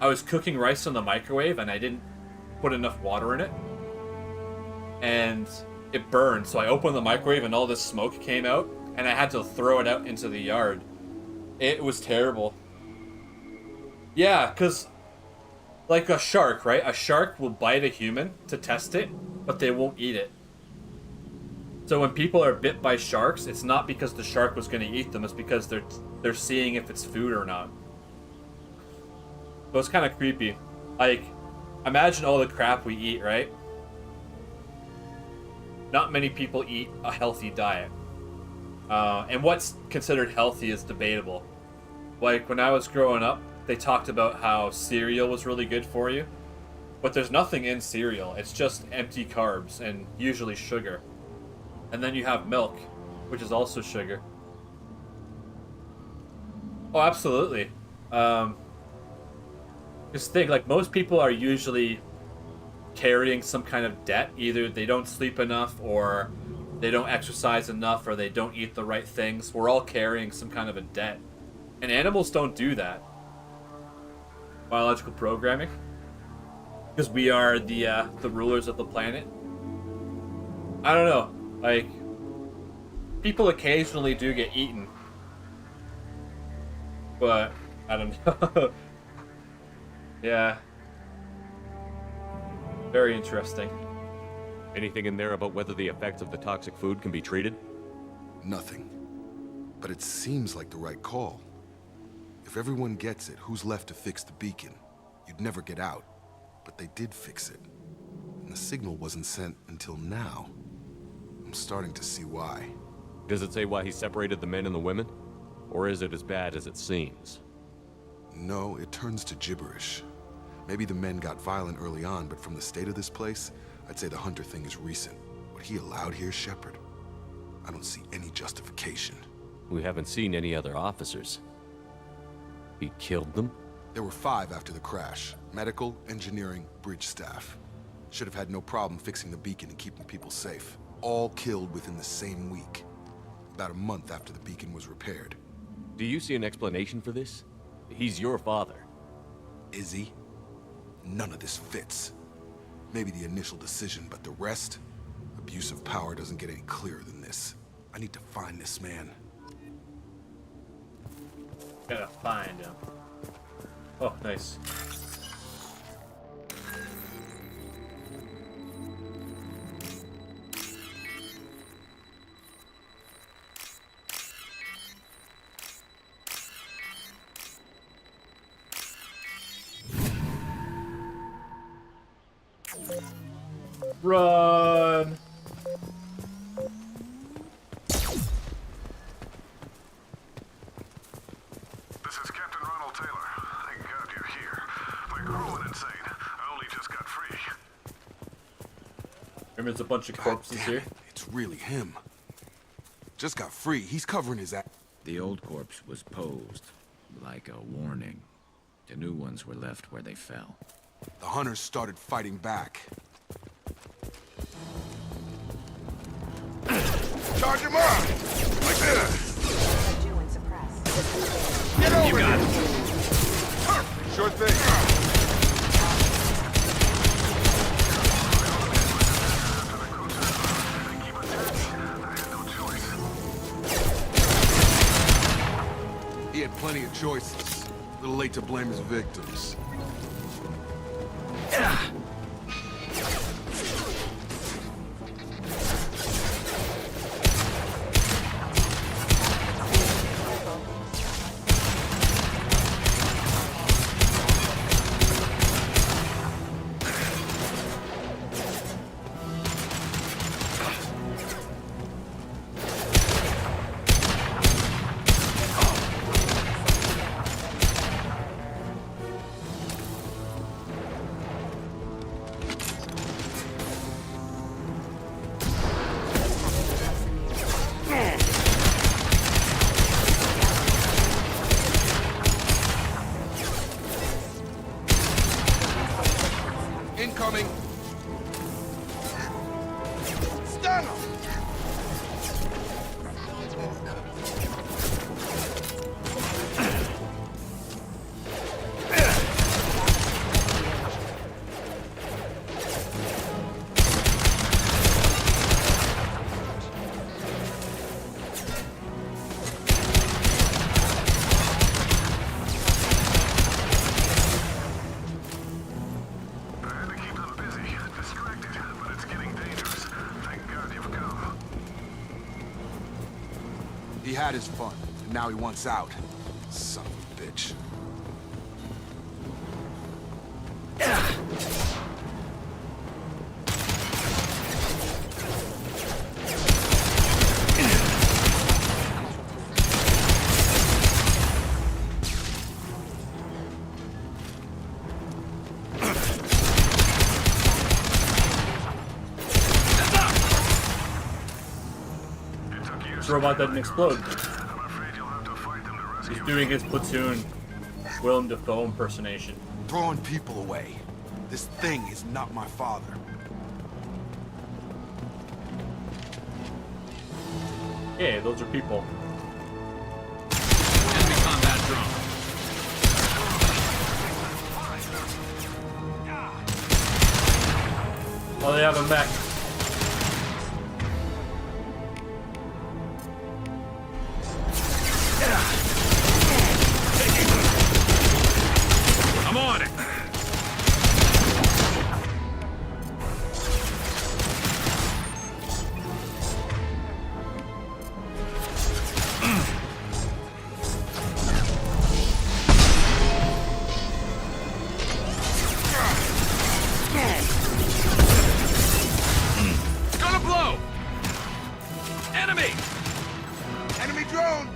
I was cooking rice in the microwave and I didn't put enough water in it. And it burned, so I opened the microwave and all this smoke came out and I had to throw it out into the yard. It was terrible. Yeah, because like a shark, right? A shark will bite a human to test it, but they won't eat it. So when people are bit by sharks, it's not because the shark was going to eat them, it's because they're seeing if it's food or not. So it's kind of creepy. Like, imagine all the crap we eat, right? Not many people eat a healthy diet. And what's considered healthy is debatable. Like, when I was growing up, they talked about how cereal was really good for you. But there's nothing in cereal. It's just empty carbs and usually sugar. And then you have milk, which is also sugar. Oh, absolutely. Just think, like, most people are usually carrying some kind of debt. Either they don't sleep enough, or they don't exercise enough, or they don't eat the right things. We're all carrying some kind of a debt. And animals don't do that. Biological programming. Because we are the rulers of the planet. I don't know. Like, people occasionally do get eaten. But, I don't know. Yeah. Very interesting. Anything in there about whether the effects of the toxic food can be treated? Nothing. But it seems like the right call. If everyone gets it, who's left to fix the beacon? You'd never get out. But they did fix it. And the signal wasn't sent until now. I'm starting to see why. Does it say why he separated the men and the women? Or is it as bad as it seems? No, it turns to gibberish. Maybe the men got violent early on, but from the state of this place, I'd say the Hunter thing is recent. What he allowed here, Shepard, I don't see any justification. We haven't seen any other officers. He killed them? There were 5 after the crash. Medical, engineering, bridge staff. Should have had no problem fixing the beacon and keeping people safe. All killed within the same week. About a month after the beacon was repaired. Do you see an explanation for this? He's your father. Is he? None of this fits. Maybe the initial decision, but the rest? Abuse of power doesn't get any clearer than this. I need to find this man. Gotta find him. Oh, nice. Run! This is Captain Ronald Taylor. Thank God you're here. My crew went insane. I only just got free. Remember, there's a bunch of corpses here. It's really him. Just got free. He's covering his ass. The old corpse was posed, like a warning. The new ones were left where they fell. The hunters started fighting back. Charge him up! Like this! Get over here! Sure thing. He had plenty of choices. A little late to blame his victims. Incoming! Stun him! He had his fun, and now he wants out. Son of a bitch. This robot doesn't explode. He's doing his platoon Willem Dafoe impersonation. Throwing people away. This thing is not my father. Hey, those are people. Enemy combat drone. Oh, they have a mech. I'm on it. Gonna blow. Enemy. Enemy drone!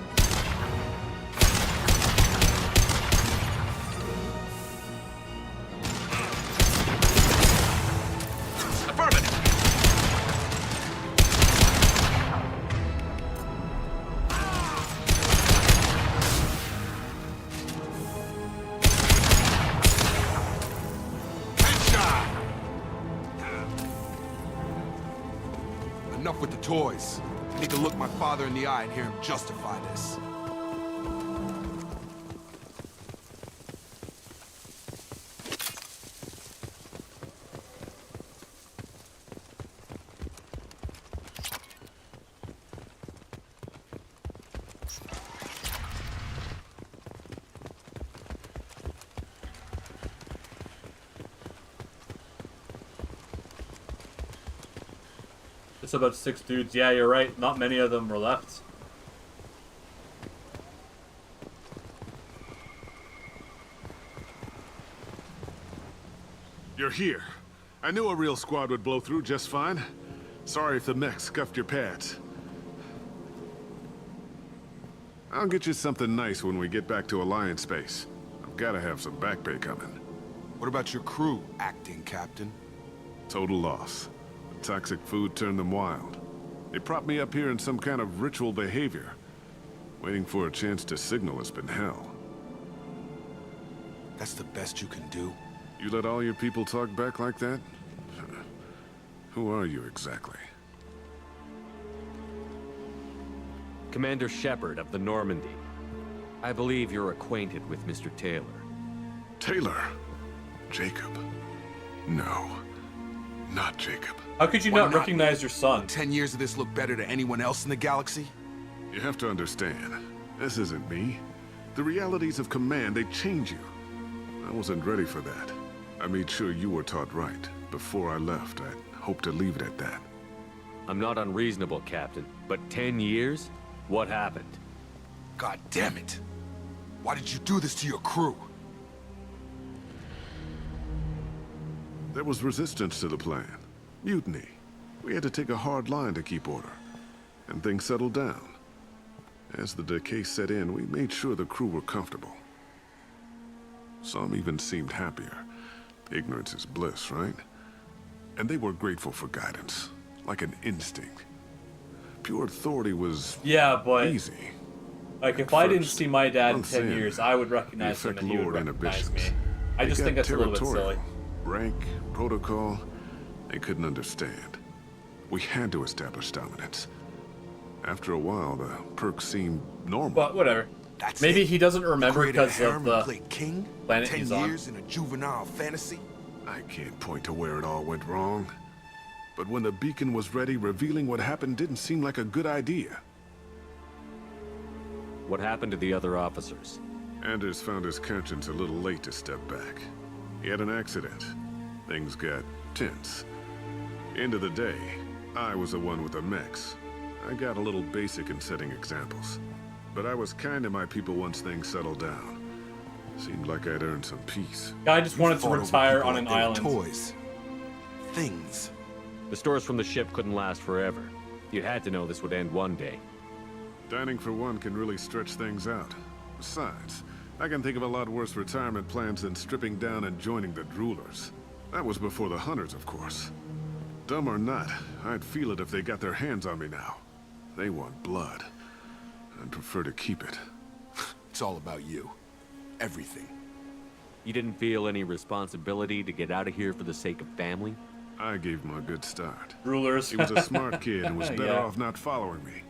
Affirmative. Headshot! Enough with the toys. I need to look my father in the eye and hear him justify this. It's about 6 dudes. Yeah, you're right. Not many of them were left. You're here. I knew a real squad would blow through just fine. Sorry if the mech scuffed your pads. I'll get you something nice when we get back to Alliance base. I've gotta have some back pay coming. What about your crew, acting captain? Total loss. The toxic food turned them wild. They propped me up here in some kind of ritual behavior. Waiting for a chance to signal has been hell. That's the best you can do? You let all your people talk back like that? Who are you exactly? Commander Shepard of the Normandy. I believe you're acquainted with Mr. Taylor. Taylor? Jacob? No. Not Jacob. How could you not recognize your son? 10 years of this look better to anyone else in the galaxy? You have to understand, this isn't me. The realities of command, they change you. I wasn't ready for that. I made sure you were taught right. Before I left, I hoped to leave it at that. I'm not unreasonable, Captain, but 10 years? What happened? God damn it! Why did you do this to your crew? There was resistance to the plan. Mutiny. We had to take a hard line to keep order. And things settled down. As the decay set in, we made sure the crew were comfortable. Some even seemed happier. Ignorance is bliss, right? And they were grateful for guidance, like an instinct. Pure authority was easy. Like, if I didn't see my dad in 10 years, I would recognize him and he would recognize me. I just think that's a little bit silly. Rank, protocol, they couldn't understand. We had to establish dominance. After a while, the perks seemed normal. But whatever. Maybe he doesn't remember because of the king? planet 10 he's on. years in a juvenile fantasy? I can't point to where it all went wrong. But when the beacon was ready, revealing what happened didn't seem like a good idea. What happened to the other officers? Anders found his conscience a little late to step back. He had an accident. Things got tense. End of the day, I was the one with the mechs. I got a little basic in setting examples. But I was kind to my people once things settled down. Seemed like I'd earned some peace. I just wanted to retire on an island. Toys. Things. The stores from the ship couldn't last forever. You had to know this would end one day. Dining for one can really stretch things out. Besides, I can think of a lot worse retirement plans than stripping down and joining the droolers. That was before the hunters, of course. Dumb or not, I'd feel it if they got their hands on me now. They want blood. I'd prefer to keep it. It's all about you. Everything. You didn't feel any responsibility to get out of here for the sake of family? I gave him a good start. Rulers. He was a smart kid and was better Yeah. off not following me.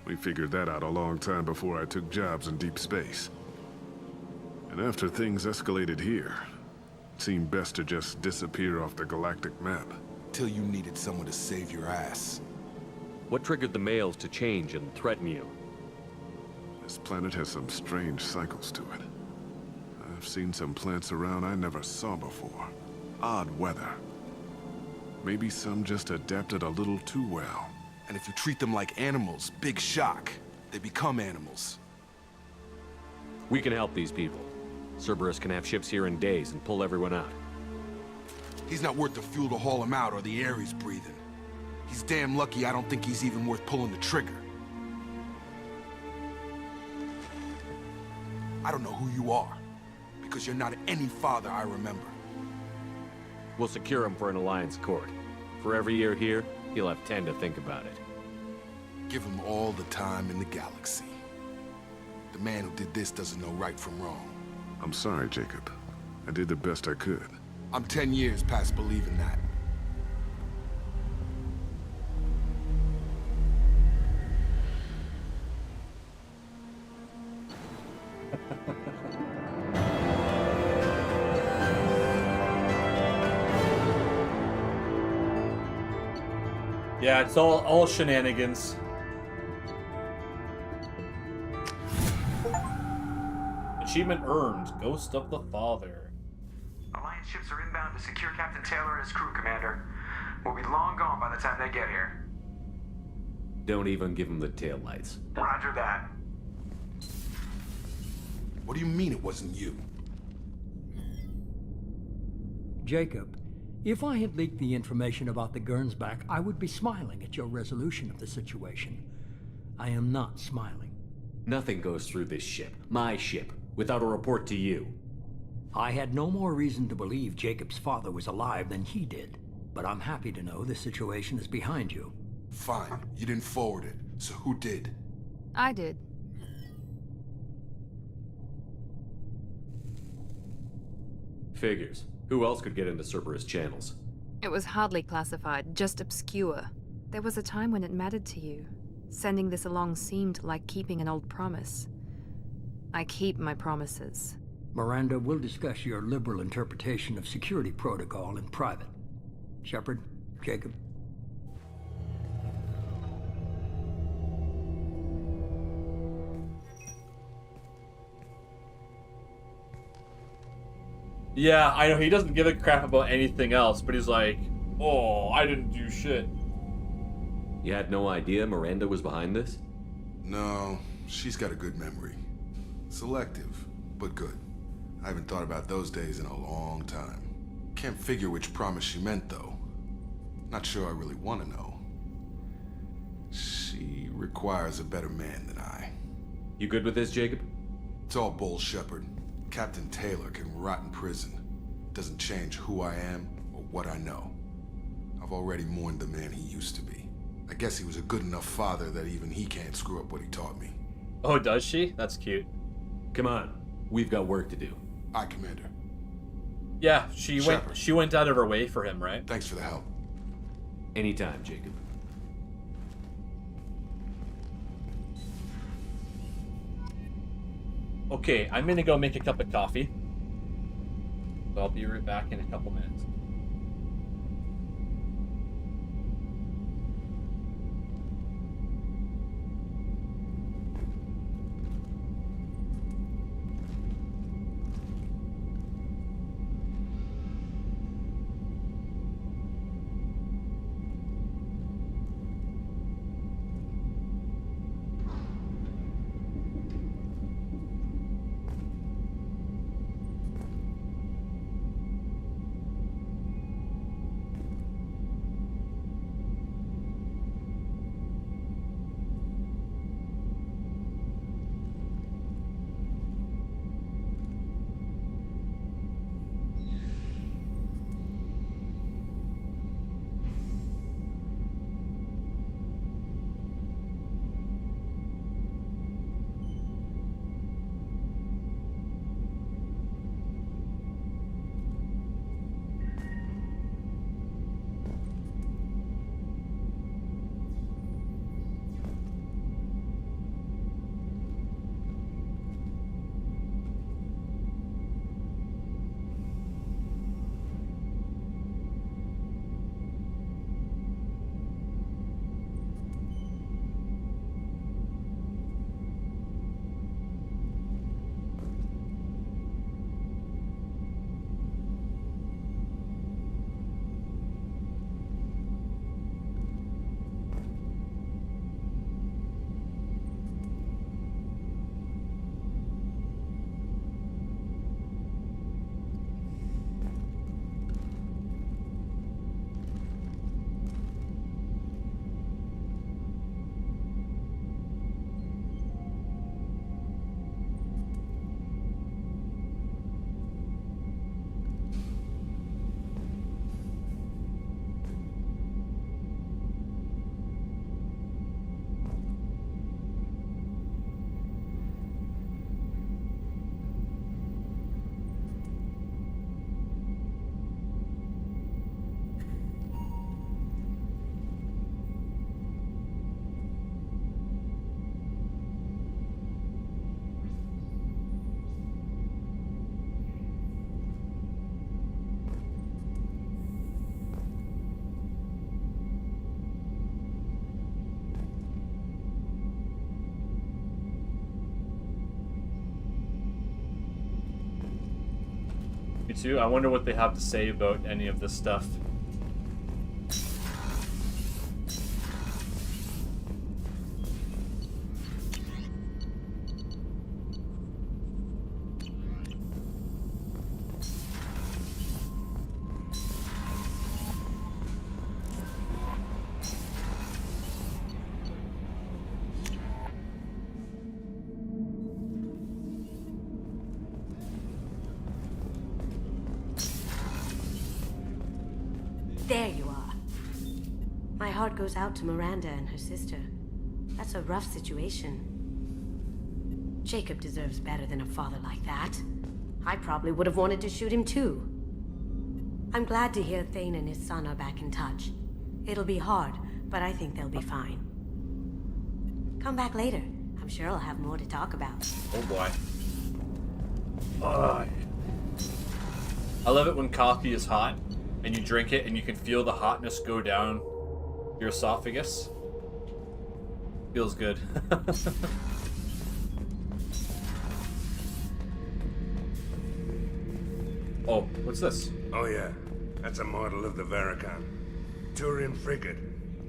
We figured that out a long time before I took jobs in deep space. And after things escalated here, it seemed best to just disappear off the galactic map. Till you needed someone to save your ass. What triggered the males to change and threaten you? This planet has some strange cycles to it. I've seen some plants around I never saw before. Odd weather. Maybe some just adapted a little too well. And if you treat them like animals, big shock. They become animals. We can help these people. Cerberus can have ships here in days and pull everyone out. He's not worth the fuel to haul him out or the air he's breathing. He's damn lucky I don't think he's even worth pulling the trigger. I don't know who you are, because you're not any father I remember. We'll secure him for an Alliance court. For every year here, he'll have 10 to think about it. Give him all the time in the galaxy. The man who did this doesn't know right from wrong. I'm sorry, Jacob. I did the best I could. I'm 10 years past believing that. Yeah, it's all shenanigans. Achievement earned. Ghost of the Father. Alliance ships are inbound to secure Captain Taylor and his crew, Commander. We'll be long gone by the time they get here. Don't even give him the taillights. Roger that. What do you mean it wasn't you? Jacob, if I had leaked the information about the Gernsback, I would be smiling at your resolution of the situation. I am not smiling. Nothing goes through this ship, my ship, without a report to you. I had no more reason to believe Jacob's father was alive than he did, but I'm happy to know the situation is behind you. Fine, you didn't forward it, so who did? I did. Figures. Who else could get into Cerberus channels? It was hardly classified, just obscure. There was a time when it mattered to you. Sending this along seemed like keeping an old promise. I keep my promises. Miranda, we'll discuss your liberal interpretation of security protocol in private. Shepard, Jacob. Yeah, I know he doesn't give a crap about anything else, but he's like, oh, I didn't do shit. You had no idea Miranda was behind this? No, she's got a good memory. Selective, but good. I haven't thought about those days in a long time. Can't figure which promise she meant, though. Not sure I really want to know. She requires a better man than I. You good with this, Jacob? It's all bull, Shepard. Captain Taylor can rot in prison. Doesn't change who I am or what I know. I've already mourned the man he used to be. I guess he was a good enough father that even he can't screw up what he taught me. Oh, does she? That's cute. Come on, we've got work to do. Aye, Commander. Yeah, she went out of her way for him, right? Thanks for the help. Anytime, Jacob. Okay, I'm gonna go make a cup of coffee. So I'll be right back in a couple minutes. Me too. I wonder what they have to say about any of this stuff. There you are. My heart goes out to Miranda and her sister. That's a rough situation. Jacob deserves better than a father like that. I probably would have wanted to shoot him too. I'm glad to hear Thane and his son are back in touch. It'll be hard, but I think they'll be fine. Come back later. I'm sure I'll have more to talk about. Oh boy. I love it when coffee is hot and you drink it and you can feel the hotness go down your esophagus. Feels good. Oh, what's this? Oh yeah, that's a model of the Paragon. Turian frigate.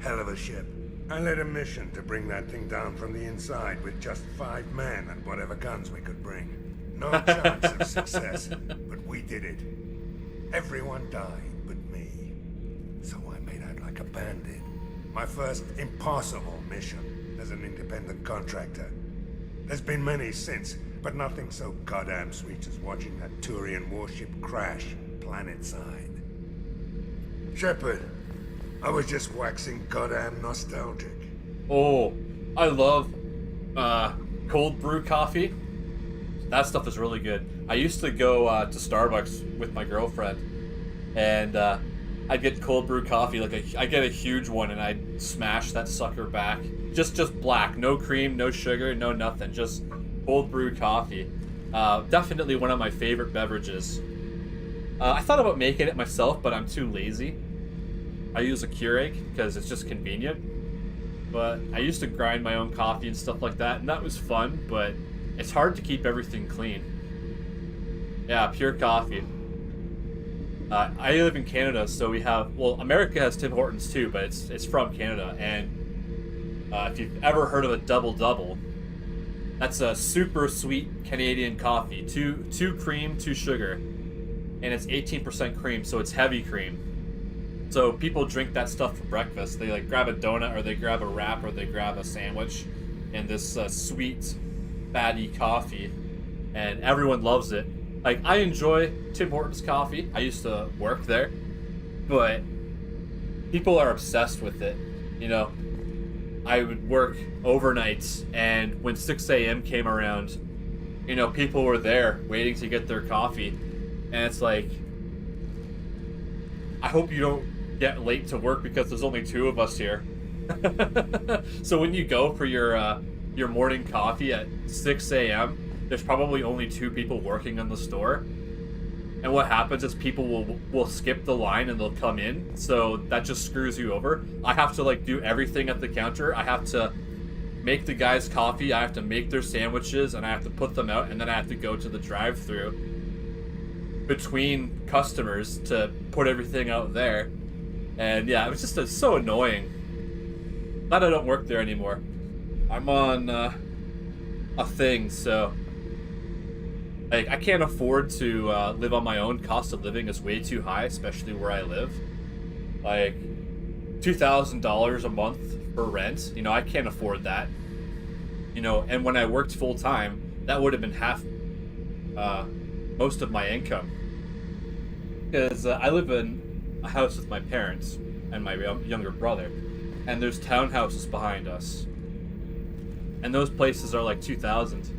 Hell of a ship. I led a mission to bring that thing down from the inside with just 5 men and whatever guns we could bring. No chance of success, but we did it. Everyone died but me. So I made out like a bandit. My first impossible mission as an independent contractor. There's been many since, but nothing so goddamn sweet as watching that Turian warship crash planet-side. Shepard, I was just waxing goddamn nostalgic. Oh, I love cold brew coffee. That stuff is really good. I used to go to Starbucks with my girlfriend, and I'd get cold brew coffee. I'd get a huge one, and I'd smash that sucker back. Just black, no cream, no sugar, no nothing. Just cold brew coffee. Definitely one of my favorite beverages. I thought about making it myself, but I'm too lazy. I use a Keurig because it's just convenient. But I used to grind my own coffee and stuff like that, and that was fun, but it's hard to keep everything clean. Yeah, pure coffee. I live in Canada, so we have... Well, America has Tim Hortons too, but it's from Canada. And if you've ever heard of a double-double, that's a super sweet Canadian coffee. Two cream, 2 sugar. And it's 18% cream, so it's heavy cream. So people drink that stuff for breakfast. They like grab a donut, or they grab a wrap, or they grab a sandwich, and this sweet, fatty coffee, and everyone loves it. Like, I enjoy Tim Hortons coffee. I used to work there, but people are obsessed with it. You know, I would work overnights, and when 6 a.m. came around, you know, people were there waiting to get their coffee, and it's like, I hope you don't get late to work because there's only 2 of us here. So when you go for your morning coffee at 6 a.m., there's probably only 2 people working in the store. And what happens is people will skip the line and they'll come in. So that just screws you over. I have to like do everything at the counter. I have to make the guys coffee. I have to make their sandwiches, and I have to put them out, and then I have to go to the drive-thru between customers to put everything out there. And yeah, it was just so annoying. Glad I don't work there anymore. I'm on a thing, so like I can't afford to live on my own. Cost of living is way too high, especially where I live. Like $2,000 a month for rent. You know, I can't afford that. You know, and when I worked full time, that would have been half, most of my income. Because I live in a house with my parents and my younger brother, and there's townhouses behind us, and those places are like 2,000.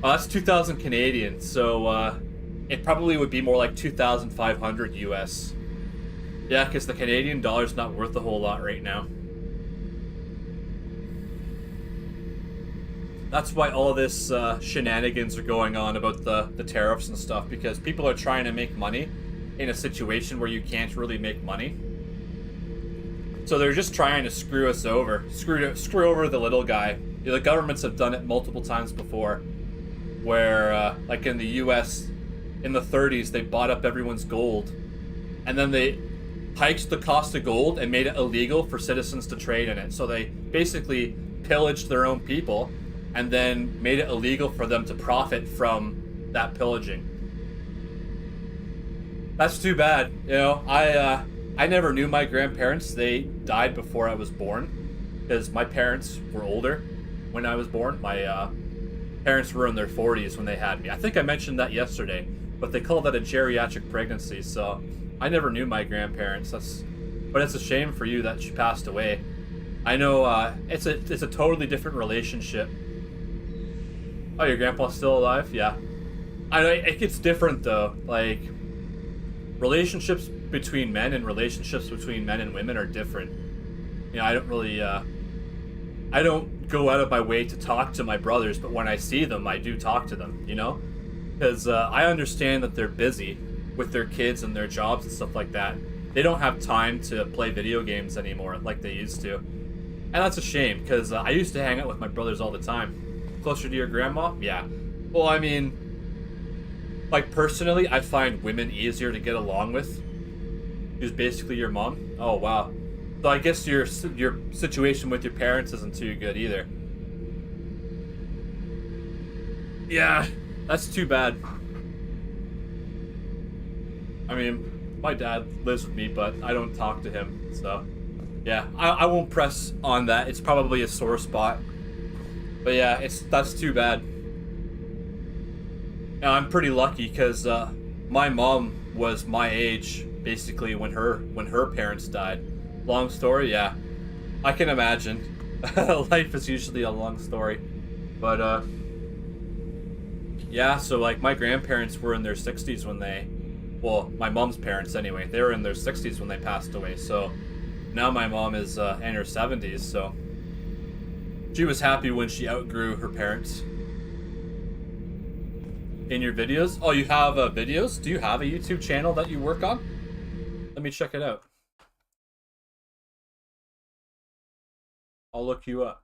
That's 2,000 Canadian, so it probably would be more like 2,500 US. Yeah, because the Canadian dollar's not worth a whole lot right now. That's why all this shenanigans are going on about the tariffs and stuff, because people are trying to make money in a situation where you can't really make money. So they're just trying to screw us over. Screw over the little guy. You know, the governments have done it multiple times before, where like in the US, in the 30s, they bought up everyone's gold, and then they hiked the cost of gold and made it illegal for citizens to trade in it. So they basically pillaged their own people and then made it illegal for them to profit from that pillaging. That's too bad. You know, I never knew my grandparents. They died before I was born because my parents were older when I was born. My parents were in their 40s when they had me. I think I mentioned that yesterday, but they call that a geriatric pregnancy, so I never knew my grandparents. But it's a shame for you that she passed away. I know it's a totally different relationship. Oh, your grandpa's still alive? Yeah. I know it gets different though. Like, relationships between men and relationships between men and women are different. You know, I don't really I don't go out of my way to talk to my brothers, but when I see them, I do talk to them, you know? Because I understand that they're busy with their kids and their jobs and stuff like that. They don't have time to play video games anymore like they used to. And that's a shame, because I used to hang out with my brothers all the time. Closer to your grandma? Yeah. Well, I mean, like, personally, I find women easier to get along with. Who's basically your mom? Oh, wow. So I guess your situation with your parents isn't too good either. Yeah, that's too bad. I mean, my dad lives with me, but I don't talk to him, so... Yeah, I won't press on that. It's probably a sore spot. But yeah, that's too bad. Now, I'm pretty lucky, because my mom was my age, basically, when her parents died. Long story? Yeah. I can imagine. Life is usually a long story. But, yeah, so, like, my grandparents were in their 60s when they... Well, my mom's parents, anyway. They were in their 60s when they passed away, so... Now my mom is in her 70s, so... She was happy when she outgrew her parents. In your videos? Oh, you have videos? Do you have a YouTube channel that you work on? Let me check it out. I'll look you up.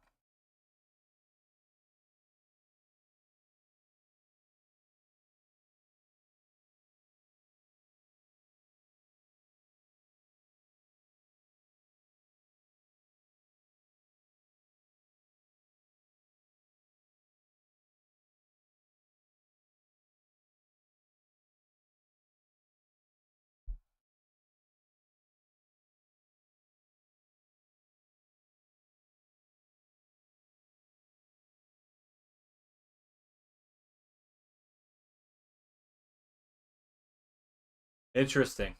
Interesting.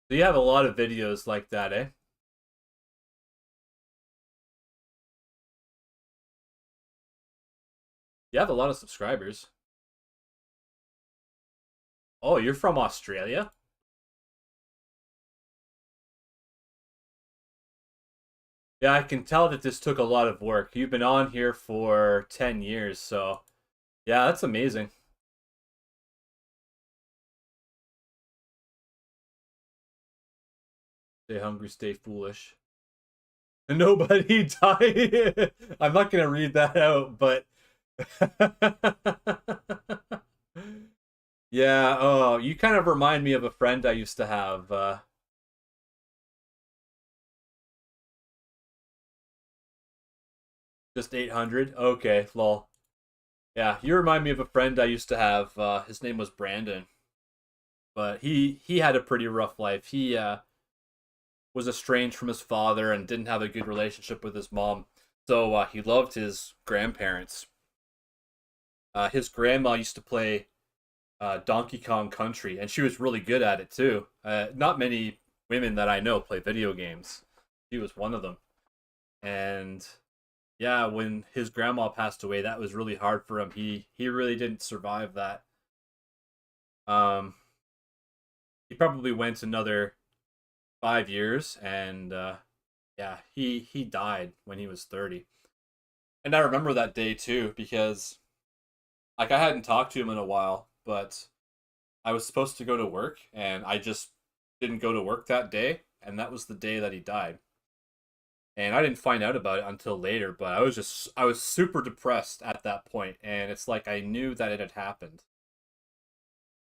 So you have a lot of videos like that, eh? You have a lot of subscribers. Oh, you're from Australia? Yeah, I can tell that this took a lot of work. You've been on here for 10 years, so... Yeah, that's amazing. Stay hungry, stay foolish. Nobody died. I'm not gonna read that out, but... Yeah, oh, you kind of remind me of a friend I used to have. Just 800? Okay, lol. Yeah, you remind me of a friend I used to have. His name was Brandon. But he had a pretty rough life. He was estranged from his father and didn't have a good relationship with his mom. So he loved his grandparents. His grandma used to play Donkey Kong Country, and she was really good at it too. Not many women that I know play video games. She was one of them. And yeah, when his grandma passed away, that was really hard for him. He really didn't survive that. He probably went another 5 years, and yeah, he died when he was 30. And I remember that day too, because like I hadn't talked to him in a while, but I was supposed to go to work, and I just didn't go to work that day, and that was the day that he died. And I didn't find out about it until later, but I was super depressed at that point, and it's like I knew that it had happened.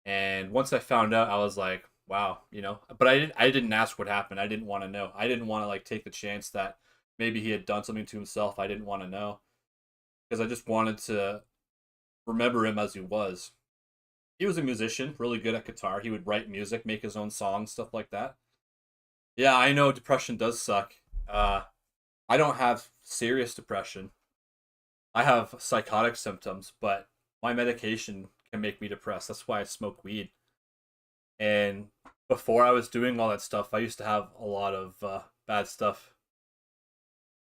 And once I found out, I was like, wow, you know. But I didn't ask what happened. I didn't want to know. I didn't want to like take the chance that maybe he had done something to himself. I didn't want to know because I just wanted to remember him as he was. He was a musician, really good at guitar. He would write music, make his own songs, stuff like that. Yeah, I know depression does suck. I don't have serious depression. I have psychotic symptoms, but my medication can make me depressed. That's why I smoke weed. And before I was doing all that stuff, I used to have a lot of bad stuff.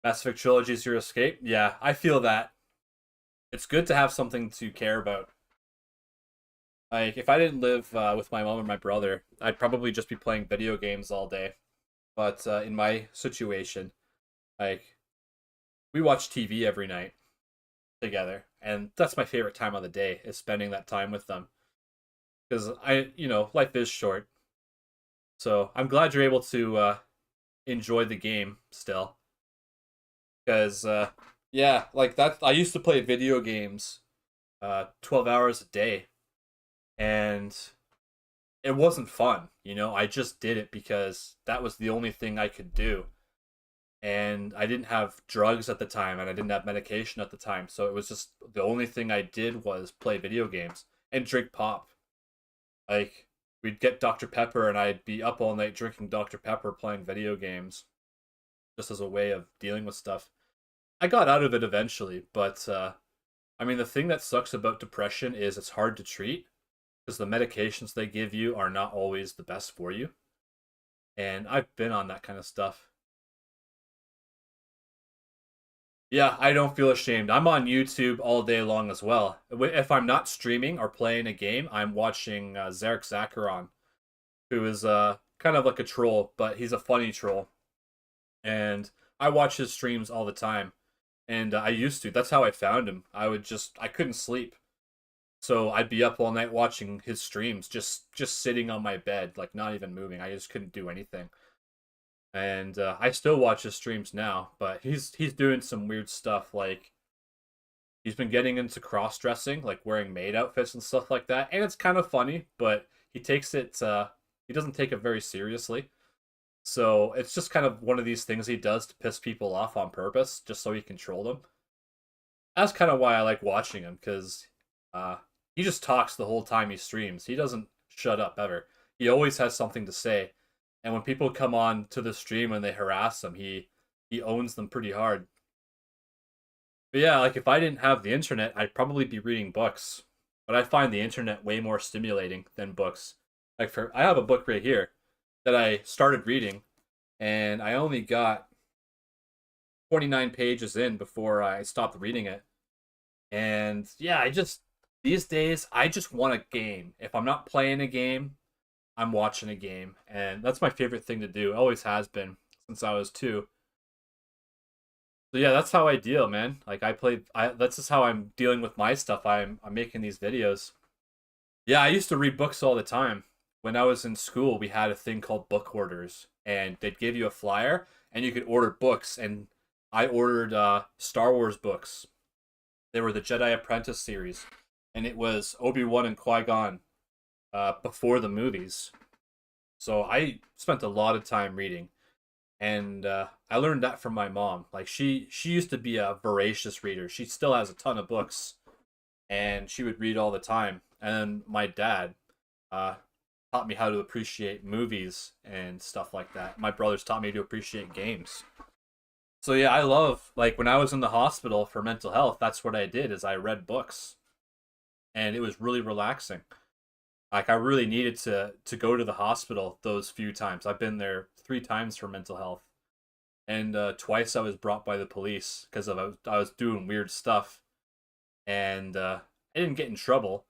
Mass Effect Trilogy is your escape? Yeah, I feel that. It's good to have something to care about. Like, if I didn't live with my mom or my brother, I'd probably just be playing video games all day. But in my situation, like, we watch TV every night together. And that's my favorite time of the day, is spending that time with them. Because life is short. So I'm glad you're able to enjoy the game still. Because, yeah, like that, I used to play video games 12 hours a day. And it wasn't fun, I just did it because that was the only thing I could do. And I didn't have drugs at the time, and I didn't have medication at the time. So it was just the only thing I did was play video games and drink pop. Like, we'd get Dr. Pepper, and I'd be up all night drinking Dr. Pepper, playing video games, just as a way of dealing with stuff. I got out of it eventually, but, I mean, the thing that sucks about depression is it's hard to treat, because the medications they give you are not always the best for you. And I've been on that kind of stuff. Yeah, I don't feel ashamed. I'm on YouTube all day long as well. If I'm not streaming or playing a game, I'm watching Zarek Zacharon, who is kind of like a troll, but he's a funny troll. And I watch his streams all the time. And I used to. That's how I found him. I couldn't sleep. So I'd be up all night watching his streams, just sitting on my bed, like not even moving. I just couldn't do anything. And I still watch his streams now, but he's doing some weird stuff. Like, he's been getting into cross-dressing, like wearing maid outfits and stuff like that. And it's kind of funny, but he takes it, he doesn't take it very seriously. So it's just kind of one of these things he does to piss people off on purpose, just so he can troll them. That's kind of why I like watching him, because he just talks the whole time he streams. He doesn't shut up ever. He always has something to say. And when people come on to the stream and they harass him, he owns them pretty hard. But yeah, like if I didn't have the internet, I'd probably be reading books. But I find the internet way more stimulating than books. Like I have a book right here that I started reading, and I only got 29 pages in before I stopped reading it. And yeah, these days, I just want a game. If I'm not playing a game, I'm watching a game. And that's my favorite thing to do. It always has been since I was 2. So yeah, that's how I deal, man. Like that's just how I'm dealing with my stuff. I'm making these videos. Yeah, I used to read books all the time. When I was in school, we had a thing called book orders. And they'd give you a flyer, and you could order books. And I ordered Star Wars books. They were the Jedi Apprentice series. And it was Obi-Wan and Qui-Gon before the movies. So I spent a lot of time reading. And I learned that from my mom. Like, she used to be a voracious reader. She still has a ton of books. And she would read all the time. And then my dad taught me how to appreciate movies and stuff like that. My brothers taught me to appreciate games. So yeah, I love, like, when I was in the hospital for mental health, that's what I did, is I read books. And it was really relaxing. Like, I really needed to go to the hospital those few times. I've been there 3 times for mental health. And twice I was brought by the police because I was doing weird stuff. And I didn't get in trouble.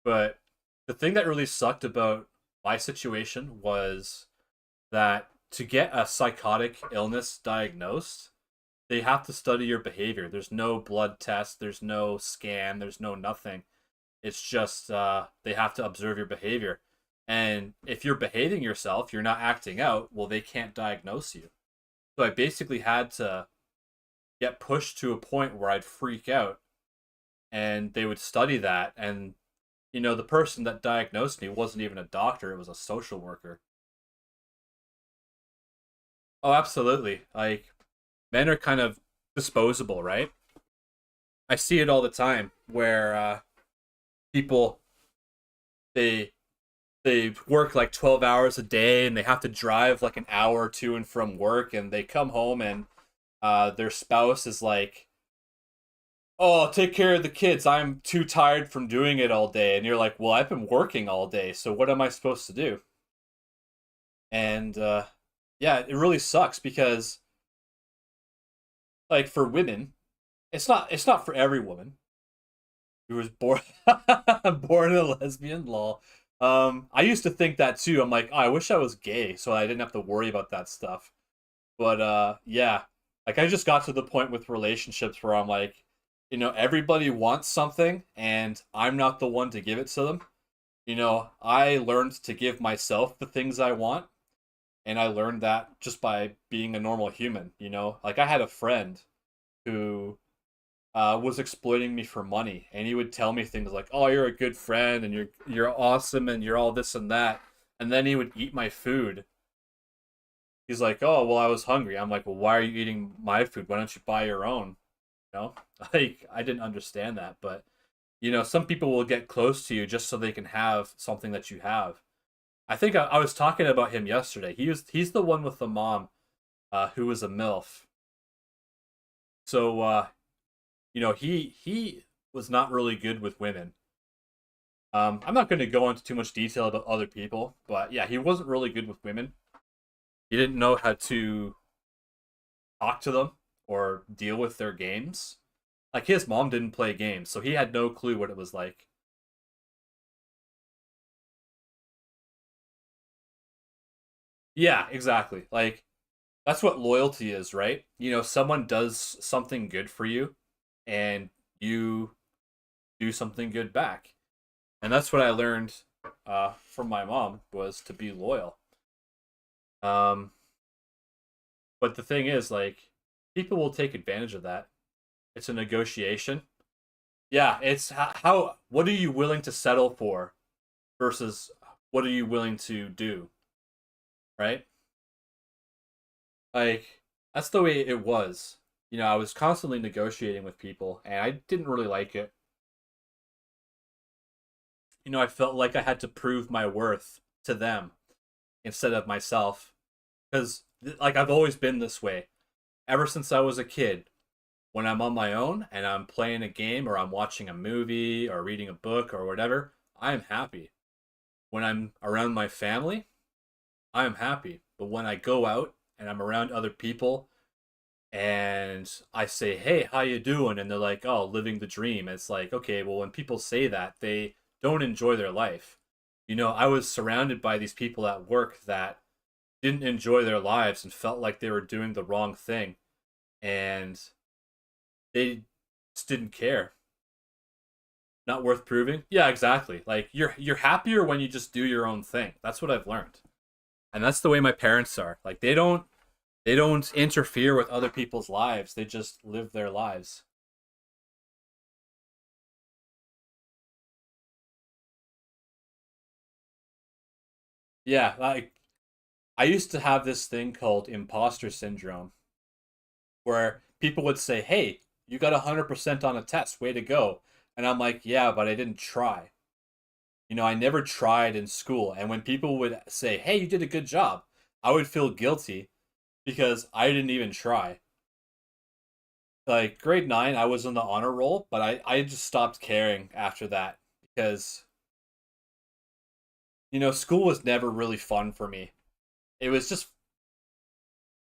But the thing that really sucked about my situation was that to get a psychotic illness diagnosed, they have to study your behavior. There's no blood test, there's no scan, there's no nothing. It's just they have to observe your behavior. And if you're behaving yourself, you're not acting out, well, they can't diagnose you. So I basically had to get pushed to a point where I'd freak out. And they would study that. And you know, the person that diagnosed me wasn't even a doctor, it was a social worker. Oh, absolutely. Like, men are kind of disposable, right? I see it all the time where people they they work like 12 hours a day and they have to drive like an hour to and from work, and they come home and their spouse is like, "Oh, take care of the kids. I'm too tired from doing it all day." And you're like, "Well, I've been working all day, so what am I supposed to do?" And yeah, it really sucks because like for women, it's not for every woman who was born born a lesbian. Lol. I used to think that too. I'm like, oh, I wish I was gay so I didn't have to worry about that stuff. But yeah, like I just got to the point with relationships where I'm like, you know, everybody wants something and I'm not the one to give it to them. You know, I learned to give myself the things I want, and I learned that just by being a normal human, you know? Like I had a friend who was exploiting me for money, and he would tell me things like, "Oh, you're a good friend, and you're awesome, and you're all this and that," and then he would eat my food. He's like, "Oh, well, I was hungry." I'm like, "Well, why are you eating my food? Why don't you buy your own?" You know, like I didn't understand that, but you know, some people will get close to you just so they can have something that you have. I think I was talking about him yesterday. He's the one with the mom, who was a MILF. So you know, he was not really good with women. I'm not going to go into too much detail about other people, but yeah, he wasn't really good with women. He didn't know how to talk to them or deal with their games. Like his mom didn't play games, so he had no clue what it was like. Yeah, exactly. Like that's what loyalty is, right? You know, someone does something good for you and you do something good back. And that's what I learned from my mom, was to be loyal. Um, but the thing is, like, people will take advantage of that. It's a negotiation. Yeah, it's how what are you willing to settle for versus what are you willing to do, right? Like, that's the way it was. You know, I was constantly negotiating with people, and I didn't really like it. You know, I felt like I had to prove my worth to them instead of myself. Because, like, I've always been this way. Ever since I was a kid, when I'm on my own and I'm playing a game or I'm watching a movie or reading a book or whatever, I am happy. When I'm around my family, I am happy. But when I go out and I'm around other people and I say, "Hey, how you doing?" and they're like, "Oh, living the dream." It's like, okay, well, when people say that, they don't enjoy their life. You know, I was surrounded by these people at work that didn't enjoy their lives and felt like they were doing the wrong thing, and they just didn't care. Not worth proving. Yeah, exactly. Like you're happier when you just do your own thing. That's what I've learned. And that's the way my parents are. Like they don't interfere with other people's lives. They just live their lives. Yeah, like I used to have this thing called imposter syndrome where people would say, "Hey, you got 100% on a test. Way to go." And I'm like, "Yeah, but I didn't try." You know, I never tried in school. And when people would say, "Hey, you did a good job," I would feel guilty because I didn't even try. Like grade 9, I was on the honor roll, but I just stopped caring after that because, you know, school was never really fun for me. It was just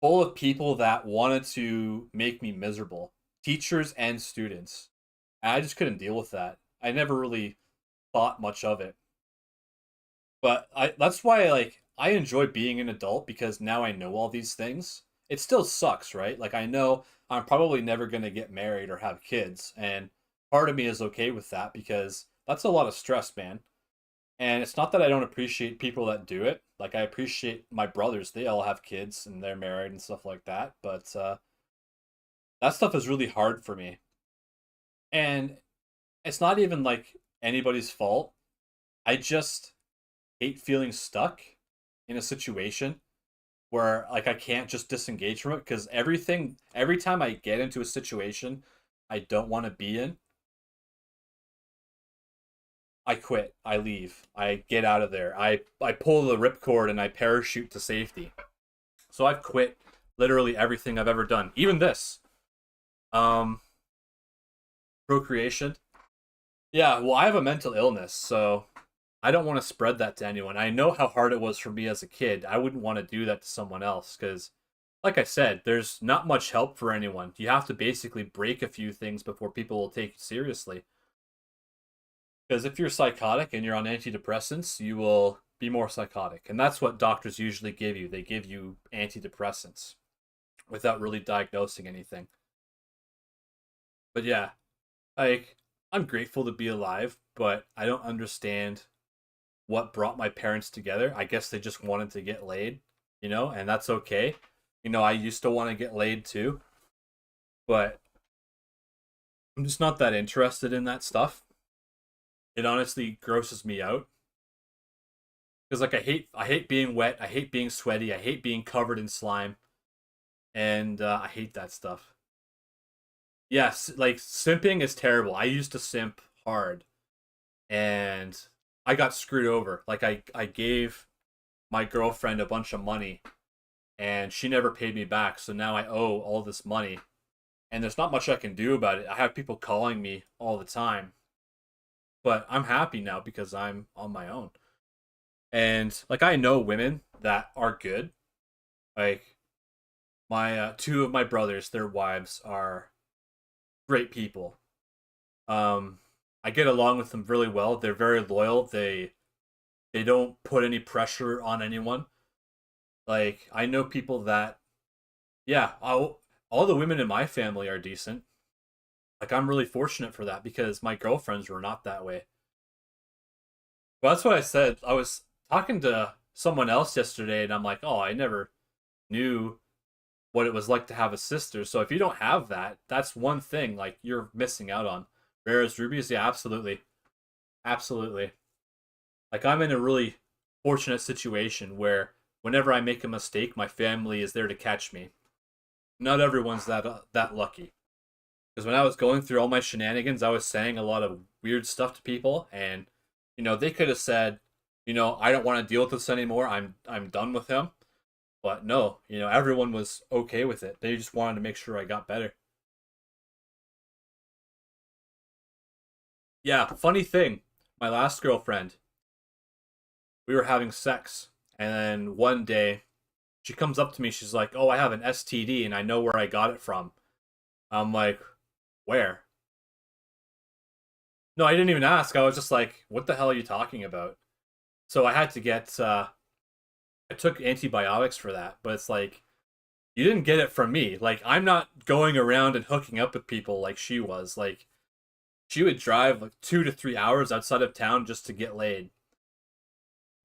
full of people that wanted to make me miserable, teachers and students. And I just couldn't deal with that. I never really thought much of it. But I that's why like I enjoy being an adult because now I know all these things. It still sucks, right? Like I know I'm probably never going to get married or have kids, and part of me is okay with that because that's a lot of stress, man. And it's not that I don't appreciate people that do it. Like I appreciate my brothers; they all have kids and they're married and stuff like that. But that stuff is really hard for me, and it's not even like anybody's fault. I just hate feeling stuck in a situation where like I can't just disengage from it, because every time I get into a situation I don't want to be in, I quit. I leave. I get out of there. I pull the ripcord and I parachute to safety. So I've quit literally everything I've ever done. Even this. Procreation. Yeah, well, I have a mental illness, so I don't want to spread that to anyone. I know how hard it was for me as a kid. I wouldn't want to do that to someone else because, like I said, there's not much help for anyone. You have to basically break a few things before people will take you seriously. Because if you're psychotic and you're on antidepressants, you will be more psychotic. And that's what doctors usually give you. They give you antidepressants without really diagnosing anything. But yeah, like, I'm grateful to be alive, but I don't understand what brought my parents together. I guess they just wanted to get laid, you know, and that's okay. You know, I used to want to get laid too, but I'm just not that interested in that stuff. It honestly grosses me out. Because like I hate being wet, I hate being sweaty, I hate being covered in slime. And I hate that stuff. Yes, like simping is terrible. I used to simp hard. And I got screwed over. Like I gave my girlfriend a bunch of money and she never paid me back. So now I owe all this money. And there's not much I can do about it. I have people calling me all the time. But I'm happy now because I'm on my own. And like I know women that are good. Like my two of my brothers, their wives are great people. I get along with them really well. They're very loyal. They don't put any pressure on anyone. Like I know people that, yeah, all the women in my family are decent. Like I'm really fortunate for that because my girlfriends were not that way. Well, that's what I said. I was talking to someone else yesterday and I'm like, oh, I never knew what it was like to have a sister. So if you don't have that, that's one thing like you're missing out on. Whereas rubies, yeah, absolutely. Absolutely. Like I'm in a really fortunate situation where whenever I make a mistake, my family is there to catch me. Not everyone's that lucky. Because when I was going through all my shenanigans, I was saying a lot of weird stuff to people, and you know they could have said, you know, I don't want to deal with this anymore. I'm done with him. But no, you know, everyone was okay with it. They just wanted to make sure I got better. Yeah, funny thing, my last girlfriend, we were having sex, and then one day, she comes up to me, she's like, oh, I have an STD, and I know where I got it from. I'm like, where? No, I didn't even ask. I was just like, what the hell are you talking about? So I had to get, I took antibiotics for that, but it's like, you didn't get it from me. Like, I'm not going around and hooking up with people like she was. Like, she would drive like 2 to 3 hours outside of town just to get laid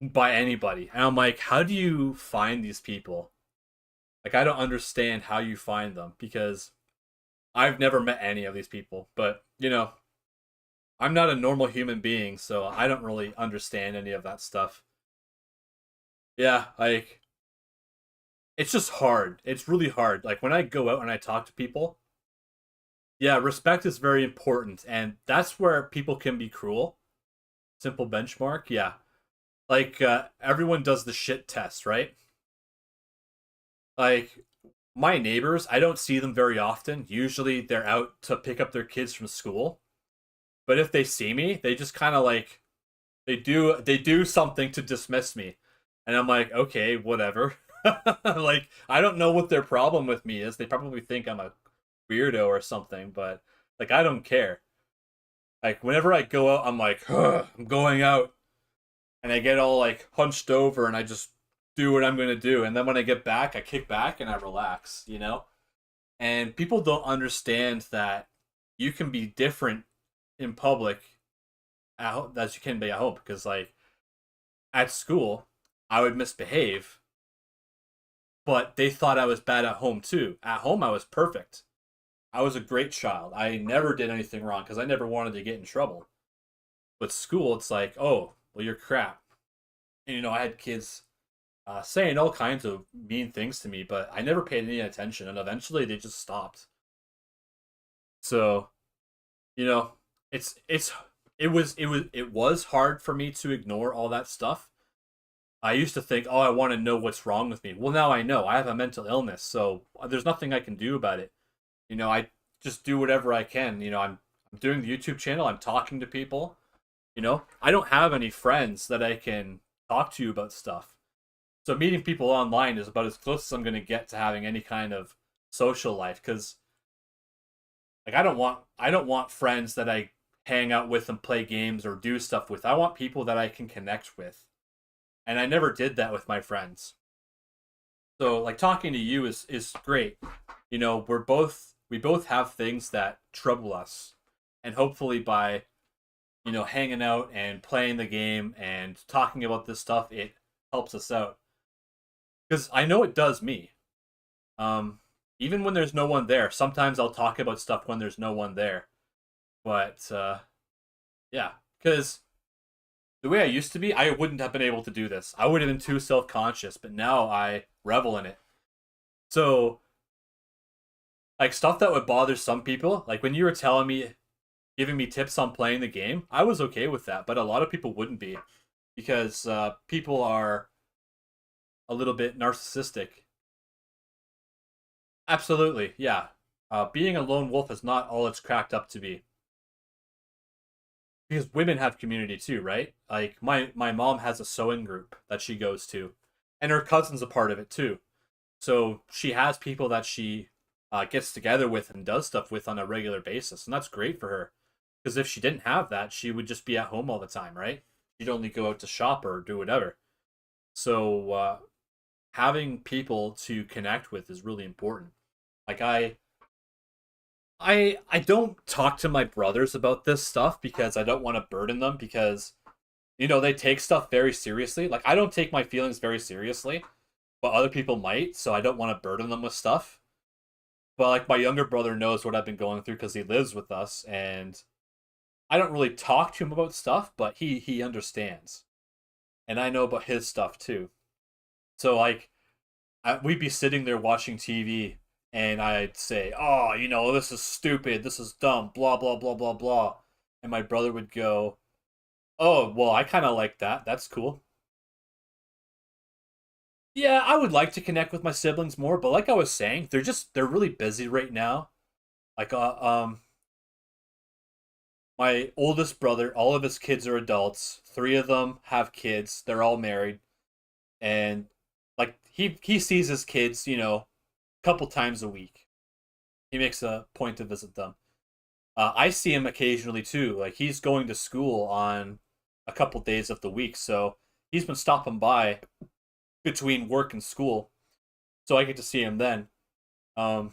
by anybody. And I'm like, how do you find these people? Like, I don't understand how you find them because I've never met any of these people. But, you know, I'm not a normal human being, so I don't really understand any of that stuff. Yeah, like, it's just hard. It's really hard. Like, when I go out and I talk to people, yeah, respect is very important, and that's where people can be cruel. Simple benchmark, yeah. Like, everyone does the shit test, right? Like, my neighbors, I don't see them very often. Usually, they're out to pick up their kids from school. But if they see me, they just kind of like, they do something to dismiss me. And I'm like, okay, whatever. Like, I don't know what their problem with me is. They probably think I'm a weirdo or something, but like I don't care. Like whenever I go out, I'm like, I'm going out, and I get all like hunched over, and I just do what I'm gonna do, and then when I get back, I kick back and I relax, you know. And people don't understand that you can be different in public as you can be at home, because like at school, I would misbehave, but they thought I was bad at home too. At home, I was perfect. I was a great child. I never did anything wrong because I never wanted to get in trouble. But school, it's like, oh, well, you're crap. And, you know, I had kids saying all kinds of mean things to me, but I never paid any attention, and eventually they just stopped. So, you know, it was hard for me to ignore all that stuff. I used to think, oh, I want to know what's wrong with me. Well, now I know. I have a mental illness, so there's nothing I can do about it. You know, I just do whatever I can. You know, I'm doing the YouTube channel. I'm talking to people. You know, I don't have any friends that I can talk to about stuff. So meeting people online is about as close as I'm going to get to having any kind of social life. Because, like, I don't want friends that I hang out with and play games or do stuff with. I want people that I can connect with. And I never did that with my friends. So, like, talking to you is great. You know, we both have things that trouble us. And hopefully by, you know, hanging out and playing the game and talking about this stuff, it helps us out. Because I know it does me. Even when there's no one there, sometimes I'll talk about stuff when there's no one there. But, yeah, because the way I used to be, I wouldn't have been able to do this. I would have been too self-conscious, but now I revel in it. So, like, stuff that would bother some people, like when you were telling me, giving me tips on playing the game, I was okay with that, but a lot of people wouldn't be. Because people are a little bit narcissistic. Absolutely, yeah. Being a lone wolf is not all it's cracked up to be. Because women have community too, right? Like, my mom has a sewing group that she goes to. And her cousin's a part of it too. So she has people that she gets together with and does stuff with on a regular basis. And that's great for her. Because if she didn't have that, she would just be at home all the time, right? She'd only go out to shop or do whatever. So having people to connect with is really important. Like, I don't talk to my brothers about this stuff because I don't want to burden them, because, you know, they take stuff very seriously. Like, I don't take my feelings very seriously, but other people might, so I don't want to burden them with stuff. But, like, my younger brother knows what I've been going through because he lives with us, and I don't really talk to him about stuff, but he understands. And I know about his stuff too. So, like, we'd be sitting there watching TV, and I'd say, oh, you know, this is stupid, this is dumb, blah, blah, blah, blah, blah. And my brother would go, oh, well, I kind of like that. That's cool. Yeah, I would like to connect with my siblings more, but like I was saying, they're really busy right now. Like, my oldest brother, all of his kids are adults. 3 of them have kids. They're all married. And, like, he sees his kids, you know, a couple times a week. He makes a point to visit them. I see him occasionally, too. Like, he's going to school on a couple days of the week. So he's been stopping by between work and school. So I get to see him then. My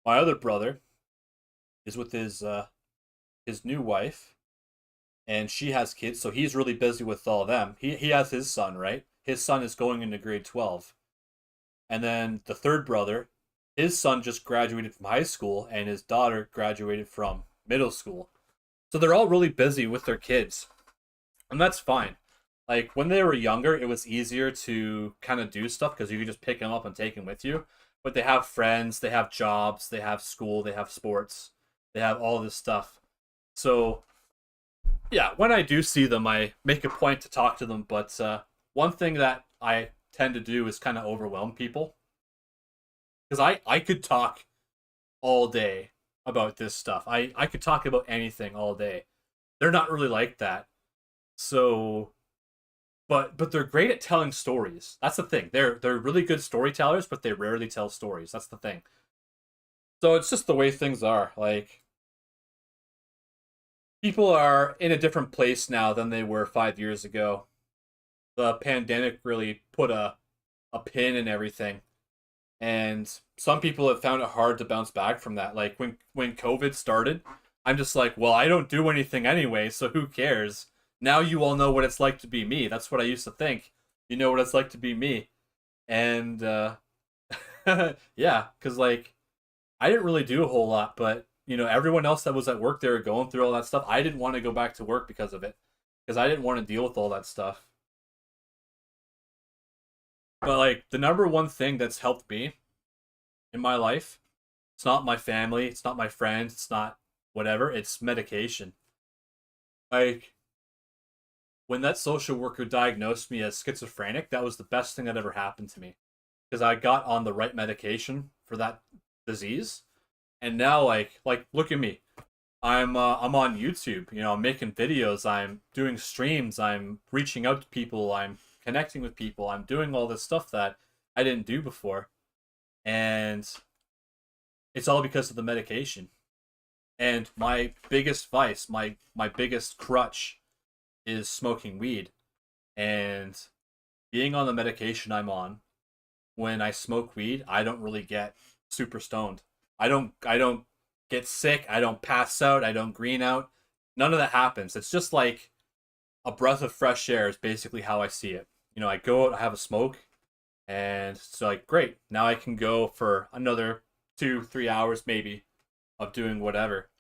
other brother is with his new wife, and she has kids, so he's really busy with all of them. He has his son, right? His son is going into grade 12. And then the third brother, his son just graduated from high school, and his daughter graduated from middle school. So they're all really busy with their kids. And that's fine. Like, when they were younger, it was easier to kind of do stuff because you could just pick them up and take them with you. But they have friends, they have jobs, they have school, they have sports, they have all this stuff. So, yeah, when I do see them, I make a point to talk to them. But one thing that I tend to do is kind of overwhelm people. Because I could talk all day about this stuff. I could talk about anything all day. They're not really like that. So, but they're great at telling stories. That's the thing. They're really good storytellers, but they rarely tell stories. That's the thing. So it's just the way things are. Like, people are in a different place now than they were 5 years ago. The pandemic really put a pin in everything. And some people have found it hard to bounce back from that. Like, when COVID started, I'm just like, well, I don't do anything anyway, so who cares? Now you all know what it's like to be me. That's what I used to think. You know what it's like to be me. And, yeah, because, like, I didn't really do a whole lot, but, you know, everyone else that was at work, they were going through all that stuff. I didn't want to go back to work because of it. because I didn't want to deal with all that stuff. But like the number one thing that's helped me in my life, it's not my family, it's not my friends, it's not whatever, it's medication. Like when that social worker diagnosed me as schizophrenic, that was the best thing that ever happened to me. Because I got on the right medication for that disease. And now like look at me. I'm on YouTube, you know, I'm making videos, I'm doing streams, I'm reaching out to people, I'm connecting with people, I'm doing all this stuff that I didn't do before. And it's all because of the medication. And my biggest vice, my biggest crutch is smoking weed. And being on the medication I'm on, when I smoke weed, I don't really get super stoned. I don't get sick, I don't pass out, I don't green out. None of that happens. It's just like a breath of fresh air is basically how I see it. You know, I go out, I have a smoke, and it's like, great. Now I can go for another 2-3 hours maybe of doing whatever.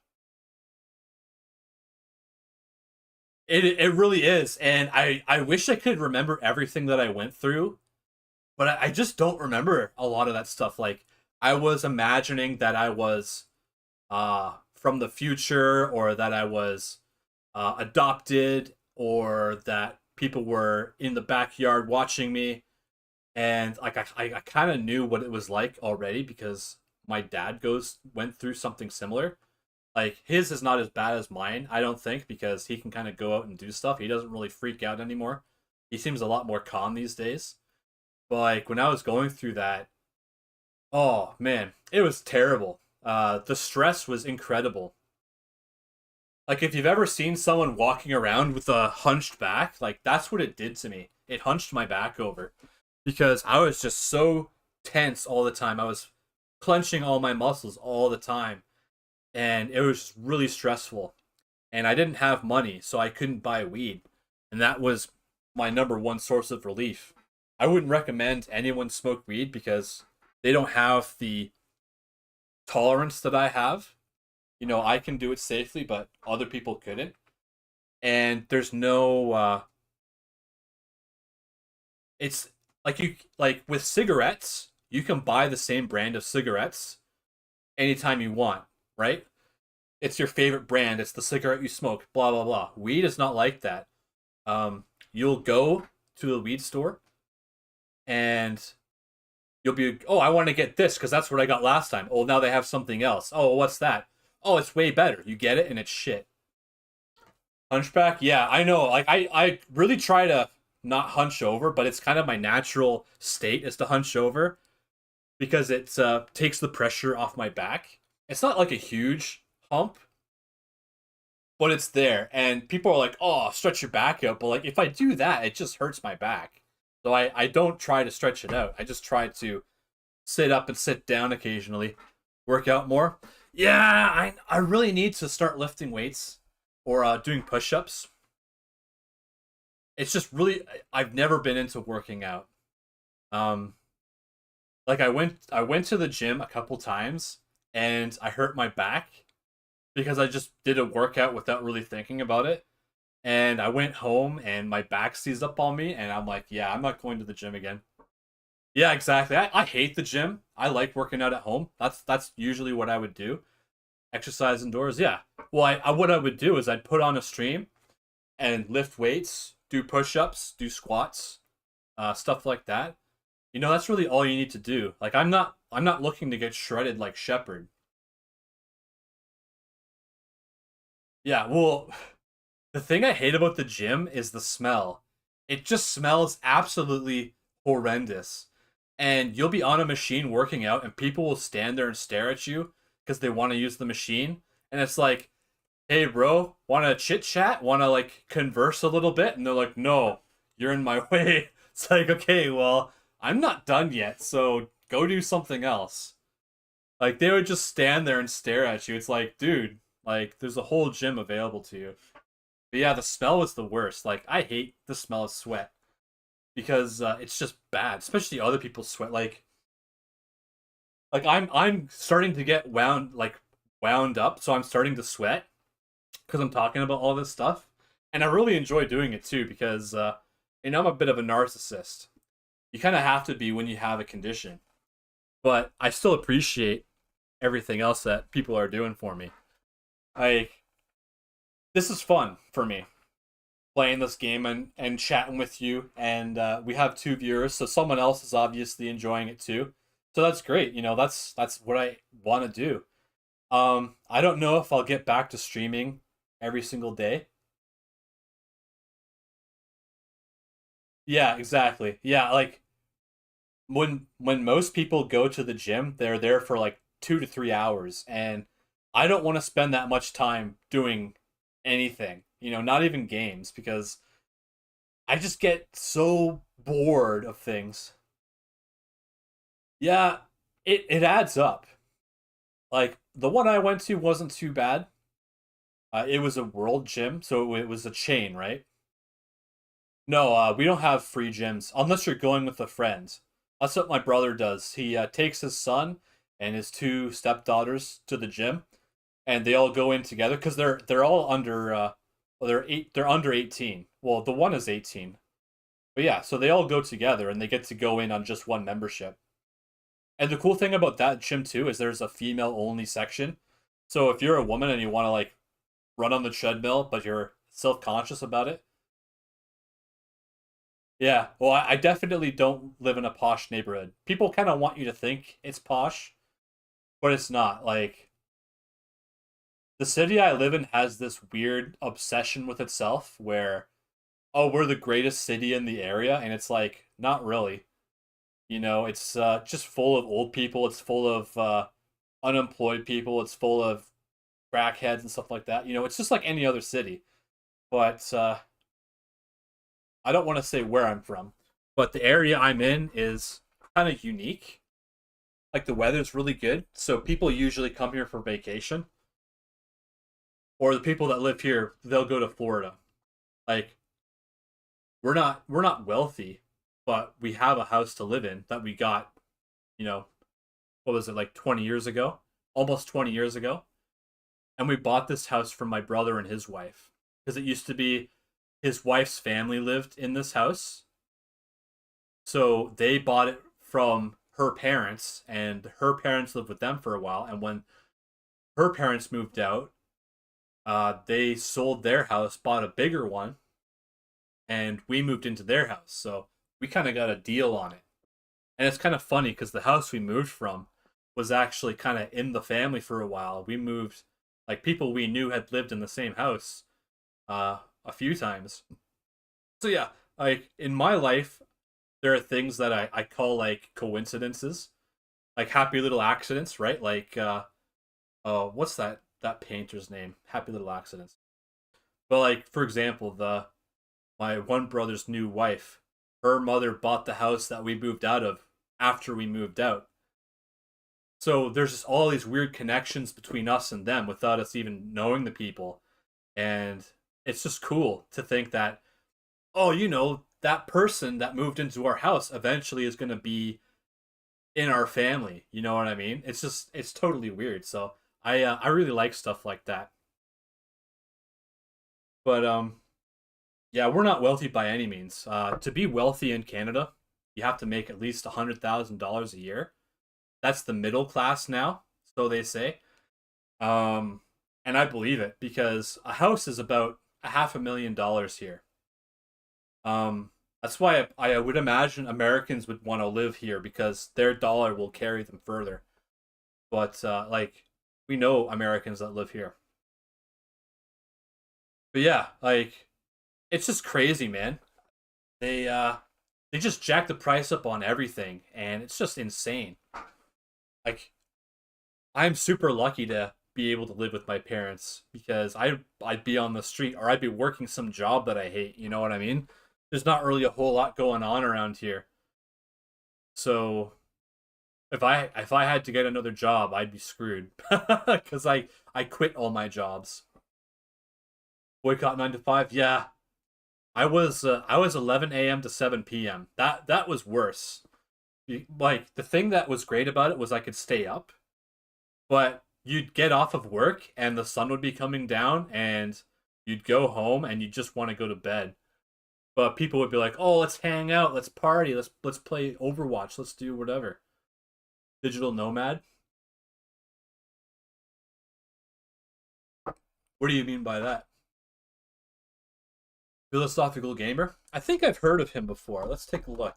It really is. And I wish I could remember everything that I went through, but I just don't remember a lot of that stuff. Like, I was imagining that I was from the future, or that I was adopted, or that people were in the backyard watching me. And like I kind of knew what it was like already because my dad went through something similar. Like his is not as bad as mine, I don't think, because he can kind of go out and do stuff. He doesn't really freak out anymore. He seems a lot more calm these days. But like when I was going through that, oh man, it was terrible. The stress was incredible. Like if you've ever seen someone walking around with a hunched back, like that's what it did to me. It hunched my back over because I was just so tense all the time. I was clenching all my muscles all the time. And it was really stressful. And I didn't have money, so I couldn't buy weed. And that was my number one source of relief. I wouldn't recommend anyone smoke weed because they don't have the tolerance that I have. You know, I can do it safely, but other people couldn't. And there's no it's like with cigarettes, you can buy the same brand of cigarettes anytime you want, right? It's your favorite brand, it's the cigarette you smoke, blah blah blah. Weed is not like that. You'll go to a weed store and you'll be, oh, I want to get this because that's what I got last time. Oh, now they have something else. Oh, what's that? Oh, it's way better. You get it and it's shit. Hunchback? Yeah, I know. Like I really try to not hunch over, but it's kind of my natural state is to hunch over because it takes the pressure off my back. It's not like a huge hump, but it's there. And people are like, oh, stretch your back out. But like if I do that, it just hurts my back. So I don't try to stretch it out. I just try to sit up and sit down occasionally. Work out more. Yeah, I really need to start lifting weights or doing push-ups. It's just really, I've never been into working out. Like I went to the gym a couple times and I hurt my back because I just did a workout without really thinking about it. And I went home and my back seized up on me and I'm like, yeah, I'm not going to the gym again. Yeah, exactly. I hate the gym. I like working out at home. That's usually what I would do. Exercise indoors, yeah. Well, what I would do is I'd put on a stream and lift weights, do push-ups, do squats, stuff like that. You know, that's really all you need to do. Like I'm not looking to get shredded like Shepard. Yeah, well, the thing I hate about the gym is the smell. It just smells absolutely horrendous. And you'll be on a machine working out and people will stand there and stare at you because they want to use the machine. And it's like, hey bro, want to chit chat? Want to like converse a little bit? And they're like, no, you're in my way. It's like, okay, well, I'm not done yet, so go do something else. Like they would just stand there and stare at you. It's like, dude, like there's a whole gym available to you. But yeah, the smell was the worst. Like I hate the smell of sweat because it's just bad, especially other people's sweat. Like I'm starting to get wound up, so I'm starting to sweat because I'm talking about all this stuff. And I really enjoy doing it too because, I'm a bit of a narcissist. You kind of have to be when you have a condition. But I still appreciate everything else that people are doing for me. This is fun for me, playing this game and chatting with you. And we have 2 viewers, so someone else is obviously enjoying it too. So that's great. That's what I want to do. I don't know if I'll get back to streaming every single day. Yeah, exactly. Yeah, like when most people go to the gym, they're there for like 2 to 3 hours, and I don't want to spend that much time doing anything. Not even games, because I just get so bored of things. Yeah, it adds up. Like the one I went to wasn't too bad. It was a world gym, so it was a chain, right? No, we don't have free gyms unless you're going with a friend. That's what my brother does. He takes his son and his 2 stepdaughters to the gym, and they all go in together because they're all under they're under 18. Well, the one is 18, but yeah, so they all go together and they get to go in on just one membership. And the cool thing about that gym too is there's a female only section. So if you're a woman and you want to like run on the treadmill but you're self conscious about it. Yeah, well, I definitely don't live in a posh neighborhood. People kind of want you to think it's posh, but it's not. Like, the city I live in has this weird obsession with itself where, oh, we're the greatest city in the area, and it's like, not really. It's just full of old people. It's full of unemployed people. It's full of crackheads and stuff like that. It's just like any other city. But I don't want to say where I'm from, but the area I'm in is kind of unique. Like the weather's really good, so people usually come here for vacation. Or the people that live here, they'll go to Florida. Like we're not wealthy, but we have a house to live in that we got, what was it, like 20 years ago? Almost 20 years ago. And we bought this house from my brother and his wife because it used to be his wife's family lived in this house. So they bought it from her parents, and her parents lived with them for a while. And when her parents moved out, they sold their house, bought a bigger one, and we moved into their house. So we kind of got a deal on it. And it's kind of funny because the house we moved from was actually kind of in the family for a while. We moved, like people we knew had lived in the same house a few times. So yeah, like in my life, there are things that I call like coincidences, like happy little accidents, right? Like, what's that painter's name? Happy Little Accidents. But like, for example, my one brother's new wife, her mother bought the house that we moved out of after we moved out. So there's just all these weird connections between us and them without us even knowing the people. And it's just cool to think that, oh, that person that moved into our house eventually is going to be in our family. You know what I mean? It's totally weird. So I really like stuff like that. But yeah, we're not wealthy by any means. To be wealthy in Canada, you have to make at least $100,000 a year. That's the middle class now, so they say. And I believe it because a house is about $500,000 here. That's why I would imagine Americans would want to live here because their dollar will carry them further. But like we know Americans that live here. But yeah, like it's just crazy, man. They just jack the price up on everything, and it's just insane. Like I'm super lucky to be able to live with my parents because I'd be on the street or I'd be working some job that I hate, you know what I mean? There's not really a whole lot going on around here. So if I had to get another job, I'd be screwed cuz I quit all my jobs. Boycott 9 to 5. Yeah. I was 11 a.m. to 7 p.m. That was worse. Like the thing that was great about it was I could stay up. But you'd get off of work and the sun would be coming down and you'd go home and you just want to go to bed. But people would be like, "Oh, let's hang out, let's party, let's play Overwatch, let's do whatever." Digital nomad? What do you mean by that? Philosophical gamer? I think I've heard of him before. Let's take a look.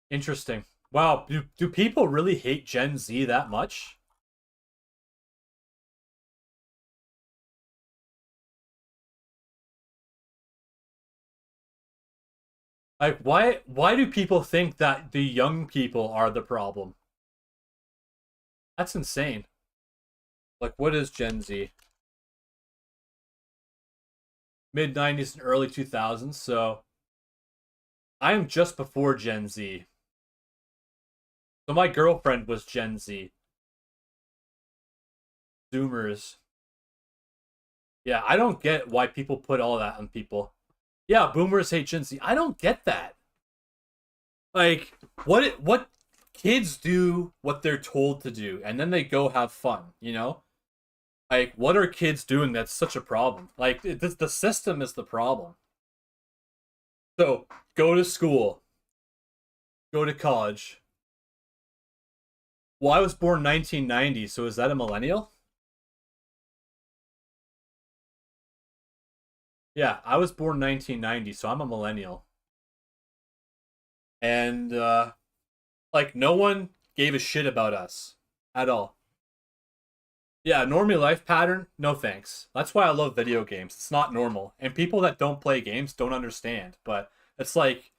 Interesting. Wow, do people really hate Gen Z that much? Like, why do people think that the young people are the problem? That's insane. Like, what is Gen Z? Mid-90s and early 2000s, so I'm just before Gen Z. So my girlfriend was Gen Z. Zoomers. Yeah, I don't get why people put all that on people. Yeah, boomers hate Gen Z. I don't get that. Like, what kids do what they're told to do, and then they go have fun, you know? Like, what are kids doing that's such a problem? Like, the system is the problem. So, go to school. Go to college. Well, I was born 1990, so is that a millennial? Yeah, I was born 1990, so I'm a millennial. And, like, no one gave a shit about us. At all. Yeah, normie life pattern, no thanks. That's why I love video games. It's not normal. And people that don't play games don't understand. But it's like,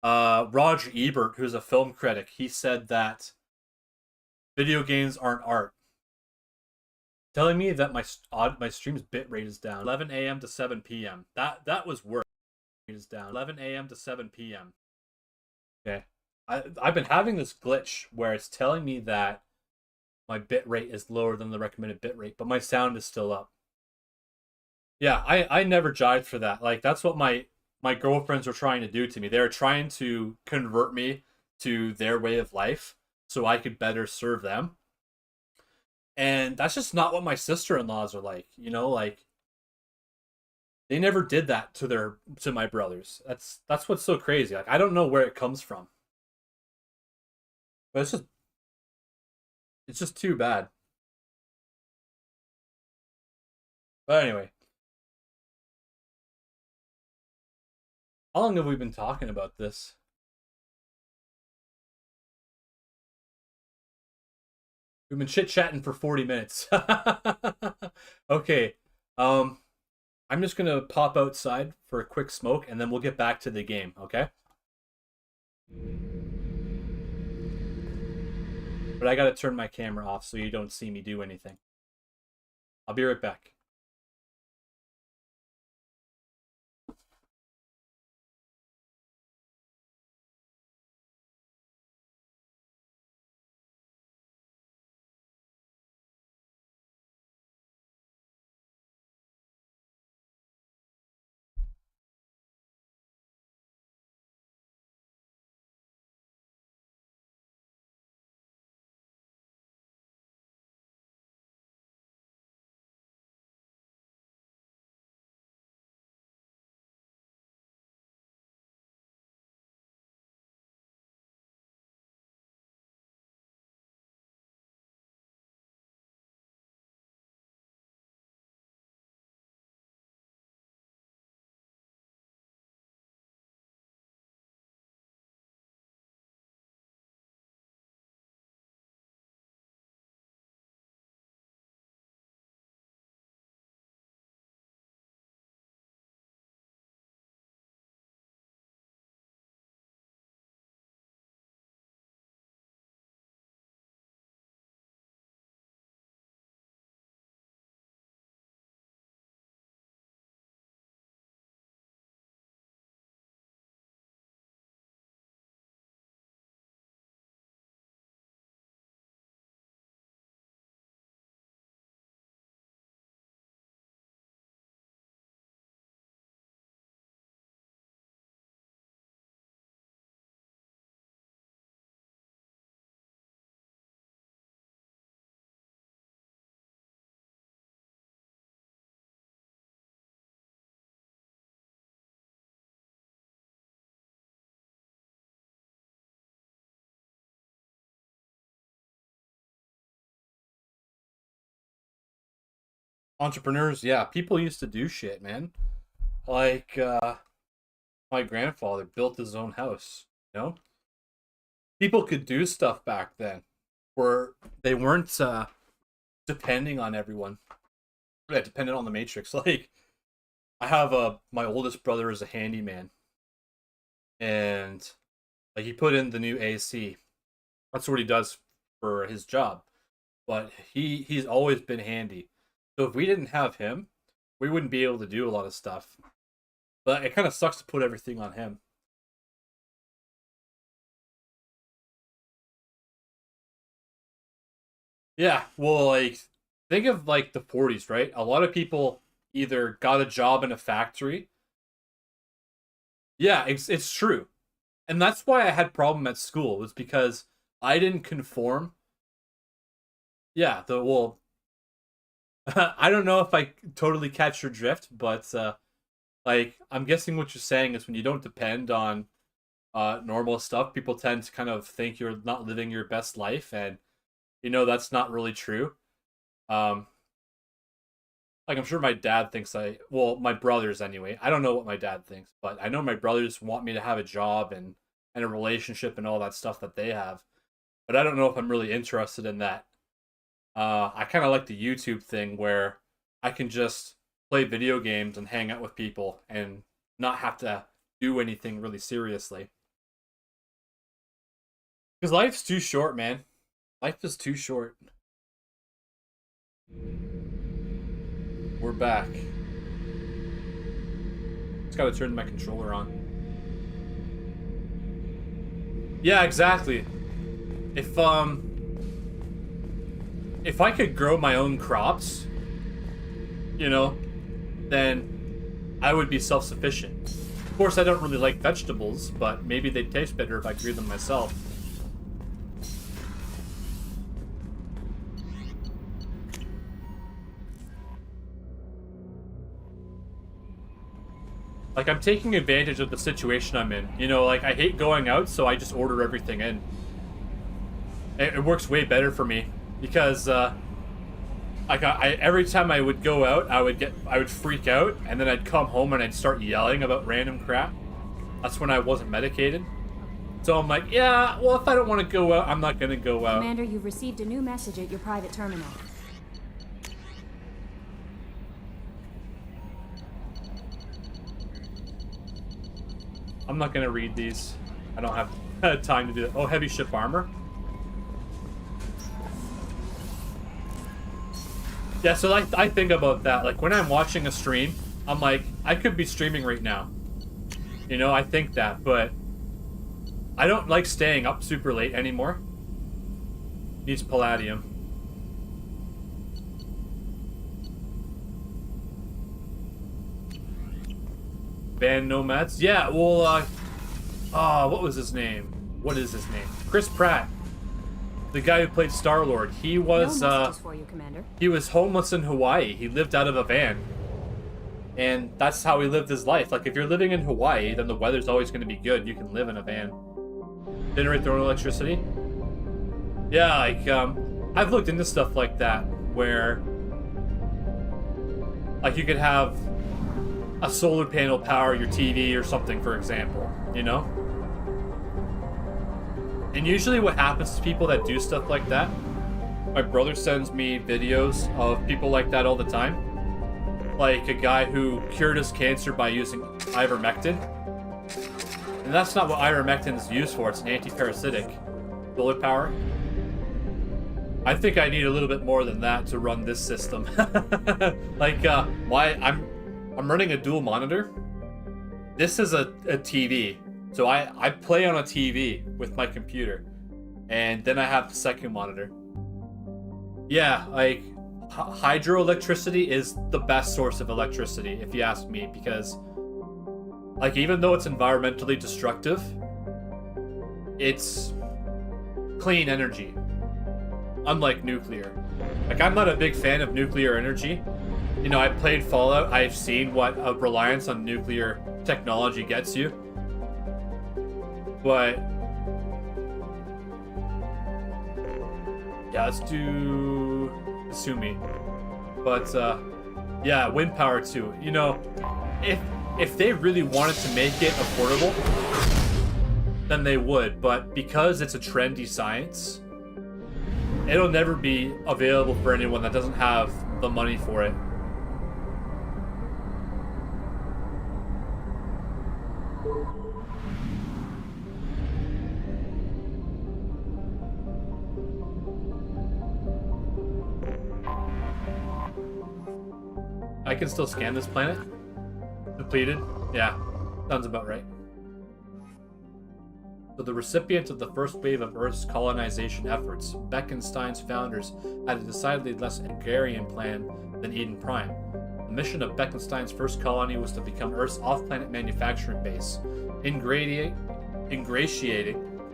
Roger Ebert, who's a film critic, he said that video games aren't art. Telling me that my stream's bitrate is down. 11 a.m. to 7 p.m. That was work. Is down. 11 a.m. to 7 p.m. Okay. I've been having this glitch where it's telling me that my bitrate is lower than the recommended bitrate, but my sound is still up. Yeah, I never jived for that. Like, that's what my girlfriends were trying to do to me. They were trying to convert me to their way of life so I could better serve them. And that's just not what my sister-in-laws are like, you know, like they never did that to my brothers. That's what's so crazy. Like, I don't know where it comes from. But it's just too bad. But anyway. How long have we been talking about this? We've been chit-chatting for 40 minutes. Okay. I'm just going to pop outside for a quick smoke, and then we'll get back to the game, okay? But I got to turn my camera off so you don't see me do anything. I'll be right back. Entrepreneurs, yeah, people used to do shit, man. Like, my grandfather built his own house, you know? People could do stuff back then where they weren't depending on everyone. Yeah, dependent on the Matrix. Like, I have my oldest brother is a handyman. And like he put in the new AC. That's what he does for his job. But he's always been handy. So if we didn't have him, we wouldn't be able to do a lot of stuff. But it kind of sucks to put everything on him. Yeah, well, like, think of, like, the 40s, right? A lot of people either got a job in a factory. Yeah, it's true. And that's why I had problem at school, was because I didn't conform. Yeah, well, I don't know if I totally catch your drift, but, like, I'm guessing what you're saying is when you don't depend on normal stuff, people tend to kind of think you're not living your best life, and you know that's not really true. Like, I'm sure my dad thinks well, my brothers anyway. I don't know what my dad thinks, but I know my brothers want me to have a job and a relationship and all that stuff that they have. But I don't know if I'm really interested in that. I kind of like the YouTube thing where I can just play video games and hang out with people and not have to do anything really seriously. Because life's too short, man. Life is too short. We're back. Just gotta turn my controller on. Yeah, exactly. If I could grow my own crops, you know, then I would be self-sufficient. Of course, I don't really like vegetables, but maybe they'd taste better if I grew them myself. Like, I'm taking advantage of the situation I'm in. You know, like, I hate going out, so I just order everything in. It works way better for me. Because, like, every time I would go out, I would freak out, and then I'd come home and I'd start yelling about random crap. That's when I wasn't medicated. So I'm like, yeah, well, if I don't want to go out, I'm not going to go out. Commander, you've received a new message at your private terminal. I'm not going to read these. I don't have time to do that. Oh, heavy ship armor. Yeah, so like, I think about that. Like, when I'm watching a stream, I'm like, I could be streaming right now. You know, I think that, but I don't like staying up super late anymore. Needs palladium. Band Nomads? Yeah, well, what was his name? What is his name? Chris Pratt. The guy who played Star-Lord. He was, No messages for you, Commander. he was homeless in Hawaii. He lived out of a van. And that's how he lived his life. Like, if you're living in Hawaii, then the weather's always going to be good. You can live in a van. Generate their own electricity? Yeah, like, I've looked into stuff like that, where, like, you could have a solar panel power your TV or something, for example, you know? And usually what happens to people that do stuff like that, my brother sends me videos of people like that all the time. Like a guy who cured his cancer by using ivermectin. And that's not what ivermectin is used for, it's an anti-parasitic. Solar power. I think I need a little bit more than that to run this system. Like, I'm running a dual monitor. This is a TV. So I play on a TV with my computer. And then I have the second monitor. Yeah, like, hydroelectricity is the best source of electricity, if you ask me. Because, like, even though it's environmentally destructive, it's clean energy. Unlike nuclear. Like, I'm not a big fan of nuclear energy. You know, I played Fallout. I've seen what a reliance on nuclear technology gets you. But yeah, let's do Kasumi. But Yeah, wind power too. You know, if they really wanted to make it affordable, then they would. But because it's a trendy science, it'll never be available for anyone that doesn't have the money for it. I can still scan this planet? Depleted? Yeah, sounds about right. So the recipient of the first wave of Earth's colonization efforts, Bekenstein's founders had a decidedly less agrarian plan than Eden Prime. The mission of Bekenstein's first colony was to become Earth's off-planet manufacturing base, ingratiating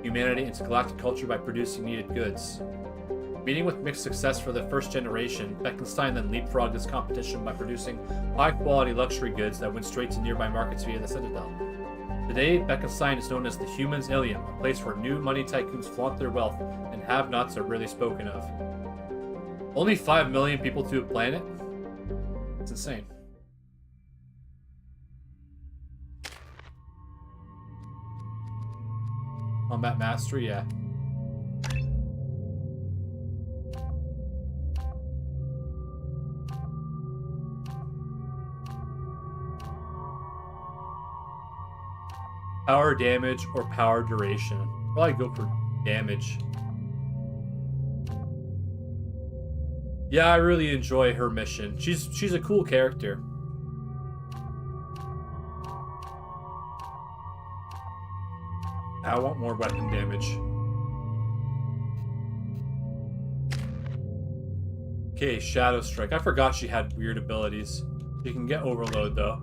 humanity into galactic culture by producing needed goods. Meeting with mixed success for the first generation, Bekenstein then leapfrogged this competition by producing high-quality luxury goods that went straight to nearby markets via the Citadel. Today, Bekenstein is known as the Human's Ilium, a place where new money tycoons flaunt their wealth and have-nots are rarely spoken of. Only 5 million people to a planet? It's insane. Combat Mastery, yeah. Power damage or power duration. Probably go for damage. Yeah, I really enjoy her mission. She's a cool character. I want more weapon damage. Okay, Shadow Strike. I forgot she had weird abilities. She can get Overload though.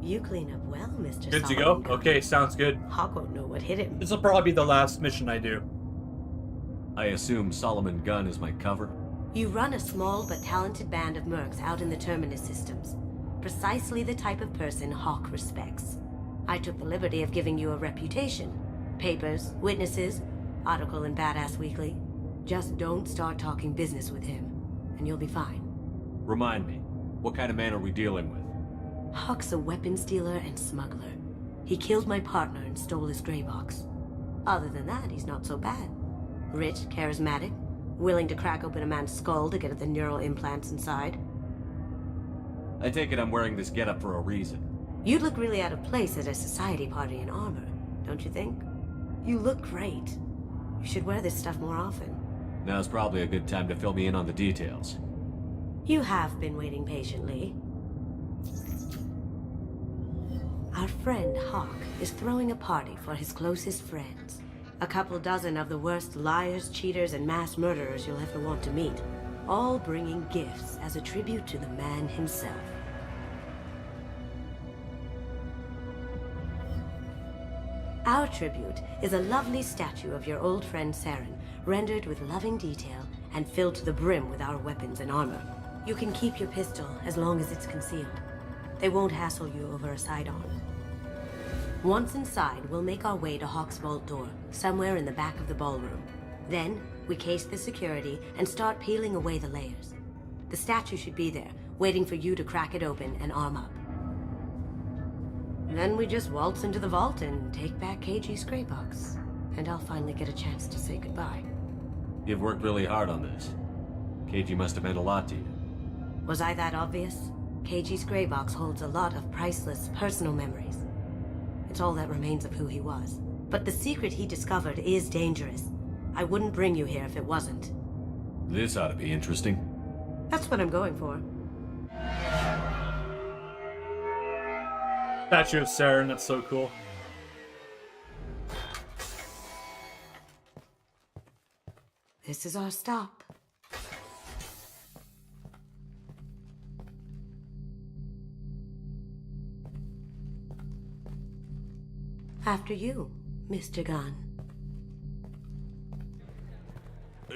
You clean up well, Mr. Good to go? Okay, sounds good. Hawk won't know what hit him. This will probably be the last mission I do. I assume Solomon Gunn is my cover? You run a small but talented band of mercs out in the Terminus systems. Precisely the type of person Hawk respects. I took the liberty of giving you a reputation. Papers, witnesses, article in Badass Weekly. Just don't start talking business with him, and you'll be fine. Remind me, what kind of man are we dealing with? Hawk's a weapons dealer and smuggler. He killed my partner and stole his gray box. Other than that, he's not so bad. Rich, charismatic, willing to crack open a man's skull to get at the neural implants inside. I take it I'm wearing this getup for a reason. You'd look really out of place at a society party in armor, don't you think? You look great. You should wear this stuff more often. Now's probably a good time to fill me in on the details. You have been waiting patiently. Our friend Hawk is throwing a party for his closest friends. A couple dozen of the worst liars, cheaters, and mass murderers you'll ever want to meet. All bringing gifts as a tribute to the man himself. Our tribute is a lovely statue of your old friend Saren, rendered with loving detail and filled to the brim with our weapons and armor. You can keep your pistol as long as it's concealed. They won't hassle you over a side-on. Once inside, we'll make our way to Hawk's vault door, somewhere in the back of the ballroom. Then, we case the security and start peeling away the layers. The statue should be there, waiting for you to crack it open and arm up. Then we just waltz into the vault and take back KG's gray box. And I'll finally get a chance to say goodbye. You've worked really hard on this. KG must have meant a lot to you. Was I that obvious? KG's gray box holds a lot of priceless personal memories. It's all that remains of who he was. But the secret he discovered is dangerous. I wouldn't bring you here if it wasn't. This ought to be interesting. That's what I'm going for. Statue of Saren, that's so cool. This is our stop. After you, Mr. Gunn.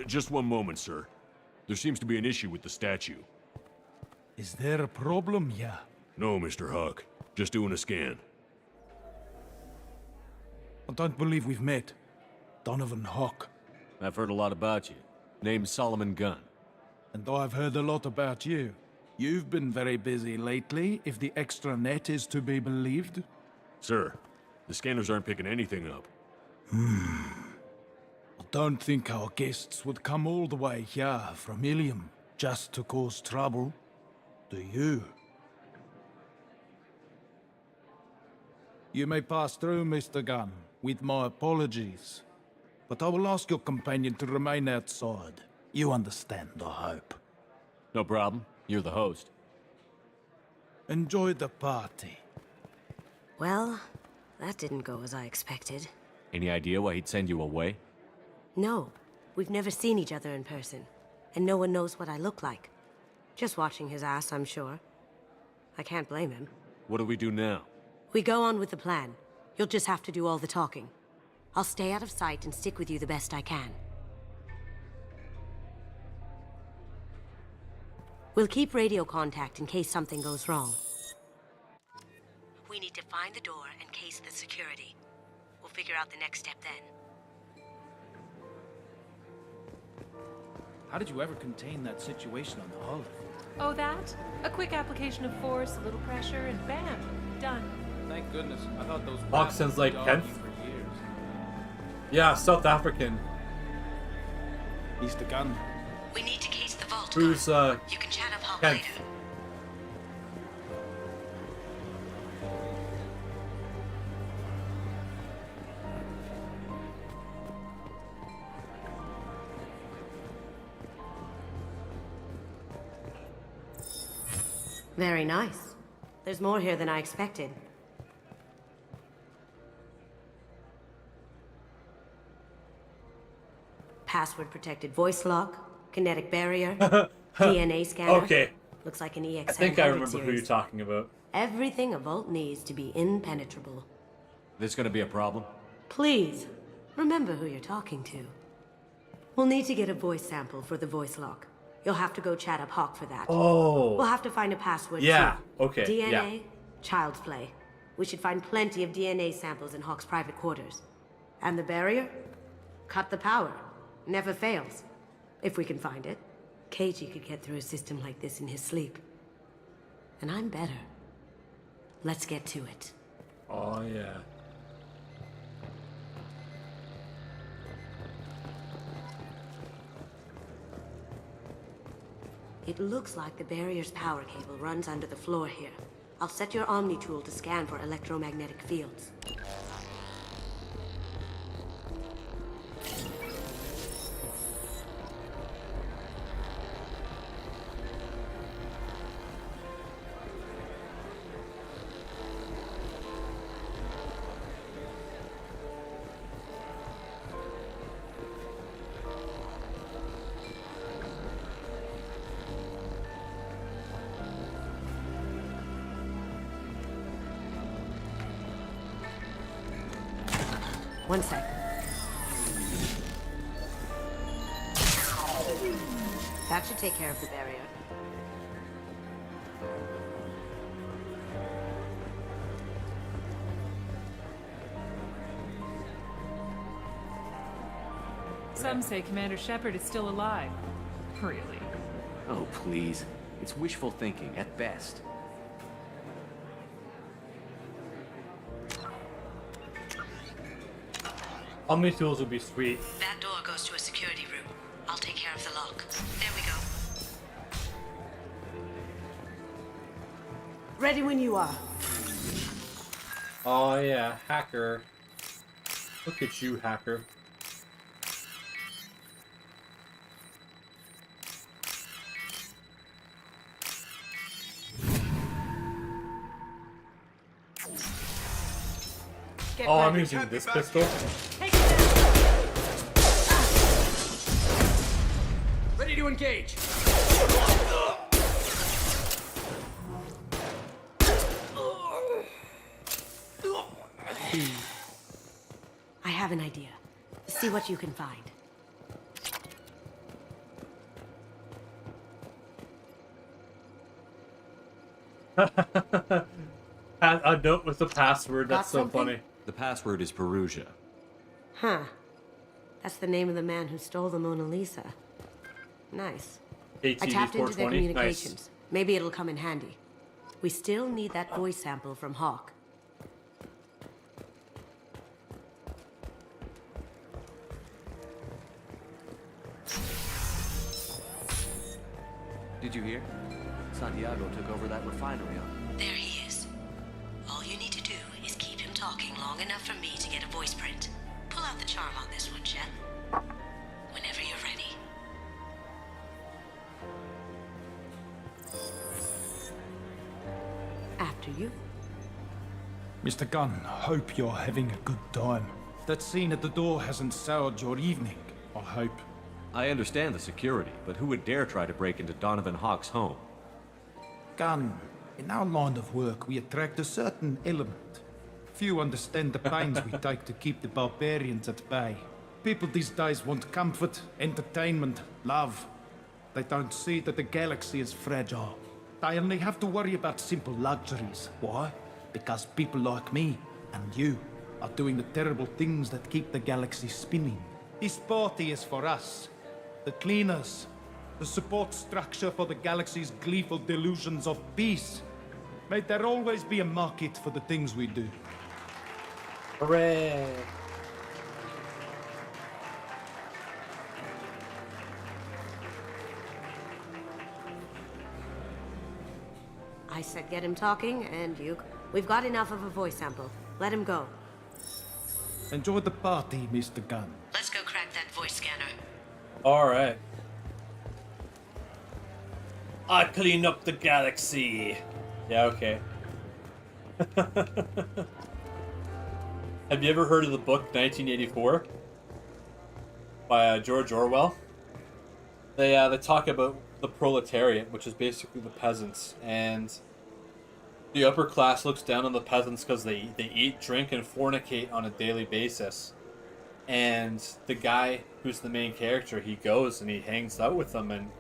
Just one moment, sir. There seems to be an issue with the statue. Is there a problem here? No, Mr. Huck. Just doing a scan. I don't believe we've met. Donovan Huck. I've heard a lot about you. Name's Solomon Gunn. And I've heard a lot about you. You've been very busy lately, if the extra net is to be believed. Sir, the scanners aren't picking anything up. I don't think our guests would come all the way here from Ilium just to cause trouble. Do you? You may pass through, Mr. Gunn, with my apologies. But I will ask your companion to remain outside. You understand, I hope. No problem. You're the host. Enjoy the party. Well, that didn't go as I expected. Any idea why he'd send you away? No, we've never seen each other in person, and no one knows what I look like. Just watching his ass, I'm sure. I can't blame him. What do we do now? We go on with the plan. You'll just have to do all the talking. I'll stay out of sight and stick with you the best I can. We'll keep radio contact in case something goes wrong. We need to find the door and case the security. We'll figure out the next step then. How did you ever contain that situation on the hull? Oh, that? A quick application of force, a little pressure, and bam! Done. Thank goodness. I thought those Hawk sounds like Kent. Yeah, South African. He's the gun. We need to case the vault. Who's, You can chat up Hawk Kent? later. Very nice. There's more here than I expected. Password-protected voice lock, kinetic barrier, DNA scanner. Okay. Looks like an EX700 I think I remember series. who you're talking about. Everything a vault needs to be impenetrable. This gonna be a problem? Please, remember who you're talking to. We'll need to get a voice sample for the voice lock. You'll have to go chat up Hawk for that. Oh. We'll have to find a password Yeah, too. okay, DNA, yeah. child's play. We should find plenty of DNA samples in Hawk's private quarters. And the barrier? Cut the power. Never fails. If we can find it. KG could get through a system like this in his sleep. And I'm better. Let's get to it. Oh, yeah. It looks like the barrier's power cable runs under the floor here. I'll set your Omni tool to scan for electromagnetic fields. One sec. That should take care of the barrier. Some say Commander Shepard is still alive. Really? Oh, please. It's wishful thinking, at best. Omni tools would be sweet. That door goes to a security room. I'll take care of the lock. There we go. Ready when you are. Oh, yeah. Hacker. Look at you, hacker. Get Oh, I'm ready. using this pistol. Take it down. Ready to engage. have an idea. See what you can find. A note with the password. That's so funny. The password is Perugia. Huh. That's the name of the man who stole the Mona Lisa. Nice. I tapped into their communications. Nice. Maybe it'll come in handy. We still need that voice sample from Hawk. Did you hear? Santiago took over that refinery on. There he is. All you need to do is keep him talking long enough for me to get a voice print. Pull out the charm on this one, Shep. Whenever you're ready. After you. Mr. Gunn, hope you're having a good time. That scene at the door hasn't soured your evening, I hope. I understand the security, but who would dare try to break into Donovan Hawk's home? Gunn, in our line of work, we attract a certain element. Few understand the pains we take to keep the barbarians at bay. People these days want comfort, entertainment, love. They don't see that the galaxy is fragile. They only have to worry about simple luxuries. Why? Because people like me and you are doing the terrible things that keep the galaxy spinning. This party is for us, the cleaners, the support structure for the galaxy's gleeful delusions of peace. May there always be a market for the things we do. Hooray! I said get him talking, and we've got enough of a voice sample. Let him go. Enjoy the party, Mr. Gunn. Let's go crack that voice scanner. Alright. I clean up the galaxy. Yeah, okay. Have you ever heard of the book 1984 by George Orwell? They talk about the proletariat, which is basically the peasants, and the upper class looks down on the peasants because they eat, drink, and fornicate on a daily basis. And the guy who's the main character, he goes and he hangs out with them, and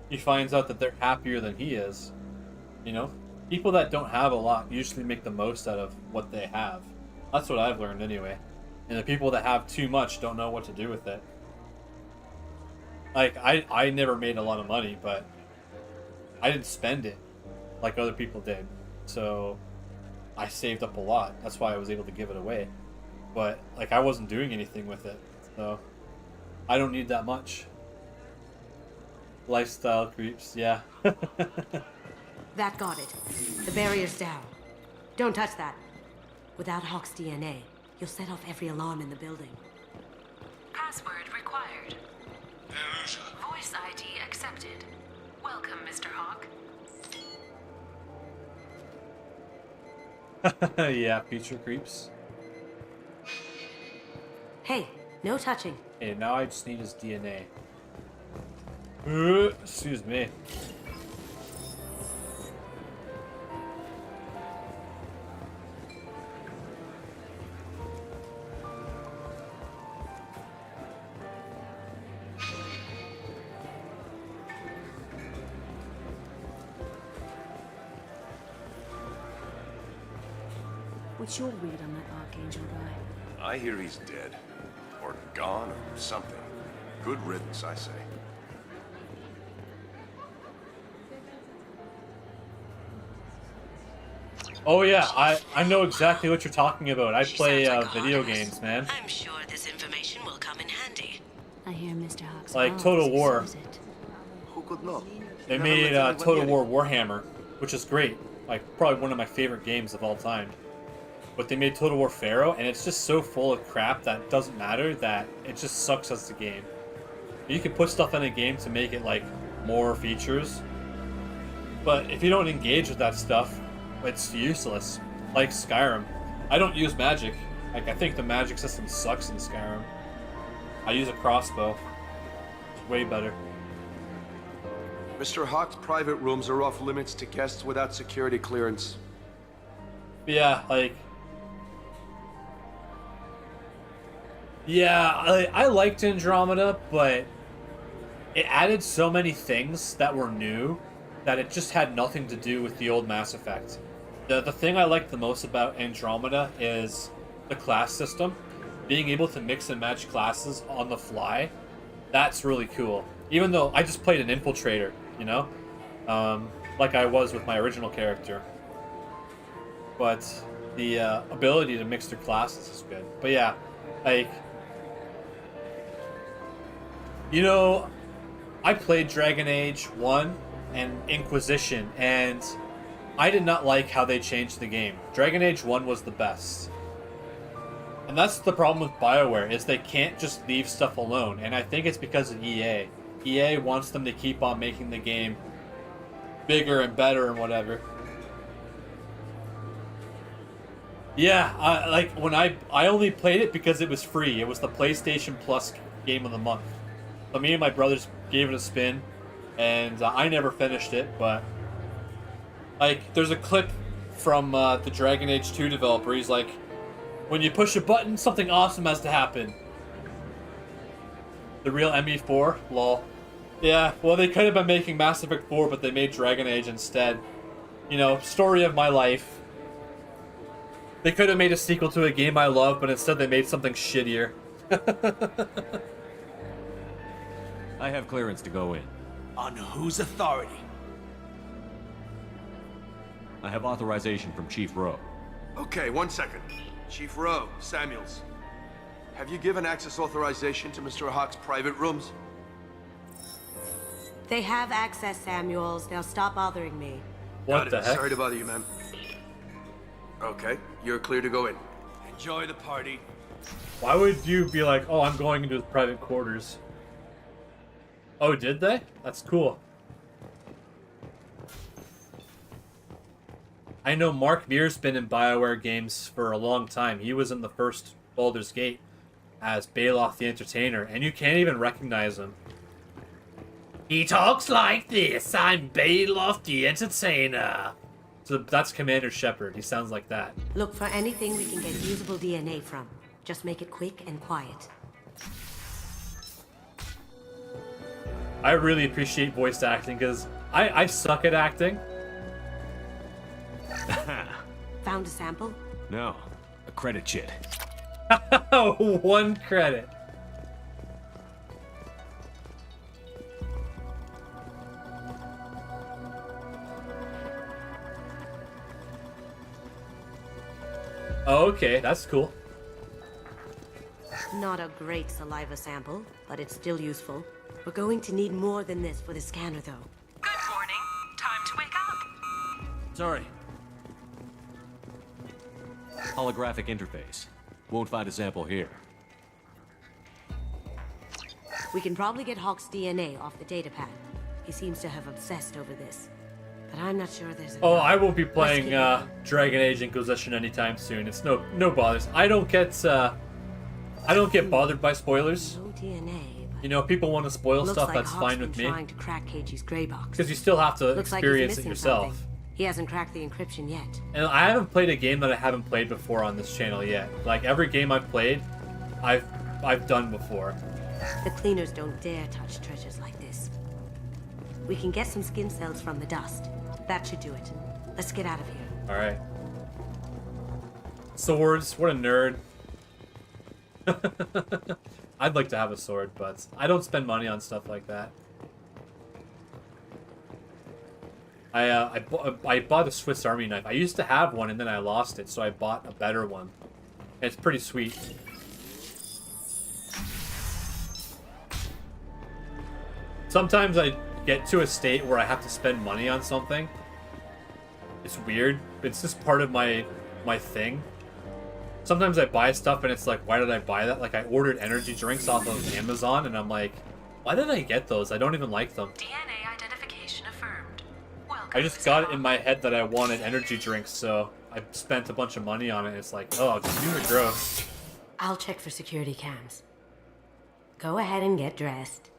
he finds out that they're happier than he is. You know, people that don't have a lot usually make the most out of what they have. That's what I've learned anyway. And the people that have too much don't know what to do with it. Like, I never made a lot of money, but I didn't spend it like other people did. So I saved up a lot. That's why I was able to give it away. But, like, I wasn't doing anything with it. So I don't need that much. Lifestyle creeps, yeah. That got it. The barrier's down. Don't touch that. Without Hawk's DNA, you'll set off every alarm in the building. Password required. Voice ID accepted. Welcome, Mr. Hawk. Yeah, future creeps. Hey, no touching. Okay, now I just need his DNA. Excuse me. What's your read on that Archangel guy? I hear he's dead. Or gone, or something. Good riddance, I say. Oh yeah, I know exactly what you're talking about. I play video games, man. I'm sure this information will come in handy. I hear Mr. Hawk's Like Total War. Who could know? They made Total War Warhammer, which is great. Like, probably one of my favorite games of all time. But they made Total War Pharaoh, and it's just so full of crap that doesn't matter, that it just sucks as a game. You can put stuff in a game to make it, like, more features. But if you don't engage with that stuff, it's useless. Like Skyrim. I don't use magic. Like, I think the magic system sucks in Skyrim. I use a crossbow. It's way better. Mr. Hawk's private rooms are off limits to guests without security clearance. But yeah, like... Yeah, I liked Andromeda, but it added so many things that were new that it just had nothing to do with the old Mass Effect. The thing I liked the most about Andromeda is the class system. Being able to mix and match classes on the fly, that's really cool. Even though I just played an infiltrator, you know? Like I was with my original character. But the ability to mix their classes is good. But yeah, like... You know, I played Dragon Age 1 and Inquisition, and I did not like how they changed the game. Dragon Age 1 was the best. And that's the problem with BioWare, is they can't just leave stuff alone, and I think it's because of EA. EA wants them to keep on making the game bigger and better and whatever. Yeah, like when I only played it because it was free. It was the PlayStation Plus game of the month. So me and my brothers gave it a spin, and I never finished it, but like there's a clip from the Dragon Age 2 developer. He's like, when you push a button, something awesome has to happen. The real ME4? Lol. Yeah, well they could have been making Mass Effect 4, but they made Dragon Age instead. You know, story of my life. They could have made a sequel to a game I love, but instead they made something shittier. I have clearance to go in. On whose authority? I have authorization from Chief Rowe. Okay, 1 second. Chief Rowe, Samuels. Have you given access authorization to Mr. Hawk's private rooms? They have access, Samuels. Now stop bothering me. What the heck? Sorry to bother you, ma'am. Okay, you're clear to go in. Enjoy the party. Why would you be like, oh, I'm going into his private quarters? Oh, did they? That's cool. I know Mark Mear's been in BioWare games for a long time. He was in the first Baldur's Gate as Baloth the Entertainer, and you can't even recognize him. He talks like this. I'm Baloth the Entertainer. So that's Commander Shepard. He sounds like that. Look for anything we can get usable DNA from. Just make it quick and quiet. I really appreciate voice acting because I suck at acting. Found a sample? No, a credit chit. 1 credit. Oh, okay, that's cool. Not a great saliva sample, but it's still useful. We're going to need more than this for the scanner, though. Good morning. Time to wake up. Sorry. Holographic interface. Won't find a sample here. We can probably get Hawk's DNA off the datapad. He seems to have obsessed over this. But I'm not sure there's Oh, I won't be playing Dragon Age Inquisition anytime soon. It's no bothers. I don't get bothered by spoilers. No DNA. You know, people want to spoil Looks stuff, like that's Hawk's fine been with me. trying to crack KG's gray box. Because you still have to Looks like experience he's it missing yourself. something. He hasn't cracked the encryption yet. And I haven't played a game that I haven't played before on this channel yet. Like every game I've played, I've done before. The cleaners don't dare touch treasures like this. We can get some skin cells from the dust. That should do it. Let's get out of here. Alright. Swords, what a nerd. I'd like to have a sword, but I don't spend money on stuff like that. I bought a Swiss Army knife. I used to have one and then I lost it, so I bought a better one. And it's pretty sweet. Sometimes I get to a state where I have to spend money on something. It's weird. It's just part of my thing. Sometimes I buy stuff and it's like, why did I buy that? Like I ordered energy drinks off of Amazon and I'm like, why did I get those? I don't even like them. DNA identification affirmed. Welcome. I just got it in my head that I wanted energy drinks, so I spent a bunch of money on it. It's like, oh, these are gross. I'll check for security cams. Go ahead and get dressed.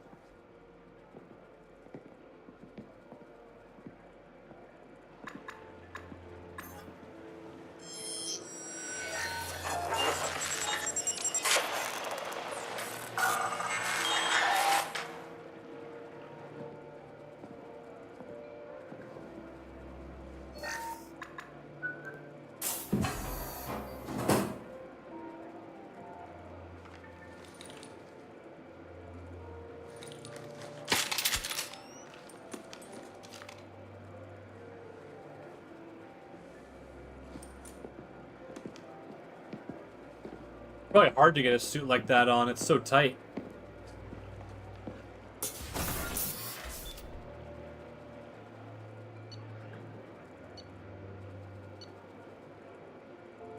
Probably hard to get a suit like that on. It's so tight.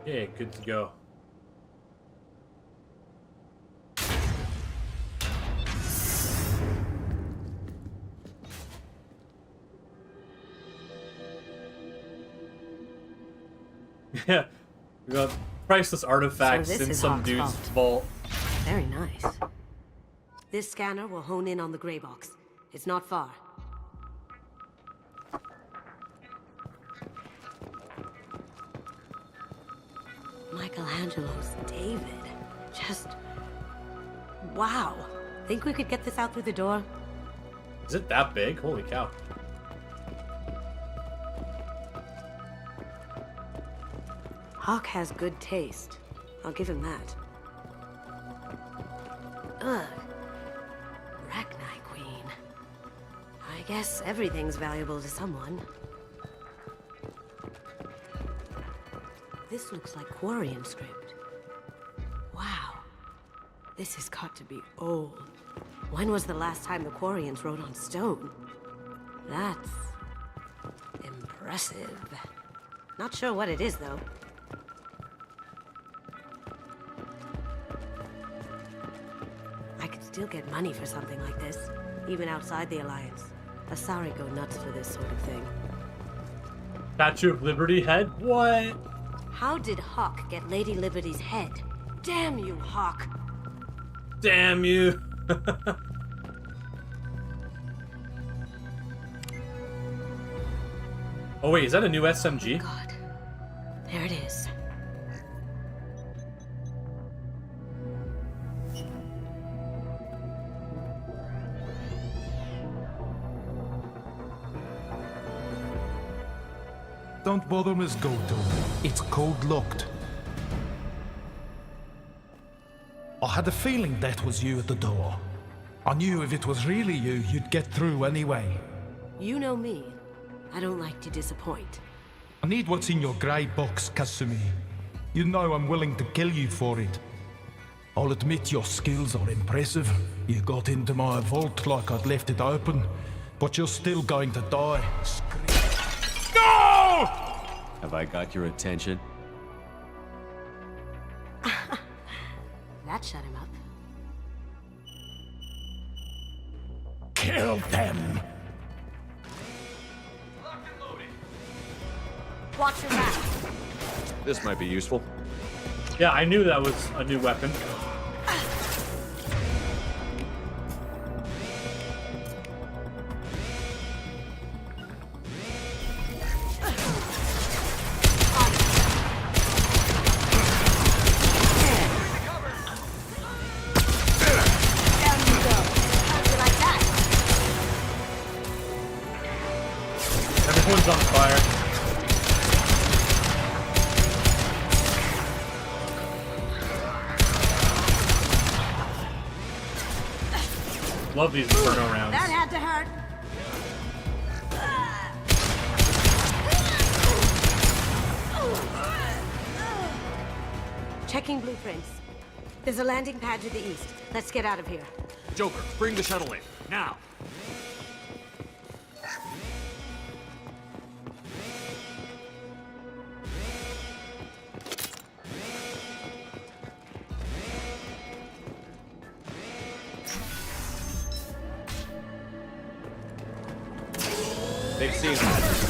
Okay, good to go. Yeah, we got priceless artifacts So this in is some Hawk's dude's fault. vault. Very nice. This scanner will hone in on the gray box. It's not far. Michelangelo's David. Just... wow. Think we could get this out through the door? Is it that big? Holy cow. Hawk has good taste. I'll give him that. Ugh. Arachnite Queen. I guess everything's valuable to someone. This looks like Quarian script. Wow. This has got to be old. When was the last time the Quarians wrote on stone? That's... impressive. Not sure what it is, though. I could still get money for something like this, even outside the Alliance. Asari go nuts for this sort of thing. Statue of Liberty head? What? How did Hawk get Lady Liberty's head? Damn you, Hawk! Damn you! Oh wait, is that a new SMG? Oh God. There it is. Don't bother, Miss Goto. It's code locked. I had a feeling that was you at the door. I knew if it was really you, you'd get through anyway. You know me. I don't like to disappoint. I need what's in your grey box, Kasumi. You know I'm willing to kill you for it. I'll admit your skills are impressive. You got into my vault like I'd left it open, but you're still going to die. No! Have I got your attention? That shut him up. Kill them! Watch your back. This might be useful. Yeah, I knew that was a new weapon. Everyone's on fire. Love these inferno rounds. That had to hurt. Checking blueprints. There's a landing pad to the east. Let's get out of here. Joker, bring the shuttle in. Now! They've seen that.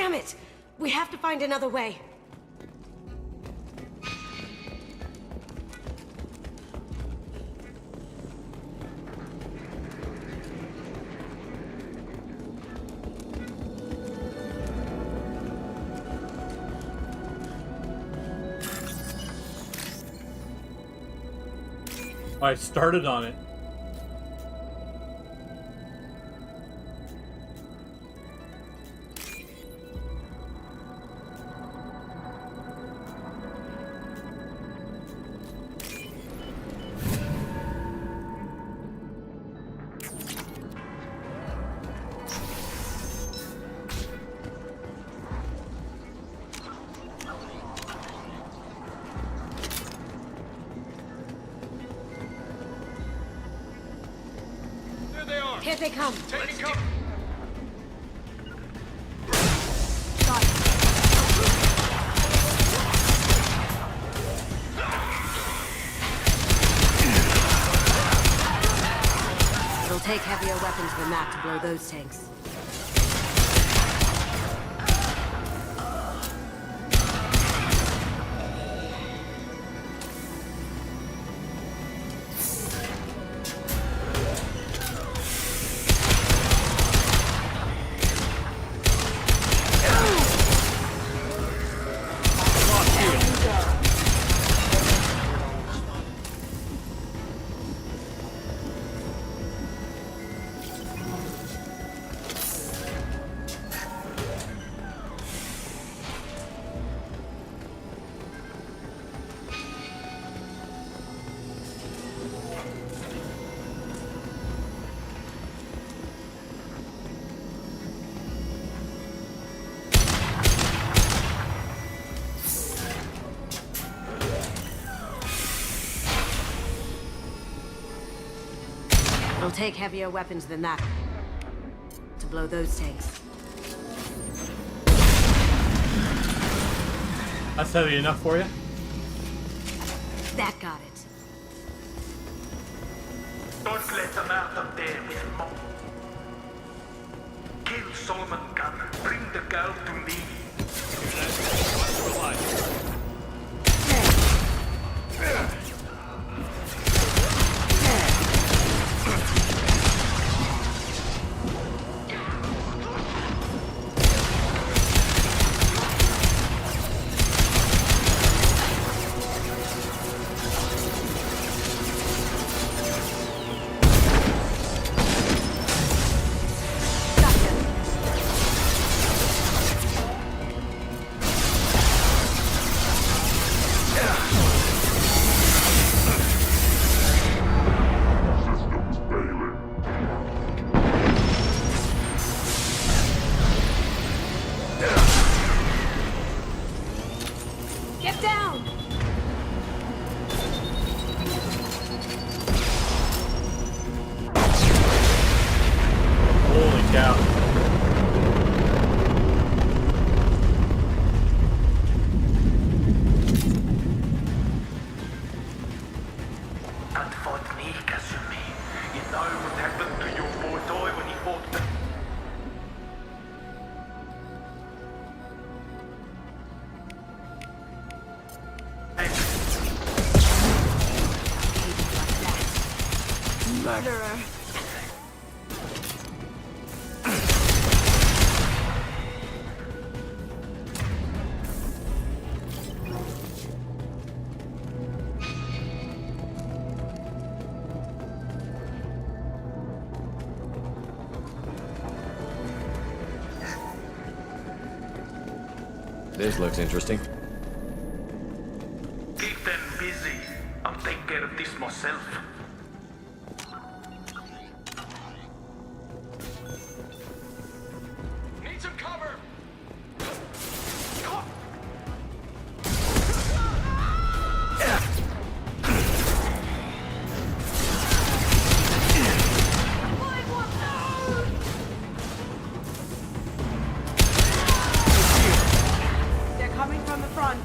Damn it! We have to find another way. I started on it. Here they come. Taking cover. It'll take heavier weapons than that to blow those tanks. It'll take heavier weapons than that to blow those tanks. That's heavy enough for you? That got it. Don't let them out of there with more. Kill Solomon Gunn. Bring the girl to me. Get down! Holy cow. That fought me, Kasumi. You know what happened to your poor toy when he fought the... Murderer. This looks interesting. Keep them busy. I'll take care of this myself. Need some cover! They're coming from the front.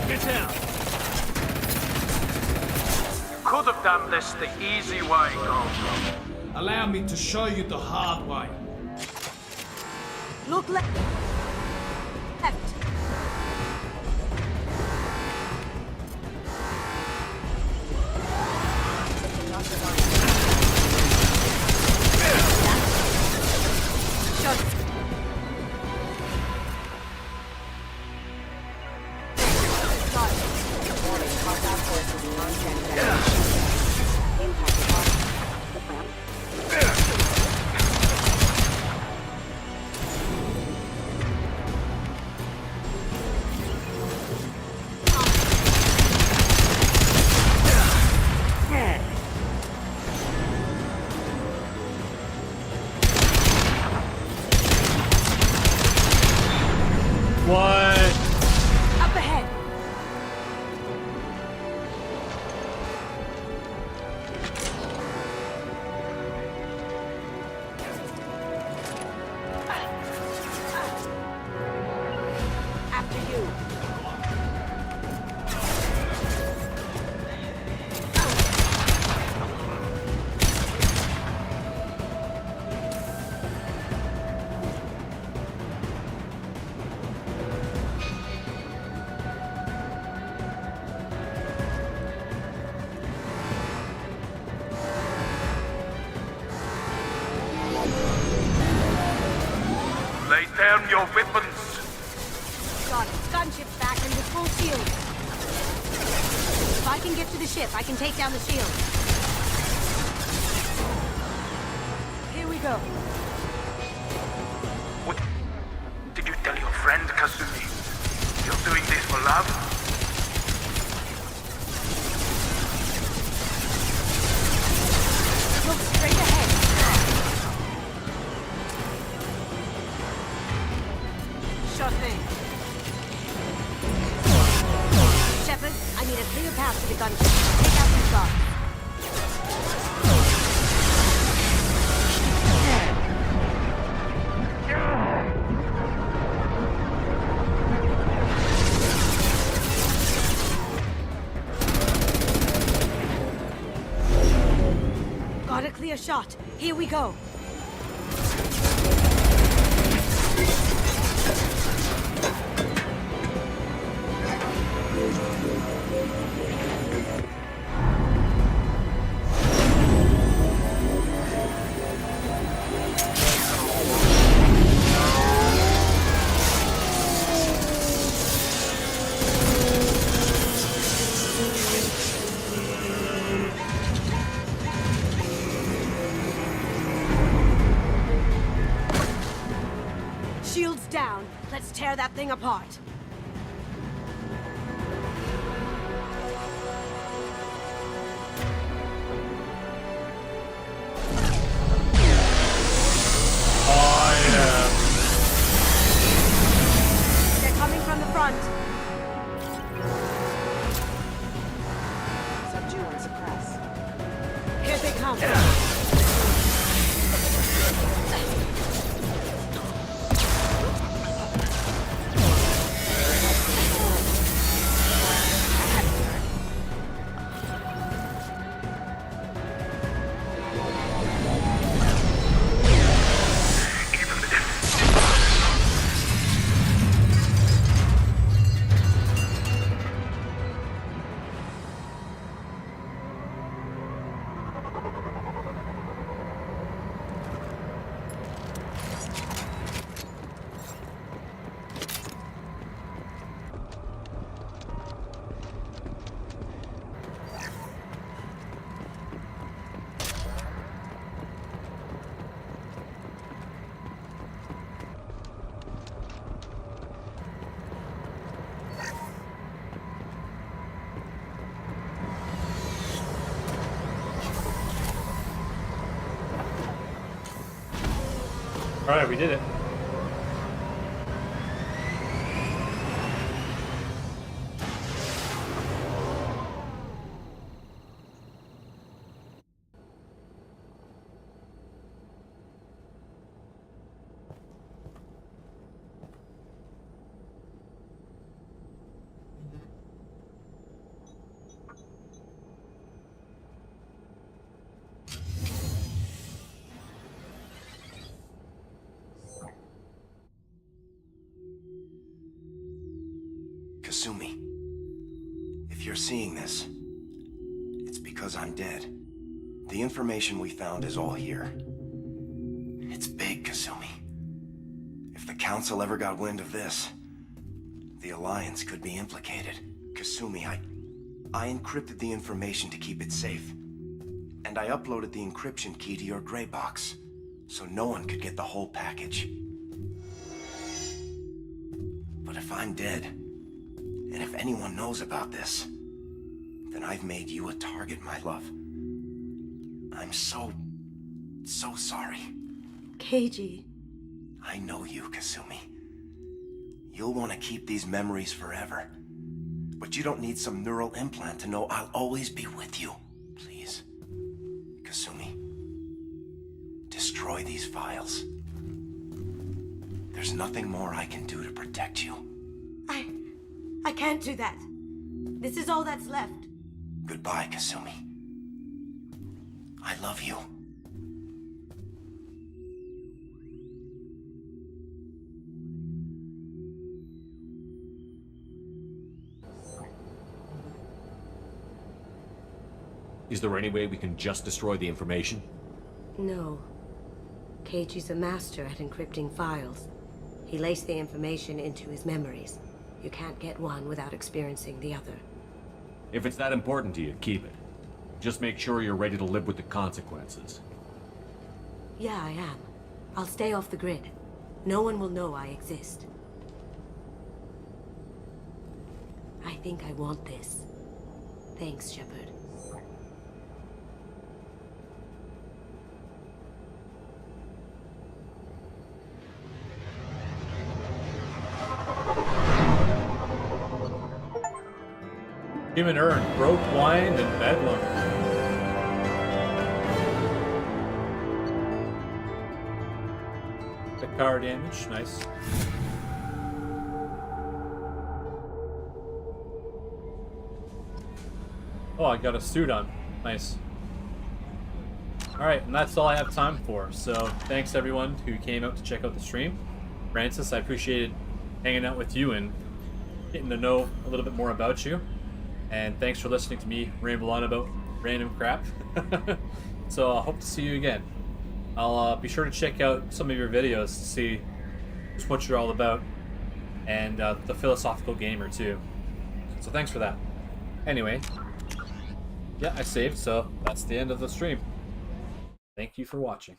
Get down! Could have done this the easy way, Gold. Allow me to show you the hard way. Look left. Lay down your weapons. Got it. Gunship's back and with full shield. If I can get to the ship, I can take down the shield. Here we go. What did you tell your friend, Kasumi? You're doing this for love? Look straight ahead. Sure thing. Shepard, I need a clear path to the gunship. Take out these guards. Got a clear shot. Here we go. Shields down. Let's tear that thing apart. They're coming from the front. Subdue and suppress. Here they come. Alright, we did it. Kasumi, if you're seeing this, it's because I'm dead. The information we found is all here. It's big, Kasumi. If the Council ever got wind of this, the Alliance could be implicated. Kasumi, I encrypted the information to keep it safe. And I uploaded the encryption key to your gray box, so no one could get the whole package. But if I'm dead, and if anyone knows about this, then I've made you a target, my love. I'm so sorry. Keiji. I know you, Kasumi. You'll want to keep these memories forever. But you don't need some neural implant to know I'll always be with you. Please. Kasumi. Destroy these files. There's nothing more I can do to protect you. I can't do that. This is all that's left. Goodbye, Kasumi. I love you. Is there any way we can just destroy the information? No. Keiji's a master at encrypting files. He laced the information into his memories. You can't get one without experiencing the other. If it's that important to you, keep it. Just make sure you're ready to live with the consequences. Yeah, I am. I'll stay off the grid. No one will know I exist. I think I want this. Thanks, Shepard. Human urn, broke wine, and bedlam. The car damage, nice. Oh, I got a suit on. Nice. Alright, and that's all I have time for. So, thanks everyone who came out to check out the stream. Francis, I appreciated hanging out with you and getting to know a little bit more about you. And thanks for listening to me ramble on about random crap. So I hope to see you again. I'll be sure to check out some of your videos to see just what you're all about. And the philosophical gamer too. So thanks for that. Anyway, yeah, I saved, so that's the end of the stream. Thank you for watching.